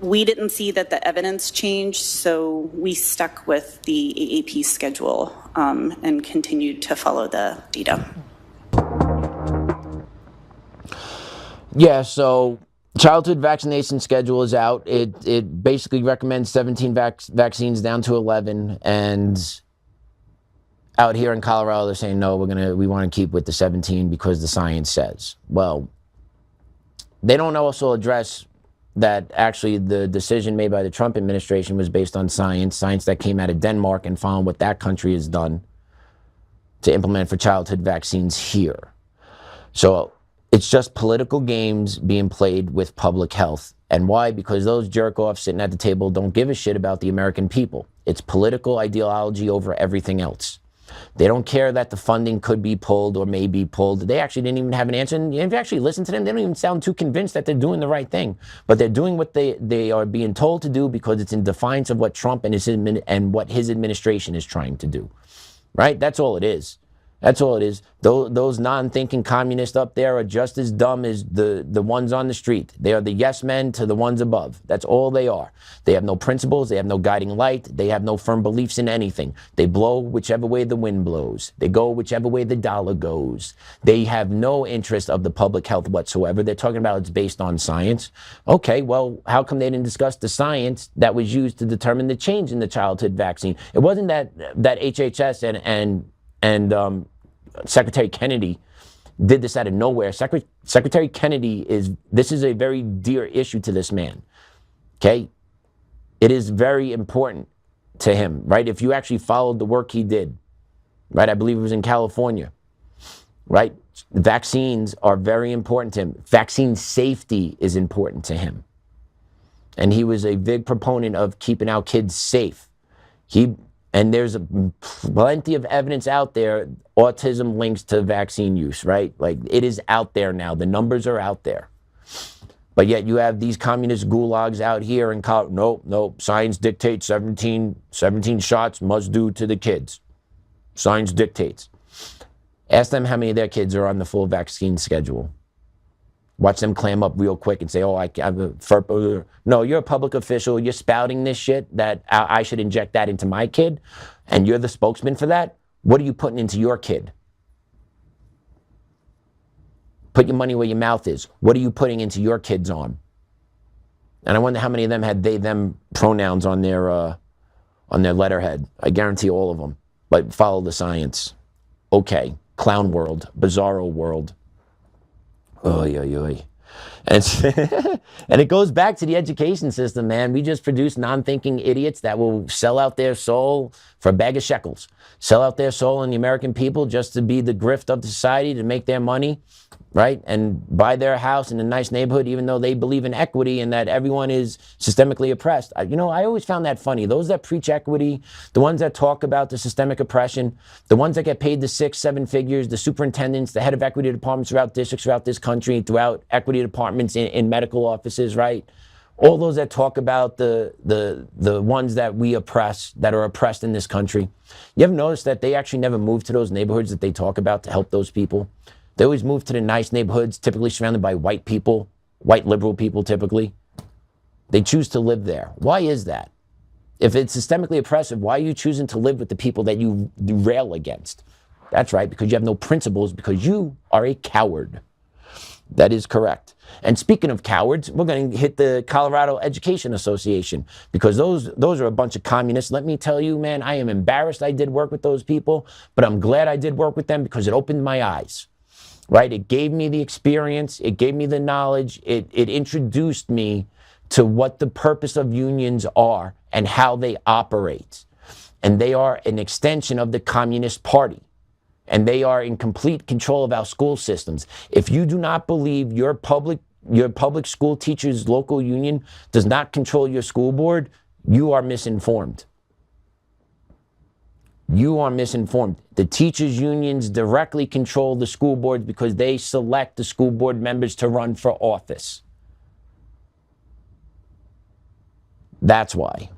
we didn't see that the evidence changed, so we stuck with the AAP schedule and continued to follow the data. Yeah, so childhood vaccination schedule is out. It basically recommends 17 vaccines down to 11, and out here in Colorado, they're saying no, we want to keep with the 17 because the science says. Well, they don't also address that actually the decision made by the Trump administration was based on science that came out of Denmark, and following what that country has done to implement for childhood vaccines here. So it's just political games being played with public health. And why? Because those jerk-offs sitting at the table don't give a shit about the American people. It's political ideology over everything else. They don't care that the funding could be pulled or may be pulled. They actually didn't even have an answer. And if you actually listen to them, they don't even sound too convinced that they're doing the right thing. But they're doing what they are being told to do because it's in defiance of what Trump and what his administration is trying to do. Right? That's all it is. That's all it is. Those non-thinking communists up there are just as dumb as the ones on the street. They are the yes men to the ones above. That's all they are. They have no principles. They have no guiding light. They have no firm beliefs in anything. They blow whichever way the wind blows. They go whichever way the dollar goes. They have no interest of the public health whatsoever. They're talking about it's based on science. Okay, well, how come they didn't discuss the science that was used to determine the change in the childhood vaccine? It wasn't that HHS and Secretary Kennedy did this out of nowhere. Secretary Kennedy this is a very dear issue to this man. Okay? It is very important to him, right? If you actually followed the work he did, right? I believe it was in California, right? Vaccines are very important to him. Vaccine safety is important to him. And he was a big proponent of keeping our kids safe. And there's plenty of evidence out there, autism links to vaccine use, right? Like, it is out there now. The numbers are out there. But yet you have these communist gulags out here in Colorado. Nope, science dictates 17 shots must do to the kids. Science dictates. Ask them how many of their kids are on the full vaccine schedule. Watch them clam up real quick and say, oh, no, you're a public official. You're spouting this shit that I should inject that into my kid, and you're the spokesman for that. What are you putting into your kid? Put your money where your mouth is. What are you putting into your kids on? And I wonder how many of them had they, them pronouns on their letterhead. I guarantee all of them. But follow the science. Okay. Clown world. Bizarro world. Oy, oy, oy. And it goes back to the education system, man. We just produce non-thinking idiots that will sell out their soul for a bag of shekels. Sell out their soul in the American people just to be the grift of the society, to make their money, right? And buy their house in a nice neighborhood, even though they believe in equity and that everyone is systemically oppressed. I always found that funny. Those that preach equity, the ones that talk about the systemic oppression, the ones that get paid the 6-7 figures, the superintendents, the head of equity departments throughout districts, throughout this country, throughout equity departments in medical offices, right? All those that talk about the ones that we oppress, that are oppressed in this country. You ever notice that they actually never move to those neighborhoods that they talk about to help those people? They always move to the nice neighborhoods, typically surrounded by white people, white liberal people typically. They choose to live there. Why is that? If it's systemically oppressive, why are you choosing to live with the people that you rail against? That's right, because you have no principles, because you are a coward. That is correct. And speaking of cowards, we're going to hit the Colorado Education Association, because those are a bunch of communists. Let me tell you, man, I am embarrassed I did work with those people, but I'm glad I did work with them because it opened my eyes, right? It gave me the experience. It gave me the knowledge. It introduced me to what the purpose of unions are and how they operate. And they are an extension of the Communist Party. And they are in complete control of our school systems. If you do not believe your public school teachers' local union does not control your school board, you are misinformed. You are misinformed. The teachers' unions directly control the school boards because they select the school board members to run for office. That's why.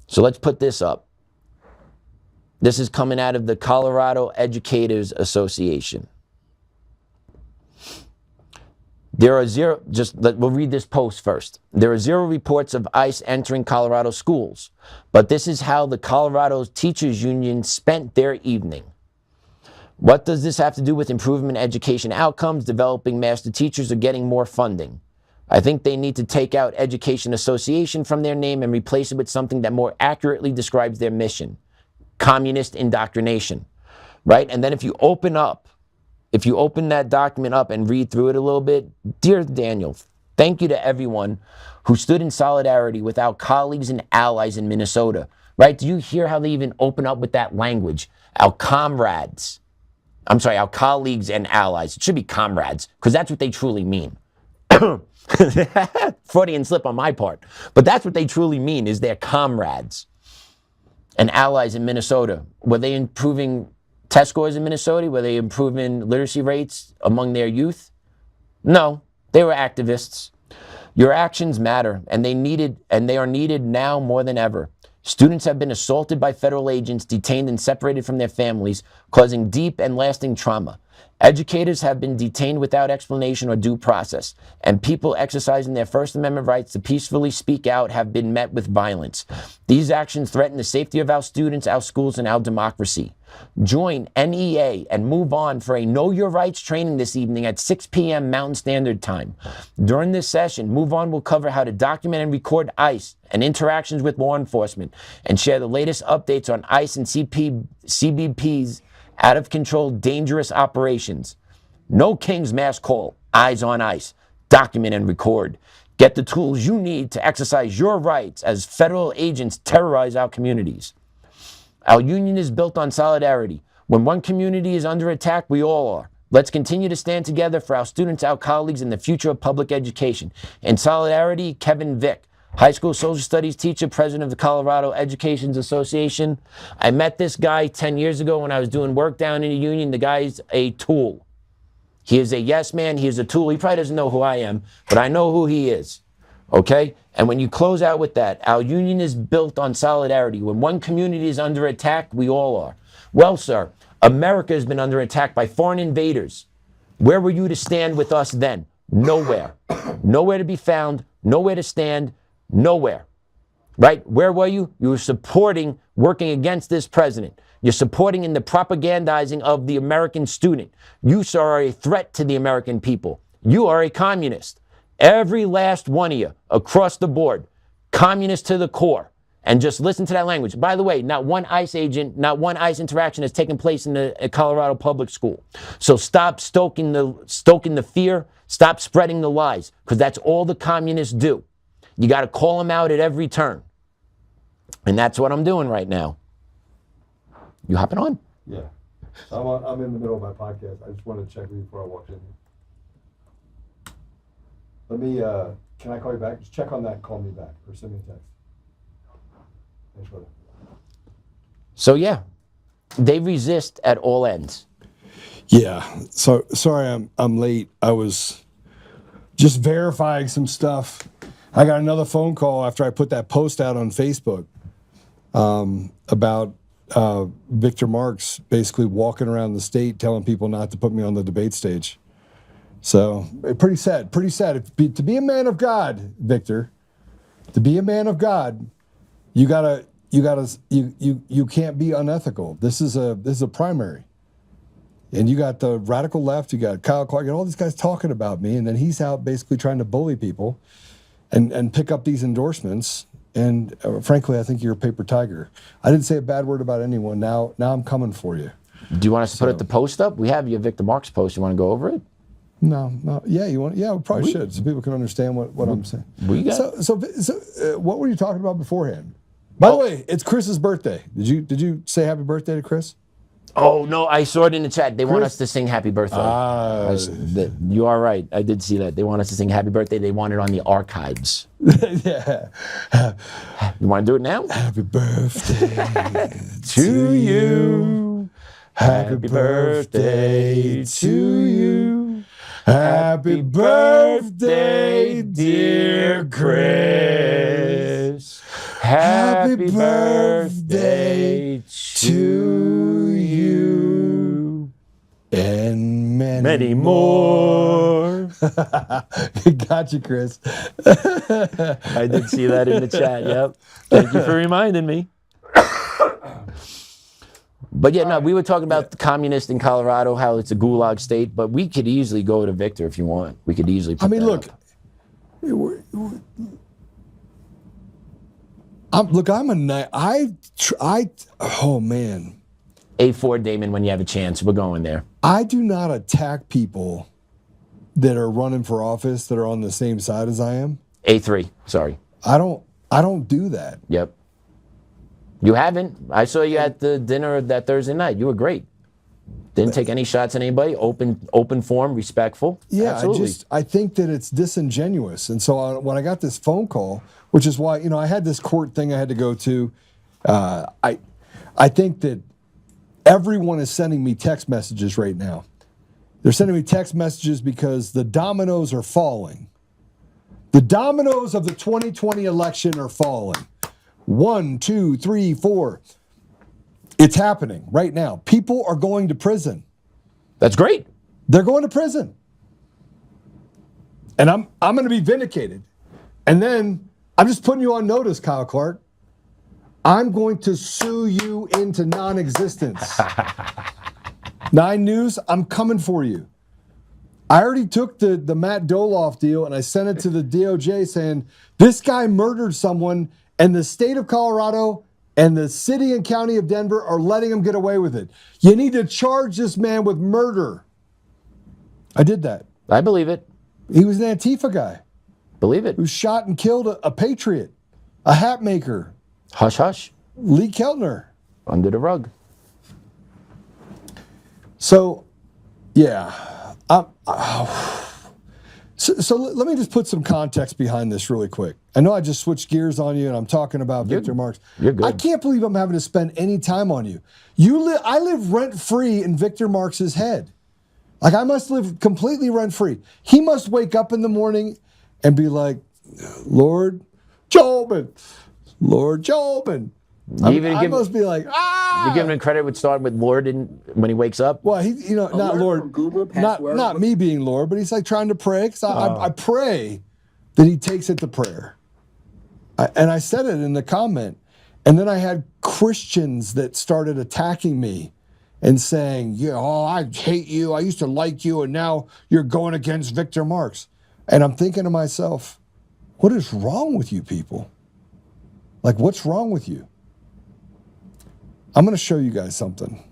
So let's put this up. This is coming out of the Colorado Educators Association. We'll read this post first. There are 0 reports of ICE entering Colorado schools, but this is how the Colorado Teachers Union spent their evening. What does this have to do with improvement in education outcomes, developing master teachers, or getting more funding? I think they need to take out Education Association from their name and replace it with something that more accurately describes their mission: communist indoctrination, right? And then if you open that document up and read through it a little bit, dear Daniel, thank you to everyone who stood in solidarity with our colleagues and allies in Minnesota, right? Do you hear how they even open up with that language? Our comrades. I'm sorry, our colleagues and allies. It should be comrades, because that's what they truly mean. Freudian slip on my part. But that's what they truly mean, is their comrades and allies in Minnesota. Were they improving test scores in Minnesota? Were they improving literacy rates among their youth? No, they were activists. Your actions matter, and they are needed now more than ever. Students have been assaulted by federal agents, detained and separated from their families, causing deep and lasting trauma. Educators have been detained without explanation or due process, and people exercising their First Amendment rights to peacefully speak out have been met with violence. These actions threaten the safety of our students, our schools, and our democracy. Join NEA and move on for a Know Your Rights training this evening at 6 p.m. Mountain Standard Time. During this session, Move On will cover how to document and record ICE and interactions with law enforcement, and share the latest updates on ICE and CBP's out-of-control, dangerous operations. No King's Mass Call. Eyes on ICE. Document and record. Get the tools you need to exercise your rights as federal agents terrorize our communities. Our union is built on solidarity. When one community is under attack, we all are. Let's continue to stand together for our students, our colleagues, and the future of public education. In solidarity, Kevin Vick, high school social studies teacher, president of the Colorado Education Association. I met this guy 10 years ago when I was doing work down in the union. The guy's a tool. He is a yes man. He is a tool. He probably doesn't know who I am, but I know who he is. Okay? And when you close out with that, our union is built on solidarity. When one community is under attack, we all are. Well, sir, America has been under attack by foreign invaders. Where were you to stand with us then? Nowhere. Nowhere to be found. Nowhere to stand. Nowhere. Right? Where were you? You were supporting working against this president. You're supporting in the propagandizing of the American student. You, sir, are a threat to the American people. You are a communist. Every last one of you, across the board, communist to the core. And just listen to that language. By the way, not one ICE agent, not one ICE interaction has taken place in the Colorado public school. So stop stoking the fear, stop spreading the lies, because that's all the communists do. You got to call them out at every turn. And that's what I'm doing right now. You hopping on? Yeah. I'm in the middle of my podcast. I just wanted to check with you before I walked in here. Let me, can I call you back? Just check on that and call me back, or send me a text. Thanks, brother. So yeah, they resist at all ends. Yeah. So sorry I'm late. I was just verifying some stuff. I got another phone call after I put that post out on Facebook about Victor Marks basically walking around the state telling people not to put me on the debate stage. So pretty sad. To be a man of God, Victor, to be a man of God, you can't be unethical. This is a primary. And you got the radical left, you got Kyle Clark, you got all these guys talking about me, and then he's out basically trying to bully people and pick up these endorsements. And frankly, I think you're a paper tiger. I didn't say a bad word about anyone. Now I'm coming for you. Do you want us to put the post up? We have your Victor Marks post. You want to go over it? No. Yeah, you want? Yeah, we probably should, so people can understand what I'm saying. We got. So what were you talking about beforehand? By the way, it's Chris's birthday. Did you say happy birthday to Chris? Oh no, I saw it in the chat. They want us to sing happy birthday. You are right. I did see that. They want us to sing happy birthday. They want it on the archives. Yeah. You want to do it now? Happy birthday to you. Happy birthday to you. Happy birthday, dear Chris. Happy birthday to you. And many more. Got you, Chris. I did see that in the chat, yep. Thank you for reminding me. But yeah, no, we were talking about the communist in Colorado, how it's a gulag state, but we could easily go to Victor if you want. We could easily put look. Oh man. A4 Damon, when you have a chance, we're going there. I do not attack people that are running for office that are on the same side as I am. A3, sorry. I don't do that. Yep. You haven't. I saw you at the dinner that Thursday night. You were great. Didn't take any shots at anybody. Open form, respectful. Yeah, absolutely. I think that it's disingenuous. And so when I got this phone call, which is why, I had this court thing I had to go to. I think that everyone is sending me text messages right now. They're sending me text messages because the dominoes are falling. The dominoes of the 2020 election are falling. 1, 2, 3, 4. It's happening right now. People are going to prison. That's great. They're going to prison. And I'm going to be vindicated. And then I'm just putting you on notice, Kyle Clark. I'm going to sue you into non-existence. 9 News, I'm coming for you. I already took the Matt Doloff deal and I sent it to the DOJ saying, this guy murdered someone and the state of Colorado and the city and county of Denver are letting him get away with it. You need to charge this man with murder. I did that. I believe it. He was an Antifa guy. Believe it. Who shot and killed a patriot, a hat maker. Hush, hush. Lee Keltner. Under the rug. So, yeah. So let me just put some context behind this really quick. I know I just switched gears on you and I'm talking about Victor Marks. You're good. I can't believe I'm having to spend any time on you. I live rent-free in Victor Marks' head. Like, I must live completely rent-free. He must wake up in the morning and be like, Lord Joe Oltmann, Lord Joe Oltmann. I must be like, You give him credit would start with Lord when he wakes up? Well, not Lord, not me being Lord, but he's like trying to pray. Because I pray that he takes it to prayer. And I said it in the comment. And then I had Christians that started attacking me and saying, I hate you. I used to like you. And now you're going against Victor Marks. And I'm thinking to myself, what is wrong with you people? Like, what's wrong with you? I'm going to show you guys something.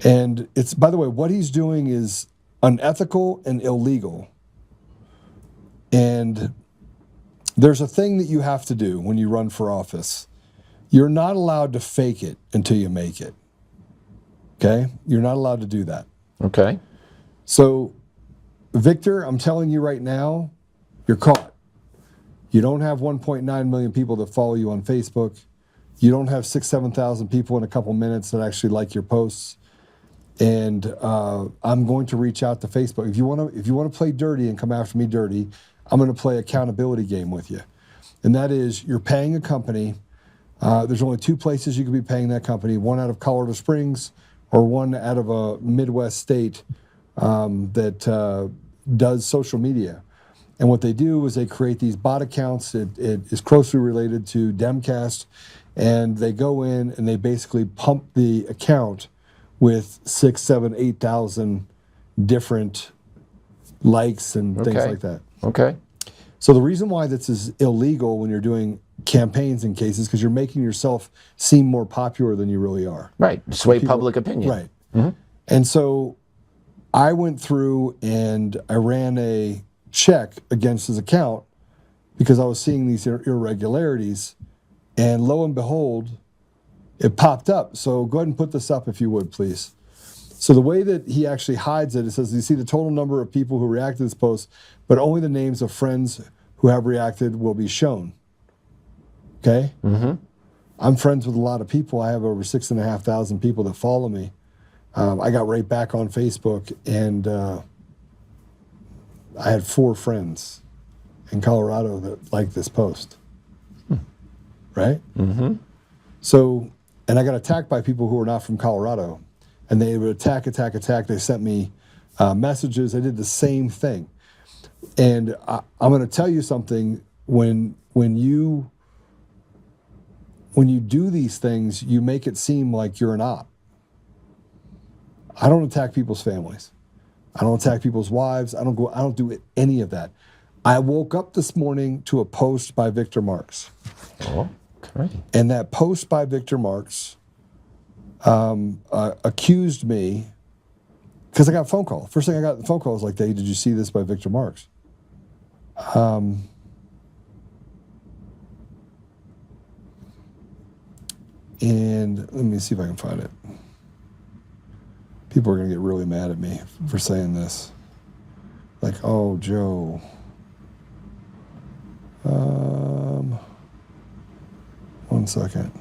And it's, by the way, what he's doing is unethical and illegal. And there's a thing that you have to do when you run for office. You're not allowed to fake it until you make it. Okay? You're not allowed to do that. Okay. So, Victor, I'm telling you right now, you're caught. You don't have 1.9 million people that follow you on Facebook. You don't have 7,000 people in a couple minutes that actually like your posts. And I'm going to reach out to Facebook. If you want to play dirty and come after me dirty, I'm going to play accountability game with you. And that is, you're paying a company. There's only 2 places you could be paying that company, one out of Colorado Springs or one out of a Midwest state that does social media. And what they do is they create these bot accounts. It is closely related to Demcast. And they go in and they basically pump the account with 6,000, 7,000, 8,000 different likes and things like that. Okay. So the reason why this is illegal when you're doing campaigns and cases, because you're making yourself seem more popular than you really are. Right. Sway public opinion. Right. Mm-hmm. And so I went through and I ran a check against his account because I was seeing these irregularities, and lo and behold, it popped up. So go ahead and put this up if you would, please. So the way that he actually hides it, it says, you see the total number of people who reacted to this post, but only the names of friends who have reacted will be shown. Okay? Mm-hmm. I'm friends with a lot of people. I have over 6,500 people that follow me. I got right back on Facebook, and I had 4 friends in Colorado that liked this post. Right? Mm-hmm. So, and I got attacked by people who are not from Colorado. And they would attack. They sent me messages. I did the same thing. And I'm going to tell you something. When you do these things, you make it seem like you're an op. I don't attack people's families. I don't attack people's wives. I don't do any of that. I woke up this morning to a post by Victor Marks. Oh, okay. And that post by Victor Marks accused me, because I got a phone call. First thing I got the phone call was like, hey, did you see this by Victor Marks? And let me see if I can find it. People are going to get really mad at me for saying this. Like, oh, Joe. One second.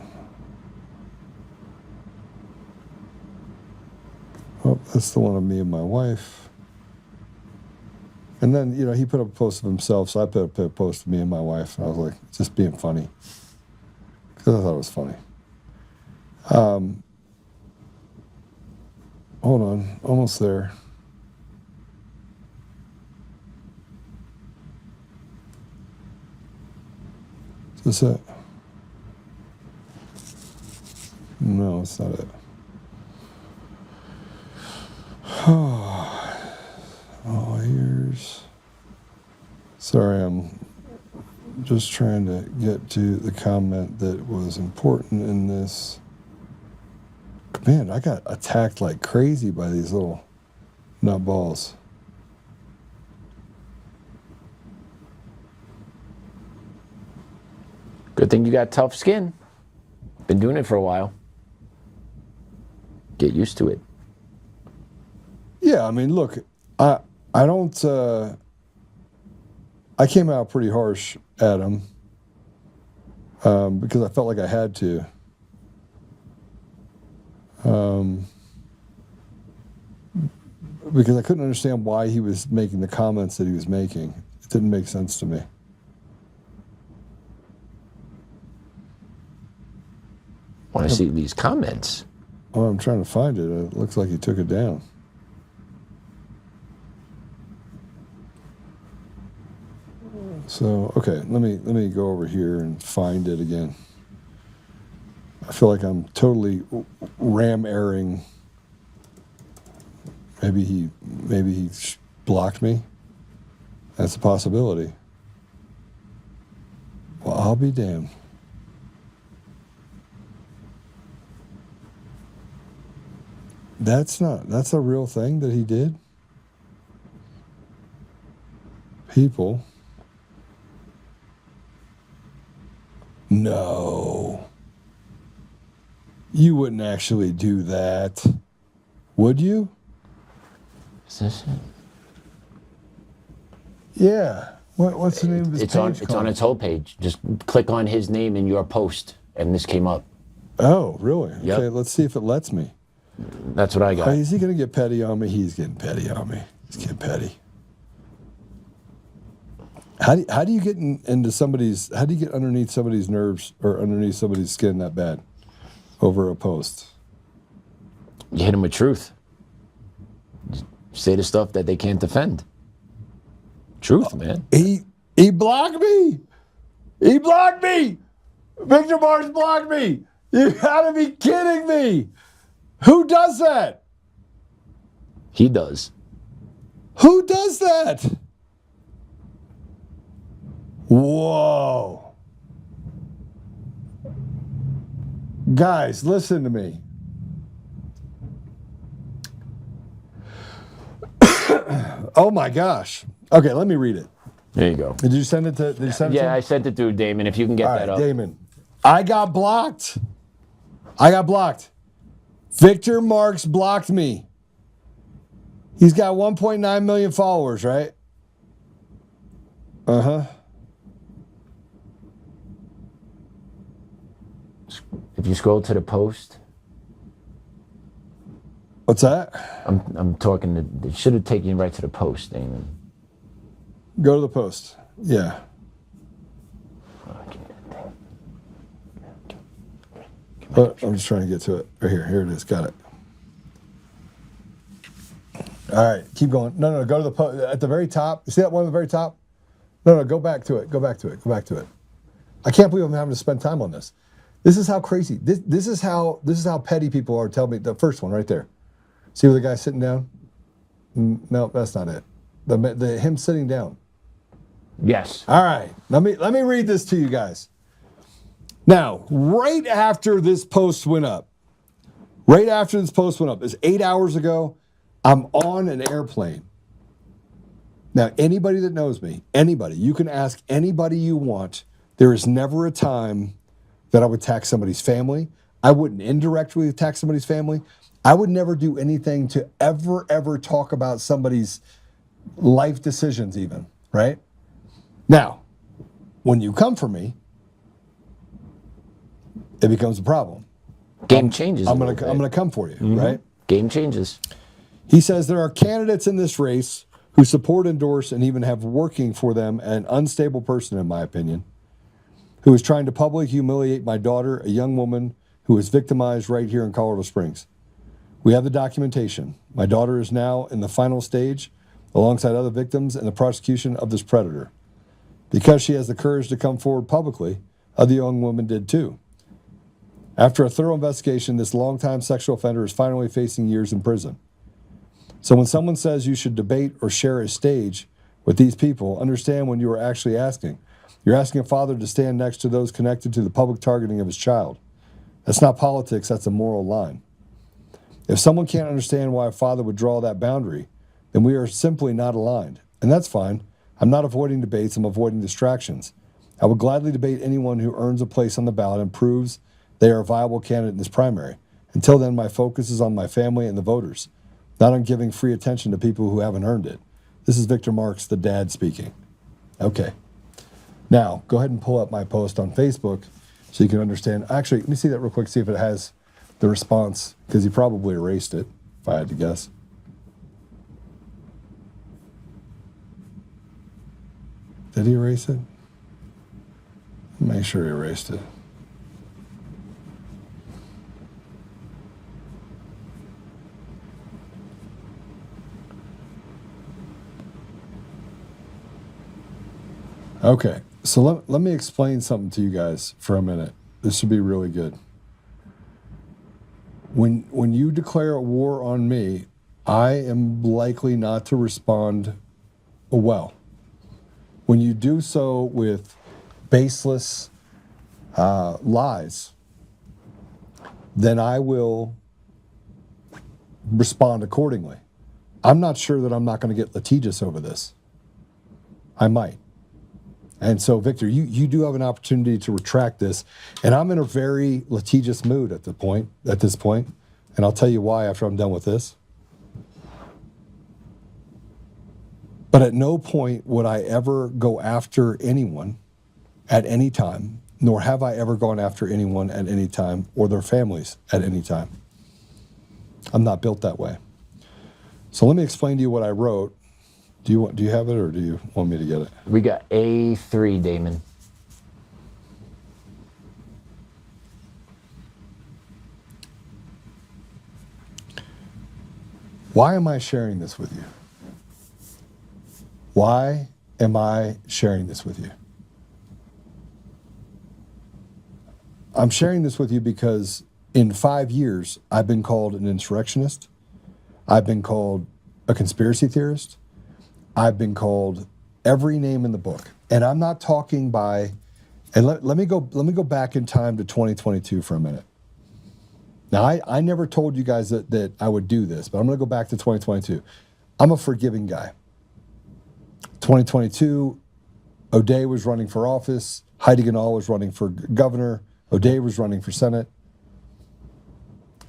Oh, that's the one of me and my wife. And then, you know, he put up a post of himself, so I put up a post of me and my wife. And I was like, just being funny. Because I thought it was funny. Hold on, almost there. Is this it? No, it's not it. Oh, here's... Sorry, I'm just trying to get to the comment that was important in this. Man, I got attacked like crazy by these little nutballs. Good thing you got tough skin. Been doing it for a while. Get used to it. Yeah, I mean, look, I don't, I came out pretty harsh at him because I felt like I had to. Because I couldn't understand why he was making the comments that he was making. It didn't make sense to me. Want to see these comments? Oh, I'm trying to find it. It looks like he took it down. So, okay, let me go over here and find it again. I feel like I'm totally ram-airing. Maybe he blocked me. That's a possibility. Well, I'll be damned. That's a real thing that he did? People. No. You wouldn't actually do that. Would you? Is this it? Yeah. What's the name of his page? It's on its whole page. Just click on his name in your post, and this came up. Oh, really? Yep. Okay, let's see if it lets me. That's what I got. Oh, is he going to get petty on me? He's getting petty on me. He's getting petty. How do you get into somebody's? How do you get underneath somebody's nerves or underneath somebody's skin that bad over a post? You hit him with truth. Say the stuff that they can't defend. Truth, man. He blocked me. He blocked me. Victor Marks blocked me. You gotta be kidding me. Who does that? He does. Who does that? Whoa. Guys, listen to me. Oh my gosh. Okay, let me read it. There you go. Did you send it to? Did you send it to Yeah, him? I sent it to Damon. If you can get All that right, up. Damon. I got blocked. Victor Marks blocked me. He's got 1.9 million followers, right? Uh-huh. If you scroll to the post. What's that? I'm talking to, it should have taken you right to the post, Damon. Go to the post. Yeah. I'm just trying to get to it. Right here. Here it is. Got it. All right. Keep going. No. Go to the post. At the very top. You see that one at the very top? No. Go back to it. Go back to it. I can't believe I'm having to spend time on this. This is how crazy. This is how petty people are. Tell me the first one right there. See where the guy's sitting down? No, that's not it. The him sitting down. Yes. All right. Let me read this to you guys. Now, right after this post went up, it's 8 hours ago, I'm on an airplane. Now, anybody that knows me, you can ask anybody you want. There is never a time that I would attack somebody's family. I wouldn't indirectly attack somebody's family. I would never do anything to ever talk about somebody's life decisions even, right? Now, when you come for me, it becomes a problem. Game changes. I'm gonna come for you, right? Game changes. He says there are candidates in this race who support, endorse, and even have working for them an unstable person, in my opinion, who is trying to publicly humiliate my daughter, a young woman who was victimized right here in Colorado Springs. We have the documentation. My daughter is now in the final stage alongside other victims in the prosecution of this predator. Because she has the courage to come forward publicly, other young women did too. After a thorough investigation, this longtime sexual offender is finally facing years in prison. So when someone says you should debate or share a stage with these people, understand when you are actually asking. You're asking a father to stand next to those connected to the public targeting of his child. That's not politics, that's a moral line. If someone can't understand why a father would draw that boundary, then we are simply not aligned. And that's fine. I'm not avoiding debates, I'm avoiding distractions. I would gladly debate anyone who earns a place on the ballot and proves they are a viable candidate in this primary. Until then, my focus is on my family and the voters, not on giving free attention to people who haven't earned it. This is Victor Marks, the dad, speaking. Okay. Now, go ahead and pull up my post on Facebook so you can understand. Actually, let me see that real quick, see if it has the response, because he probably erased it, if I had to guess. Did he erase it? Make sure he erased it. Okay, so let me explain something to you guys for a minute. This should be really good. When you declare a war on me, I am likely not to respond well. When you do so with baseless lies, then I will respond accordingly. I'm not sure that I'm not going to get litigious over this. I might. And so, Victor, you do have an opportunity to retract this. And I'm in a very litigious mood at this point. And I'll tell you why after I'm done with this. But at no point would I ever go after anyone at any time, nor have I ever gone after anyone at any time or their families at any time. I'm not built that way. So let me explain to you what I wrote. Do you have it, or do you want me to get it? We got A3, Damon. Why am I sharing this with you? Why am I sharing this with you? I'm sharing this with you because in 5 years, I've been called an insurrectionist. I've been called a conspiracy theorist. I've been called every name in the book. And I'm not talking by, and let me go back in time to 2022 for a minute. Now, I never told you guys that I would do this, but I'm going to go back to 2022. I'm a forgiving guy. 2022, O'Day was running for office. Heidi Ganahl was running for governor. O'Day was running for Senate.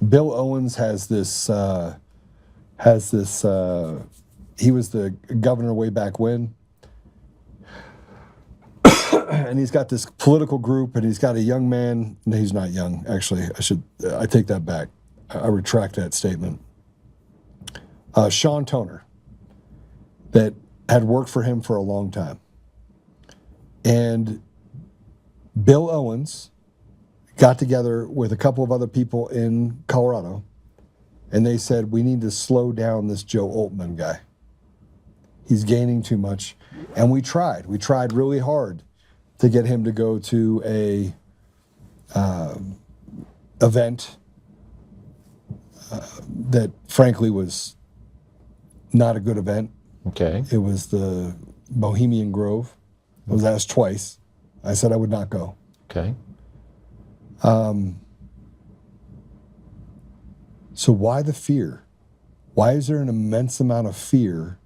Bill Owens has this, he was the governor way back when. And he's got this political group, and he's got a young man. No, he's not young, actually. I take that back. I retract that statement. Sean Toner, that had worked for him for a long time. And Bill Owens got together with a couple of other people in Colorado, and they said, we need to slow down this Joe Oltmann guy. He's gaining too much. And we tried. We tried really hard to get him to go to a event that, frankly, was not a good event. Okay. It was the Bohemian Grove. I was asked twice. I said I would not go. Okay. So why the fear? Why is there an immense amount of fear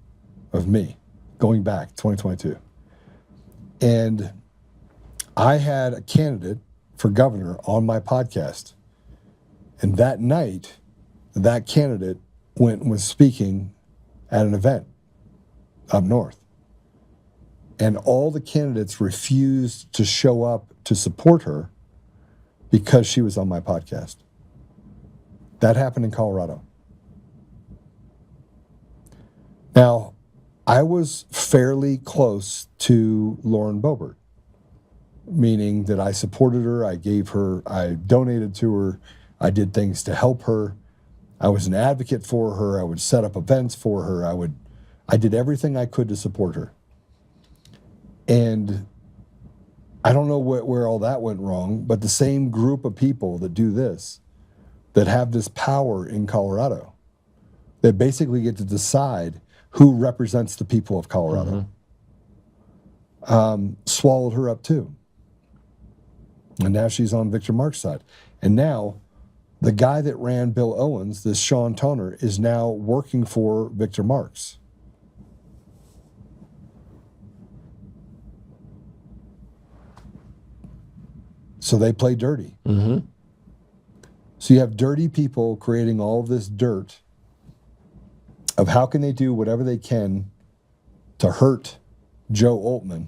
of me going back 2022? And I had a candidate for governor on my podcast. And that night, that candidate went and was speaking at an event up north. And all the candidates refused to show up to support her because she was on my podcast. That happened in Colorado. Now, I was fairly close to Lauren Boebert, meaning that I supported her, I donated to her, I did things to help her. I was an advocate for her, I would set up events for her, I did everything I could to support her. And I don't know where all that went wrong, but the same group of people that do this, that have this power in Colorado, that basically get to decide who represents the people of Colorado, swallowed her up too. And now she's on Victor Marks' side. And now the guy that ran Bill Owens, this Sean Toner, is now working for Victor Marks. So they play dirty. So you have dirty people creating all of this dirt of how can they do whatever they can to hurt Joe Oltmann.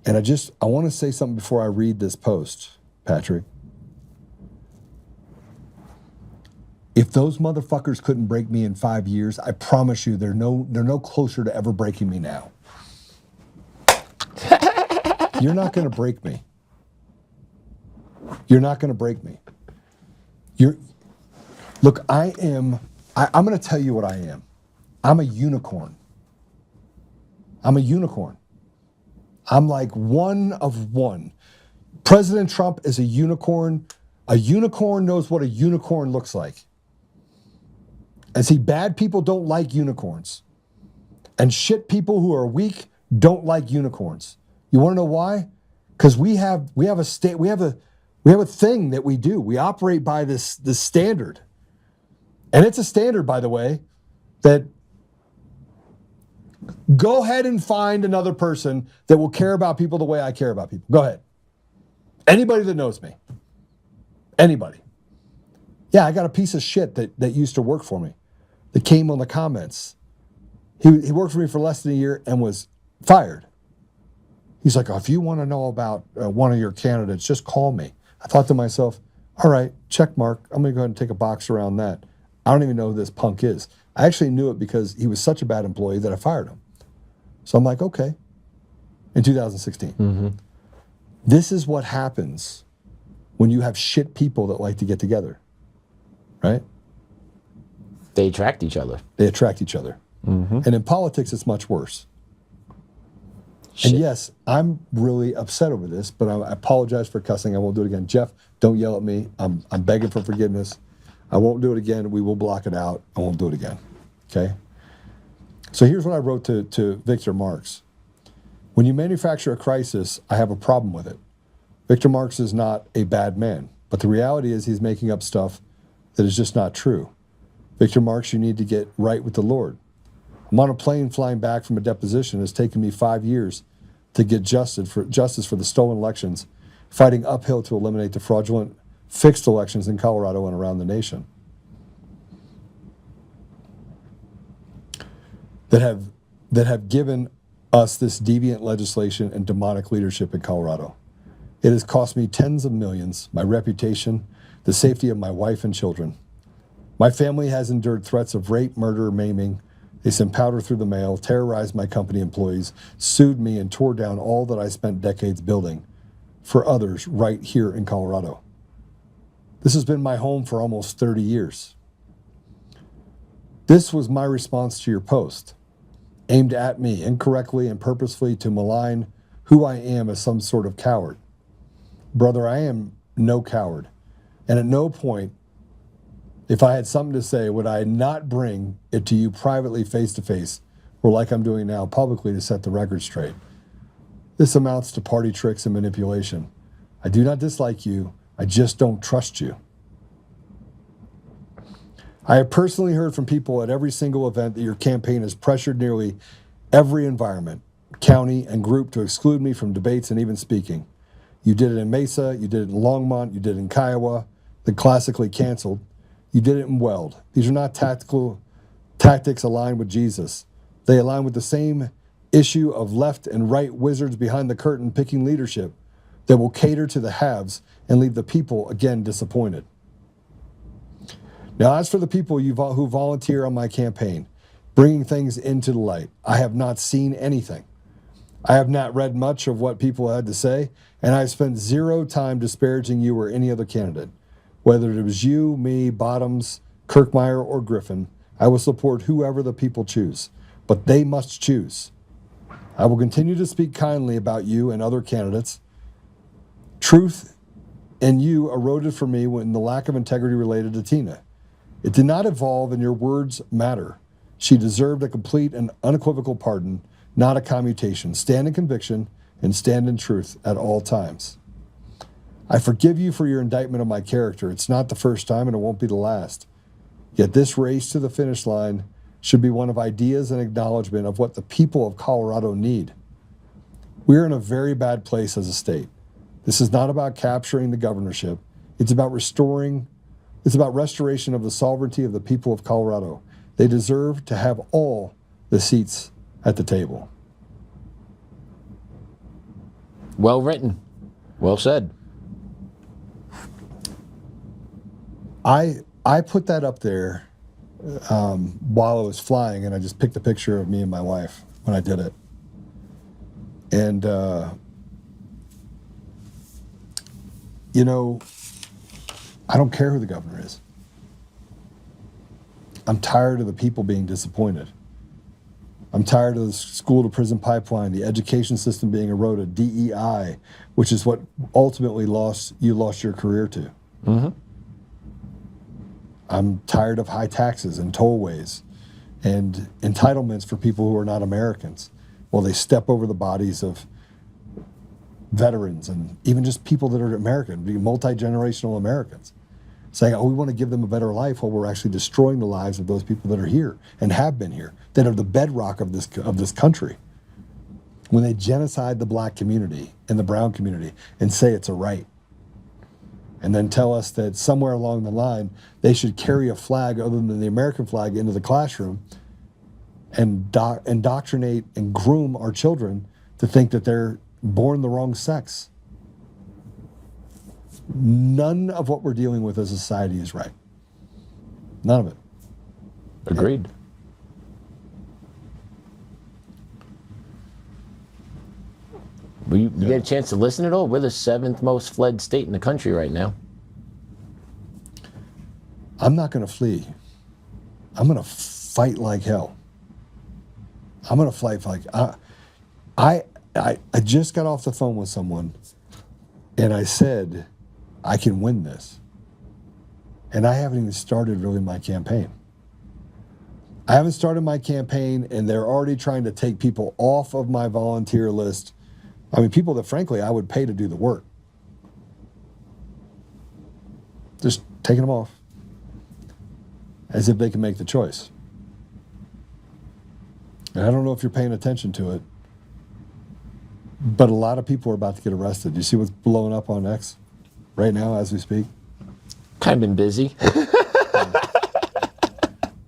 And I want to say something before I read this post, Patrick. If those motherfuckers couldn't break me in 5 years, I promise you they're no closer to ever breaking me now. You're not going to break me. You're not going to break me. Look, I'm going to tell you what I am. I'm a unicorn. I'm a unicorn. I'm like one of one. President Trump is a unicorn. A unicorn knows what a unicorn looks like. And see, bad people don't like unicorns. And shit people who are weak don't like unicorns. You want to know why? Because we have a thing that we do. We operate by this standard. And it's a standard, by the way, that go ahead and find another person that will care about people the way I care about people. Go ahead. Anybody that knows me. Anybody. Yeah, I got a piece of shit that used to work for me that came on the comments. He worked for me for less than a year and was fired. He's like, if you want to know about one of your candidates, just call me. I thought to myself, all right, check mark. I'm going to go ahead and take a box around that. I don't even know who this punk is. I actually knew it because he was such a bad employee that I fired him. So I'm like, okay. In 2016. This is what happens when you have shit people that like to get together, right? They attract each other. They attract each other. And in politics, it's much worse. Shit. And yes, I'm really upset over this, but I apologize for cussing. I won't do it again. Jeff, don't yell at me. I'm begging for forgiveness. I won't do it again. We will block it out. I won't do it again. Okay? So here's what I wrote to Victor Marks. When you manufacture a crisis, I have a problem with it. Victor Marks is not a bad man, but the reality is he's making up stuff that is just not true. Victor Marks, you need to get right with the Lord. I'm on a plane flying back from a deposition. It's taken me 5 years to get justice for the stolen elections, fighting uphill to eliminate the fraudulent fixed elections in Colorado and around the nation that have given us this deviant legislation and demonic leadership in Colorado. It has cost me tens of millions, my reputation, the safety of my wife and children. My family has endured threats of rape, murder, maiming. They sent powder through the mail, terrorized my company employees, sued me, and tore down all that I spent decades building for others right here in Colorado. This has been my home for almost 30 years. This was my response to your post, aimed at me incorrectly and purposefully to malign who I am as some sort of coward. Brother, I am no coward. And at no point, if I had something to say, would I not bring it to you privately, face to face, or like I'm doing now, publicly to set the record straight. This amounts to party tricks and manipulation. I do not dislike you. I just don't trust you. I have personally heard from people at every single event that your campaign has pressured nearly every environment, county, and group to exclude me from debates and even speaking. You did it in Mesa, you did it in Longmont, you did it in Kiowa, the classically canceled. You did it in Weld. These are not tactics aligned with Jesus. They align with the same issue of left and right wizards behind the curtain picking leadership that will cater to the haves and leave the people again disappointed. Now, as for the people who volunteer on my campaign, bringing things into the light, I have not seen anything. I have not read much of what people had to say, and I have spent zero time disparaging you or any other candidate. Whether it was you, me, Bottoms, Kirkmeyer, or Griffin, I will support whoever the people choose, but they must choose. I will continue to speak kindly about you and other candidates. Truth and you eroded for me when the lack of integrity related to Tina. It did not evolve, and your words matter. She deserved a complete and unequivocal pardon, not a commutation. Stand in conviction and stand in truth at all times. I forgive you for your indictment of my character. It's not the first time, and it won't be the last. Yet this race to the finish line should be one of ideas and acknowledgement of what the people of Colorado need. We're in a very bad place as a state. This is not about capturing the governorship. It's about restoration of the sovereignty of the people of Colorado. They deserve to have all the seats at the table. Well written. Well said. I put that up there while I was flying, and I just picked a picture of me and my wife when I did it. And, you know, I don't care who the governor is. I'm tired of the people being disappointed. I'm tired of the school-to-prison pipeline, the education system being eroded, DEI, which is what ultimately you lost your career to. Mm-hmm. I'm tired of high taxes and tollways and entitlements for people who are not Americans. Well, they step over the bodies of veterans and even just people that are American, multi-generational Americans, saying, oh, we want to give them a better life while we're actually destroying the lives of those people that are here and have been here, that are the bedrock of this country. When they genocide the black community and the brown community and say it's a right, and then tell us that somewhere along the line they should carry a flag other than the American flag into the classroom and indoctrinate and groom our children to think that they're born the wrong sex. None of what we're dealing with as a society is right. None of it. Agreed. You get a chance to listen at all? We're the 7th most fled state in the country right now. I'm not going to flee. I'm going to fight like hell. I'm going to fight like... I just got off the phone with someone, and I said, I can win this. And I haven't even started really my campaign. I haven't started my campaign, and they're already trying to take people off of my volunteer list. I mean, people that, frankly, I would pay to do the work. Just taking them off. As if they can make the choice. And I don't know if you're paying attention to it, but a lot of people are about to get arrested. You see what's blowing up on X right now as we speak? Kind of been busy.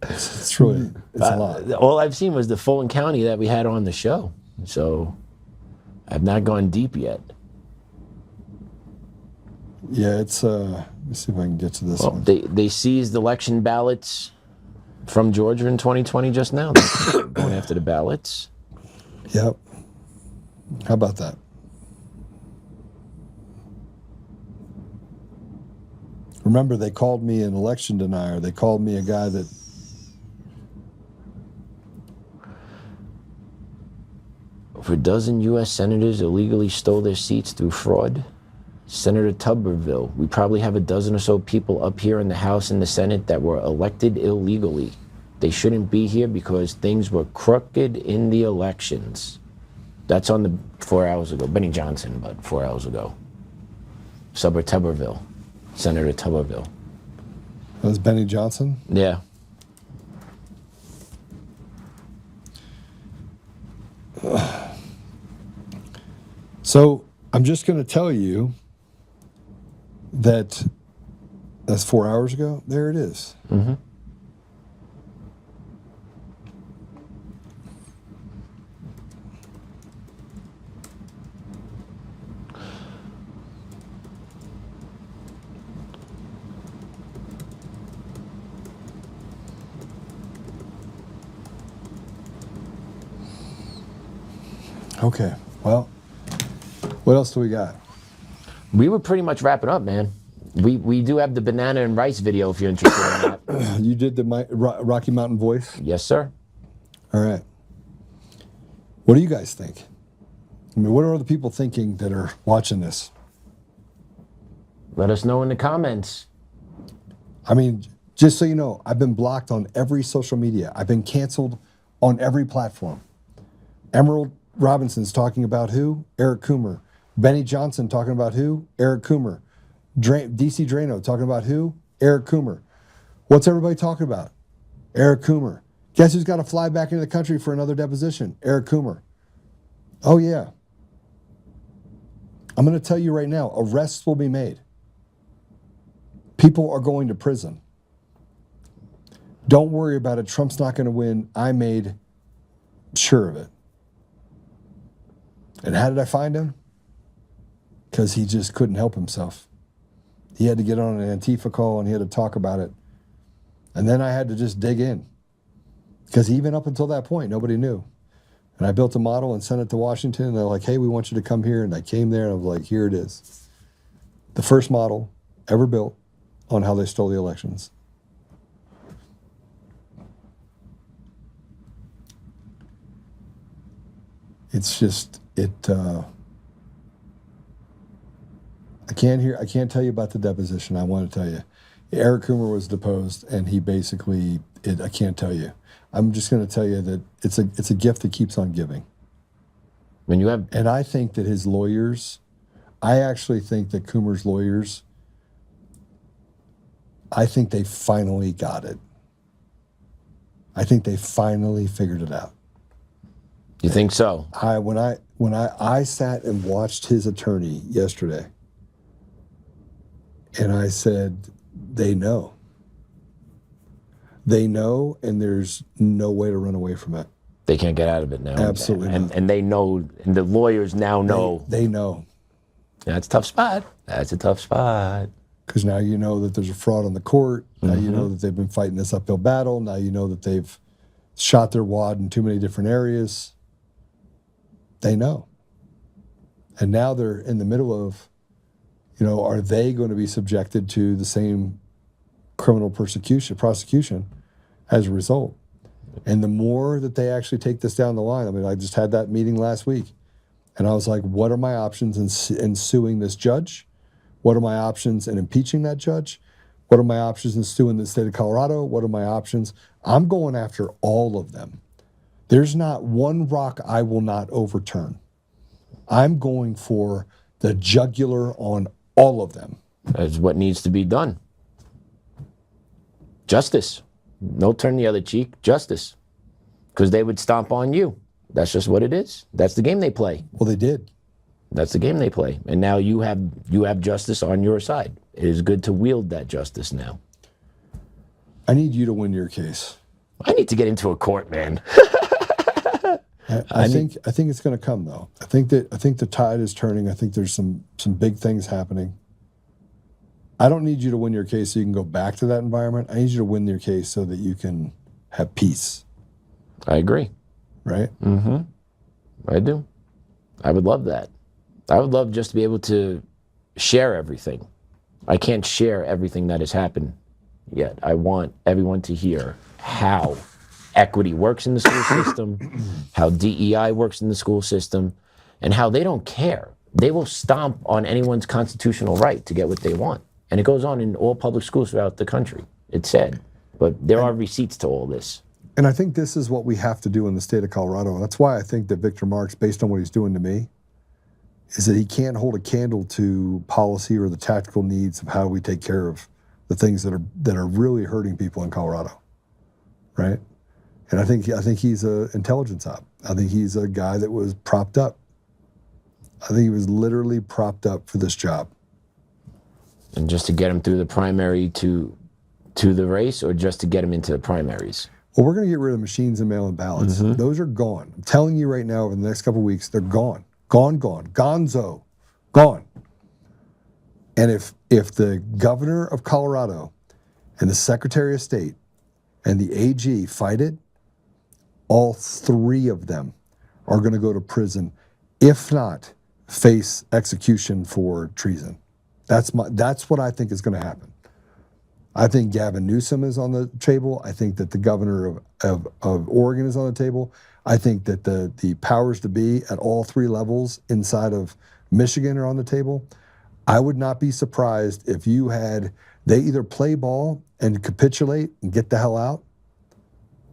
It's really, it's a lot. All I've seen was the Fulton County that we had on the show. So I've not gone deep yet. Yeah, it's, let me see if I can get to this one. They seized election ballots from Georgia in 2020 just now. They're going after the ballots. Yep. How about that? Remember, they called me an election denier. They called me a guy that... Over a dozen U.S. senators illegally stole their seats through fraud. Senator Tuberville, we probably have a dozen or so people up here in the House and the Senate that were elected illegally. They shouldn't be here because things were crooked in the elections. That's on the 4 hours ago. Benny Johnson, but 4 hours ago. Senator Tuberville. Senator Tuberville. That was Benny Johnson? Yeah. So I'm just going to tell you that that's 4 hours ago. There it is. Mm-hmm. Okay, well, what else do we got? We were pretty much wrapping up, man. We do have the banana and rice video if you're interested in that. You did the Rocky Mountain voice? Yes, sir. All right. What do you guys think? I mean, what are the people thinking that are watching this? Let us know in the comments. I mean, just so you know, I've been blocked on every social media. I've been canceled on every platform. Emerald Robinson's talking about who? Eric Coomer. Benny Johnson talking about who? Eric Coomer. DC Drano talking about who? Eric Coomer. What's everybody talking about? Eric Coomer. Guess who's got to fly back into the country for another deposition? Eric Coomer. Oh, yeah. I'm going to tell you right now, arrests will be made. People are going to prison. Don't worry about it. Trump's not going to win. I made sure of it. And how did I find him? Because he just couldn't help himself. He had to get on an Antifa call and he had to talk about it. And then I had to just dig in. Because even up until that point, nobody knew. And I built a model and sent it to Washington. And they're like, hey, we want you to come here. And I came there and I was like, here it is. The first model ever built on how they stole the elections. It's just, I can't tell you about the deposition. I want to tell you. Eric Coomer was deposed and he basically, I can't tell you. I'm just going to tell you that it's a gift that keeps on giving. When you have, and I think that his lawyers, I actually think that Coomer's lawyers, I think they finally got it. I think they finally figured it out. You think so? When I sat and watched his attorney yesterday, and I said, they know. They know, and there's no way to run away from it. They can't get out of it now. Absolutely not. And they know, and the lawyers now know. They know. That's a tough spot. That's a tough spot. Because now you know that there's a fraud on the court. Now you know that they've been fighting this uphill battle. Now you know that they've shot their wad in too many different areas. They know. And now they're in the middle of, are they going to be subjected to the same criminal prosecution as a result? And the more that they actually take this down the line, I mean, I just had that meeting last week, and I was like, what are my options in suing this judge? What are my options in impeaching that judge? What are my options in suing the state of Colorado? What are my options? I'm going after all of them. There's not one rock I will not overturn. I'm going for the jugular on all of them. That's what needs to be done. Justice. No turn the other cheek. Justice. because they would stomp on you. That's just what it is. That's the game they play. Well, they did. That's the game they play. And now you have justice on your side. It is good to wield that justice now. I need you to win your case. I need to get into a court, man. I think it's going to come though. I think the tide is turning. I think there's some big things happening. I don't need you to win your case so you can go back to that environment. I need you to win your case so that you can have peace. I agree. Right? Mm-hmm. I do. I would love that. I would love just to be able to share everything. I can't share everything that has happened yet. I want everyone to hear how equity works in the school system, how DEI works in the school system, and how they don't care. They will stomp on anyone's constitutional right to get what they want. And it goes on in all public schools throughout the country. It's sad, but there are receipts to all this. And I think this is what we have to do in the state of Colorado. And that's why I think that Victor Marks, based on what he's doing to me, is that he can't hold a candle to policy or the tactical needs of how we take care of the things that are really hurting people in Colorado, right? And I think he's an intelligence op. I think he's a guy that was propped up. I think he was literally propped up for this job. And just to get him through the primary to the race, or just to get him into the primaries? Well, we're going to get rid of machines and mail-in ballots. Mm-hmm. Those are gone. I'm telling you right now, over the next couple of weeks, they're gone. Gone. Gonzo. Gone. And if the governor of Colorado and the Secretary of State and the AG fight it, all three of them are going to go to prison, if not face execution for treason. That's what I think is going to happen. I think Gavin Newsom is on the table. I think that the governor of Oregon is on the table. I think that the powers to be at all three levels inside of Michigan are on the table. I would not be surprised if they either play ball and capitulate and get the hell out,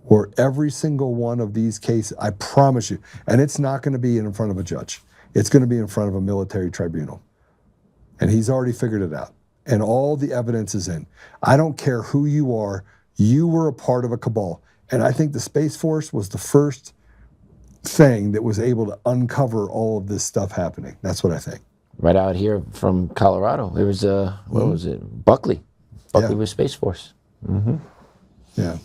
or every single one of these cases, I promise you, and it's not going to be in front of a judge. It's going to be in front of a military tribunal. And he's already figured it out. And all the evidence is in. I don't care who you are, you were a part of a cabal. And I think the Space Force was the first thing that was able to uncover all of this stuff happening. That's what I think. Right out here from Colorado, there was what was it? Buckley was Space Force. Mm-hmm. Yeah.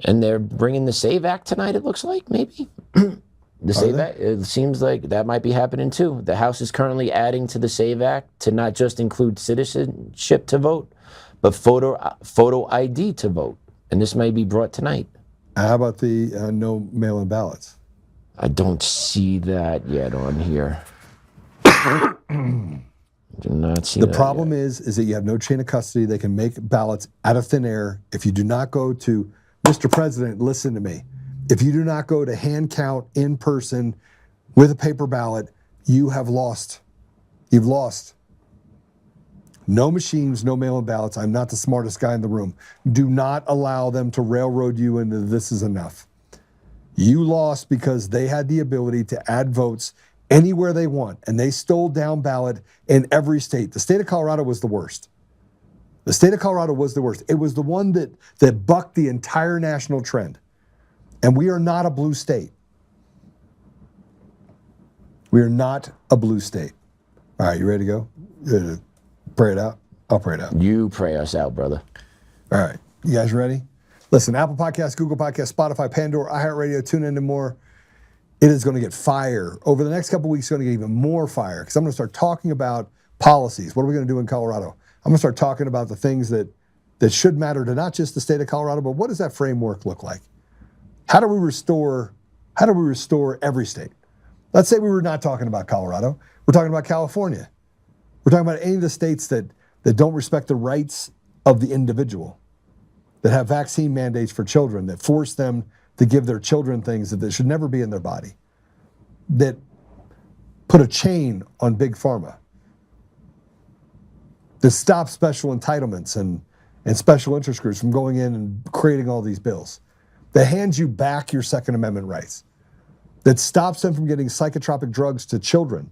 And they're bringing the SAVE Act tonight, it looks like, maybe. The SAVE Act, it seems like that might be happening too. The House is currently adding to the SAVE Act to not just include citizenship to vote, but photo ID to vote. And this may be brought tonight. How about the no mail-in ballots? I don't see that yet on here. Do not see the that problem yet. is that you have no chain of custody. They can make ballots out of thin air. If you do not go to, Mr. President, listen to me. If you do not go to hand count in person with a paper ballot, you have lost. You've lost. No machines, no mail-in ballots. I'm not the smartest guy in the room. Do not allow them to railroad you into this is enough. You lost because they had the ability to add votes anywhere they want, and they stole down ballot in every state. The state of Colorado was the worst. The state of Colorado was the worst. It was the one that bucked the entire national trend. And we are not a blue state. We are not a blue state. All right, you ready to go? Pray it out? I'll pray it out. You pray us out, brother. All right, you guys ready? Listen, Apple Podcasts, Google Podcasts, Spotify, Pandora, iHeartRadio, tune in and more. It is going to get fire. Over the next couple of weeks, it's going to get even more fire because I'm going to start talking about policies. What are we going to do in Colorado? I'm going to start talking about the things that should matter to not just the state of Colorado, but what does that framework look like? How do we restore every state? Let's say we were not talking about Colorado. We're talking about California. We're talking about any of the states that don't respect the rights of the individual, that have vaccine mandates for children, that force them to give their children things that should never be in their body, that put a chain on Big Pharma, that stop special entitlements and special interest groups from going in and creating all these bills, that hands you back your Second Amendment rights, that stops them from getting psychotropic drugs to children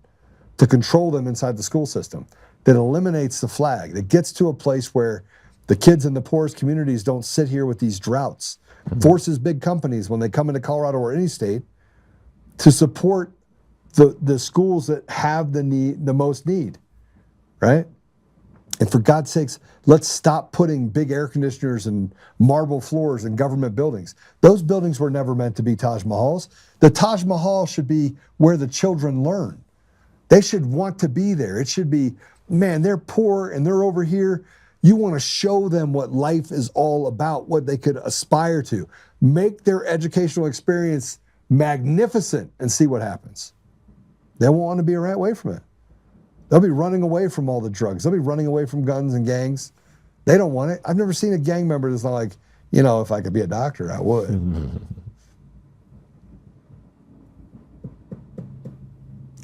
to control them inside the school system, that eliminates the flag, that gets to a place where The kids in the poorest communities don't sit here with these droughts. Forces big companies, when they come into Colorado or any state, to support the schools that have the most need, right? And for God's sakes, let's stop putting big air conditioners and marble floors in government buildings. Those buildings were never meant to be Taj Mahals. The Taj Mahal should be where the children learn. They should want to be there. It should be, man, they're poor and they're over here. You want to show them what life is all about, what they could aspire to. Make their educational experience magnificent and see what happens. They won't want to be away from it. They'll be running away from all the drugs. They'll be running away from guns and gangs. They don't want it. I've never seen a gang member that's not like, you know, if I could be a doctor, I would.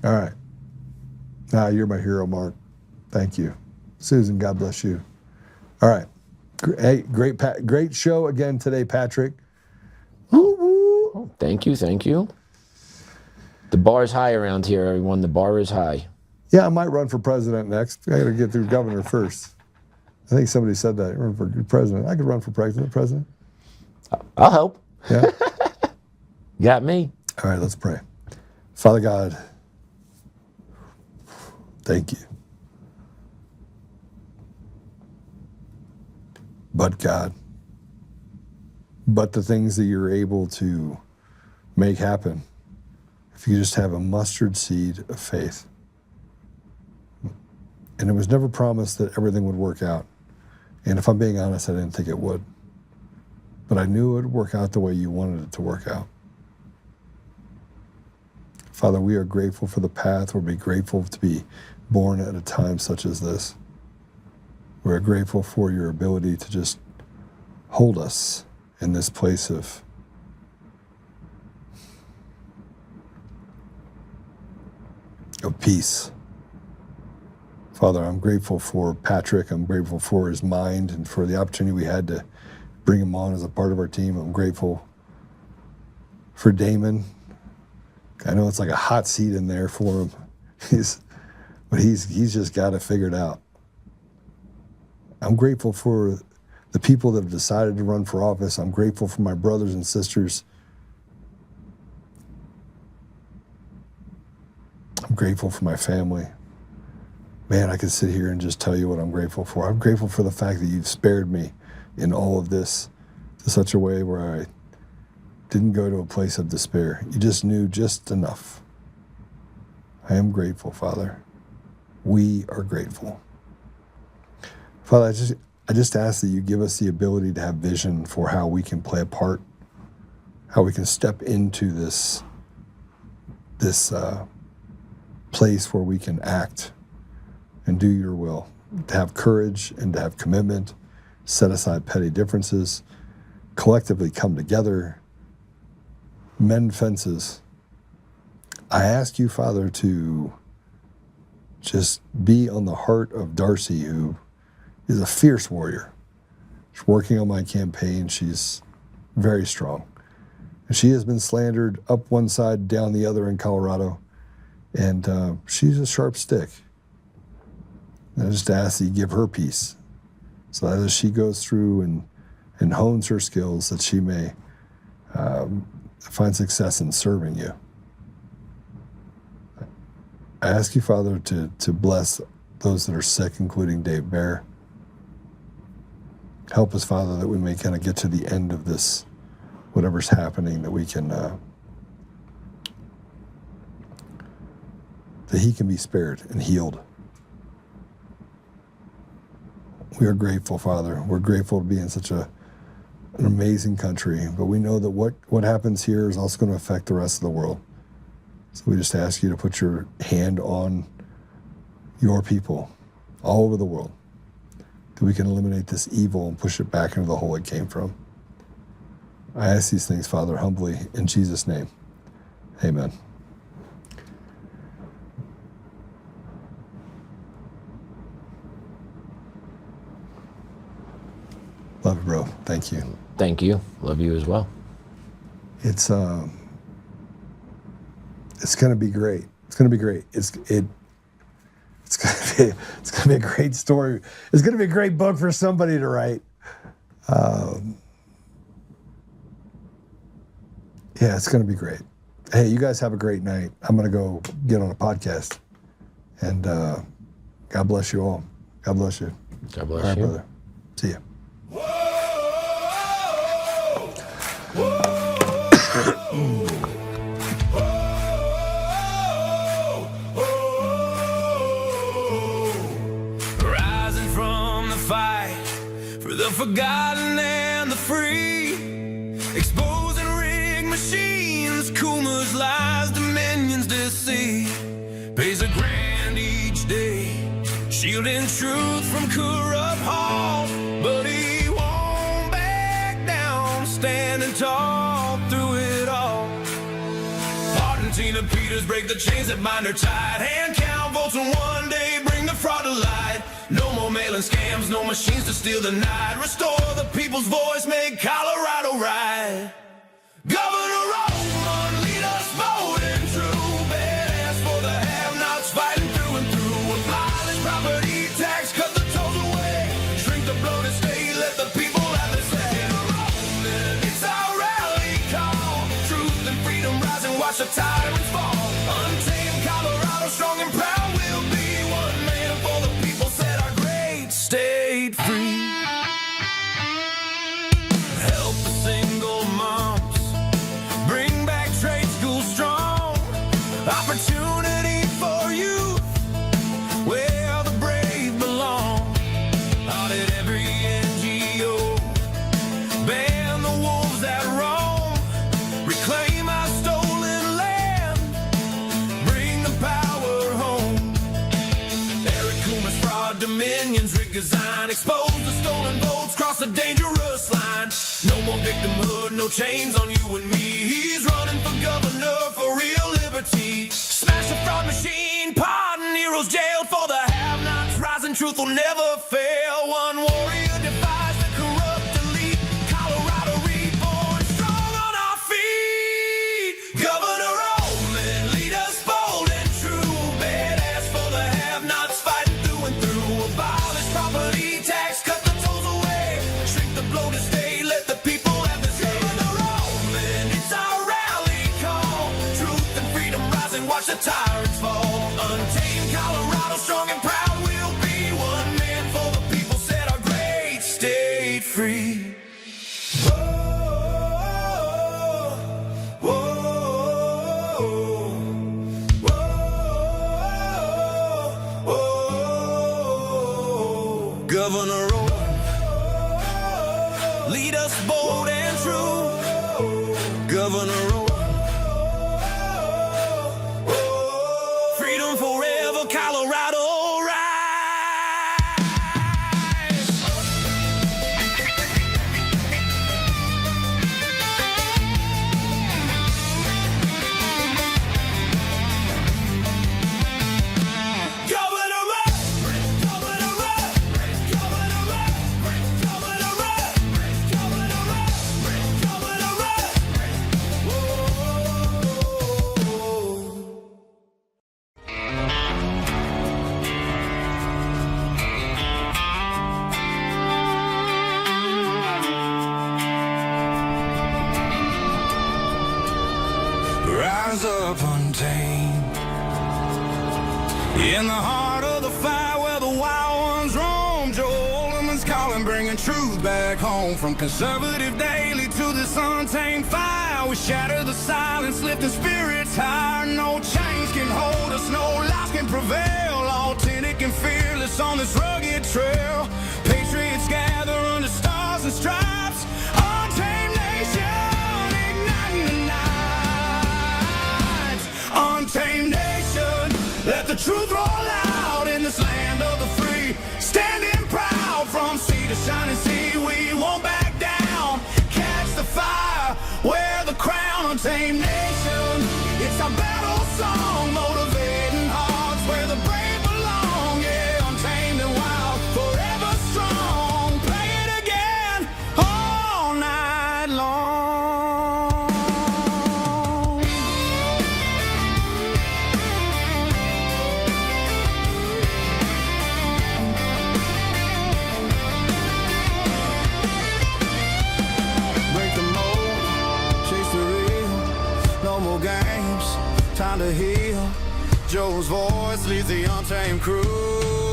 All right. Now you're my hero, Mark. Thank you. Susan, God bless you. All right. Hey, great show again today, Patrick. Oh, thank you. The bar is high around here, everyone. The bar is high. Yeah, I might run for president next. I got to get through governor first. I think somebody said that. Run for president. I could run for president. I'll help. Yeah. Got me. All right, let's pray. Father God, thank you. But God, but the things that you're able to make happen, if you just have a mustard seed of faith. And it was never promised that everything would work out. And if I'm being honest, I didn't think it would. But I knew it would work out the way you wanted it to work out. Father, we are grateful for the path. We'll be grateful to be born at a time such as this. We're grateful for your ability to just hold us in this place of peace. Father, I'm grateful for Patrick. I'm grateful for his mind and for the opportunity we had to bring him on as a part of our team. I'm grateful for Damon. I know it's like a hot seat in there for him. But he's just got it figured out. I'm grateful for the people that have decided to run for office. I'm grateful for my brothers and sisters. I'm grateful for my family. Man, I could sit here and just tell you what I'm grateful for. I'm grateful for the fact that you've spared me in all of this to such a way where I didn't go to a place of despair. You just knew just enough. I am grateful, Father. We are grateful. Father, I just ask that you give us the ability to have vision for how we can play a part, how we can step into this place where we can act and do your will, to have courage and to have commitment, set aside petty differences, collectively come together, mend fences. I ask you, Father, to just be on the heart of Darcy, who is a fierce warrior. She's working on my campaign. She's very strong. And she has been slandered up one side, down the other in Colorado. And she's a sharp stick. And I just ask that you give her peace, so that as she goes through and hones her skills, that she may find success in serving you. I ask you, Father, to bless those that are sick, including Dave Bear. Help us, Father, that we may kind of get to the end of this, whatever's happening, that we can, that he can be spared and healed. We are grateful, Father. We're grateful to be in such an amazing country, but we know that what happens here is also going to affect the rest of the world. So we just ask you to put your hand on your people all over the world, that we can eliminate this evil and push it back into the hole it came from. I ask these things, Father, humbly, in Jesus' name. Amen. Love you, bro. Thank you. Thank you. Love you as well. It's going to be great. It's going to be great. It's going to It's going to be a great story. It's going to be a great book for somebody to write. Yeah, it's going to be great. Hey, you guys have a great night. I'm going to go get on a podcast. And God bless you all. God bless you. God bless all right, you. brother. See ya. Rising from the fight for the forgotten and the free, exposing rigged machines, Coomer's lies, Dominion's deceit, pays a grand each day, shielding truth from corrupt halls, but he won't back down, standing tall through it all. Tina Peters break the chains that bind her tight. Hand count votes and one day bring the fraud to light. No more mailing scams, no machines to steal the night. Restore the people's voice, make Colorado right. Governor Oltmann, lead us bold and true. Badass for the have-nots, fighting through and through. Abolish property tax, cut the tolls away. Shrink the bloated state, let the people have their say. It's our rally call. Truth and freedom rise and watch the tyrants fall. Untamed Colorado, strong and proud, we'll be one man for the people, set our great state free. Help the single moms, bring back trade school strong. Opportunity for you, where the brave belong. Audit every NGO, ban the wolves that roam. Reclaim our stolen land, bring the power home. Eric Coomer's fraud, Dominion's rigged design, expose the stolen votes, cross the dangerous line. No more victimhood, no chains on you and me. He's running for governor for real liberty. Smash the fraud machine, pardon heroes jailed for the have-nots. Rising truth will never fail. One warrior defies the corrupt elite. Colorado reborn, strong on our feet. Governor Oltmann, lead us bold and true. Badass for the have-nots, fighting through and through. Abolish property tax, cut the tolls away. Shrink the bloated state, let the people have the say. Governor Oltmann, it's our rally call. Truth and freedom rise and watch the tyrants fall. Untamed Colorado, strong and proud, we'll be one man for the people, set our great state free. Governor Oltmann, lead us bold and true. Governor Oltmann, freedom forever, Colorado rise. Governor Oltmann, Governor Oltmann, Governor Oltmann, Governor Oltmann, Governor Oltmann, Governor Rise up untamed, in the heart of the fight where the wild ones roam. Joe Oltmann's calling, bringing truth back home. From conservative daily to this untamed fire, we shatter the silence, lifting spirits higher. No chains can hold us, no lies can prevail. Authentic and fearless on this rugged trail. Patriots gather under stars and stripes. Untamed nation, igniting the night. Untamed nation, let the truth roll out in this land of the free. Standing proud from sea to shining sea, we won't back down. Catch the fire, wear the crown. Untamed nation, it's our battle song, motivating hearts where the brave belong. Yeah, untamed and wild, forever strong. Play it again all night long. to heal. Joe's voice leads the untamed crew.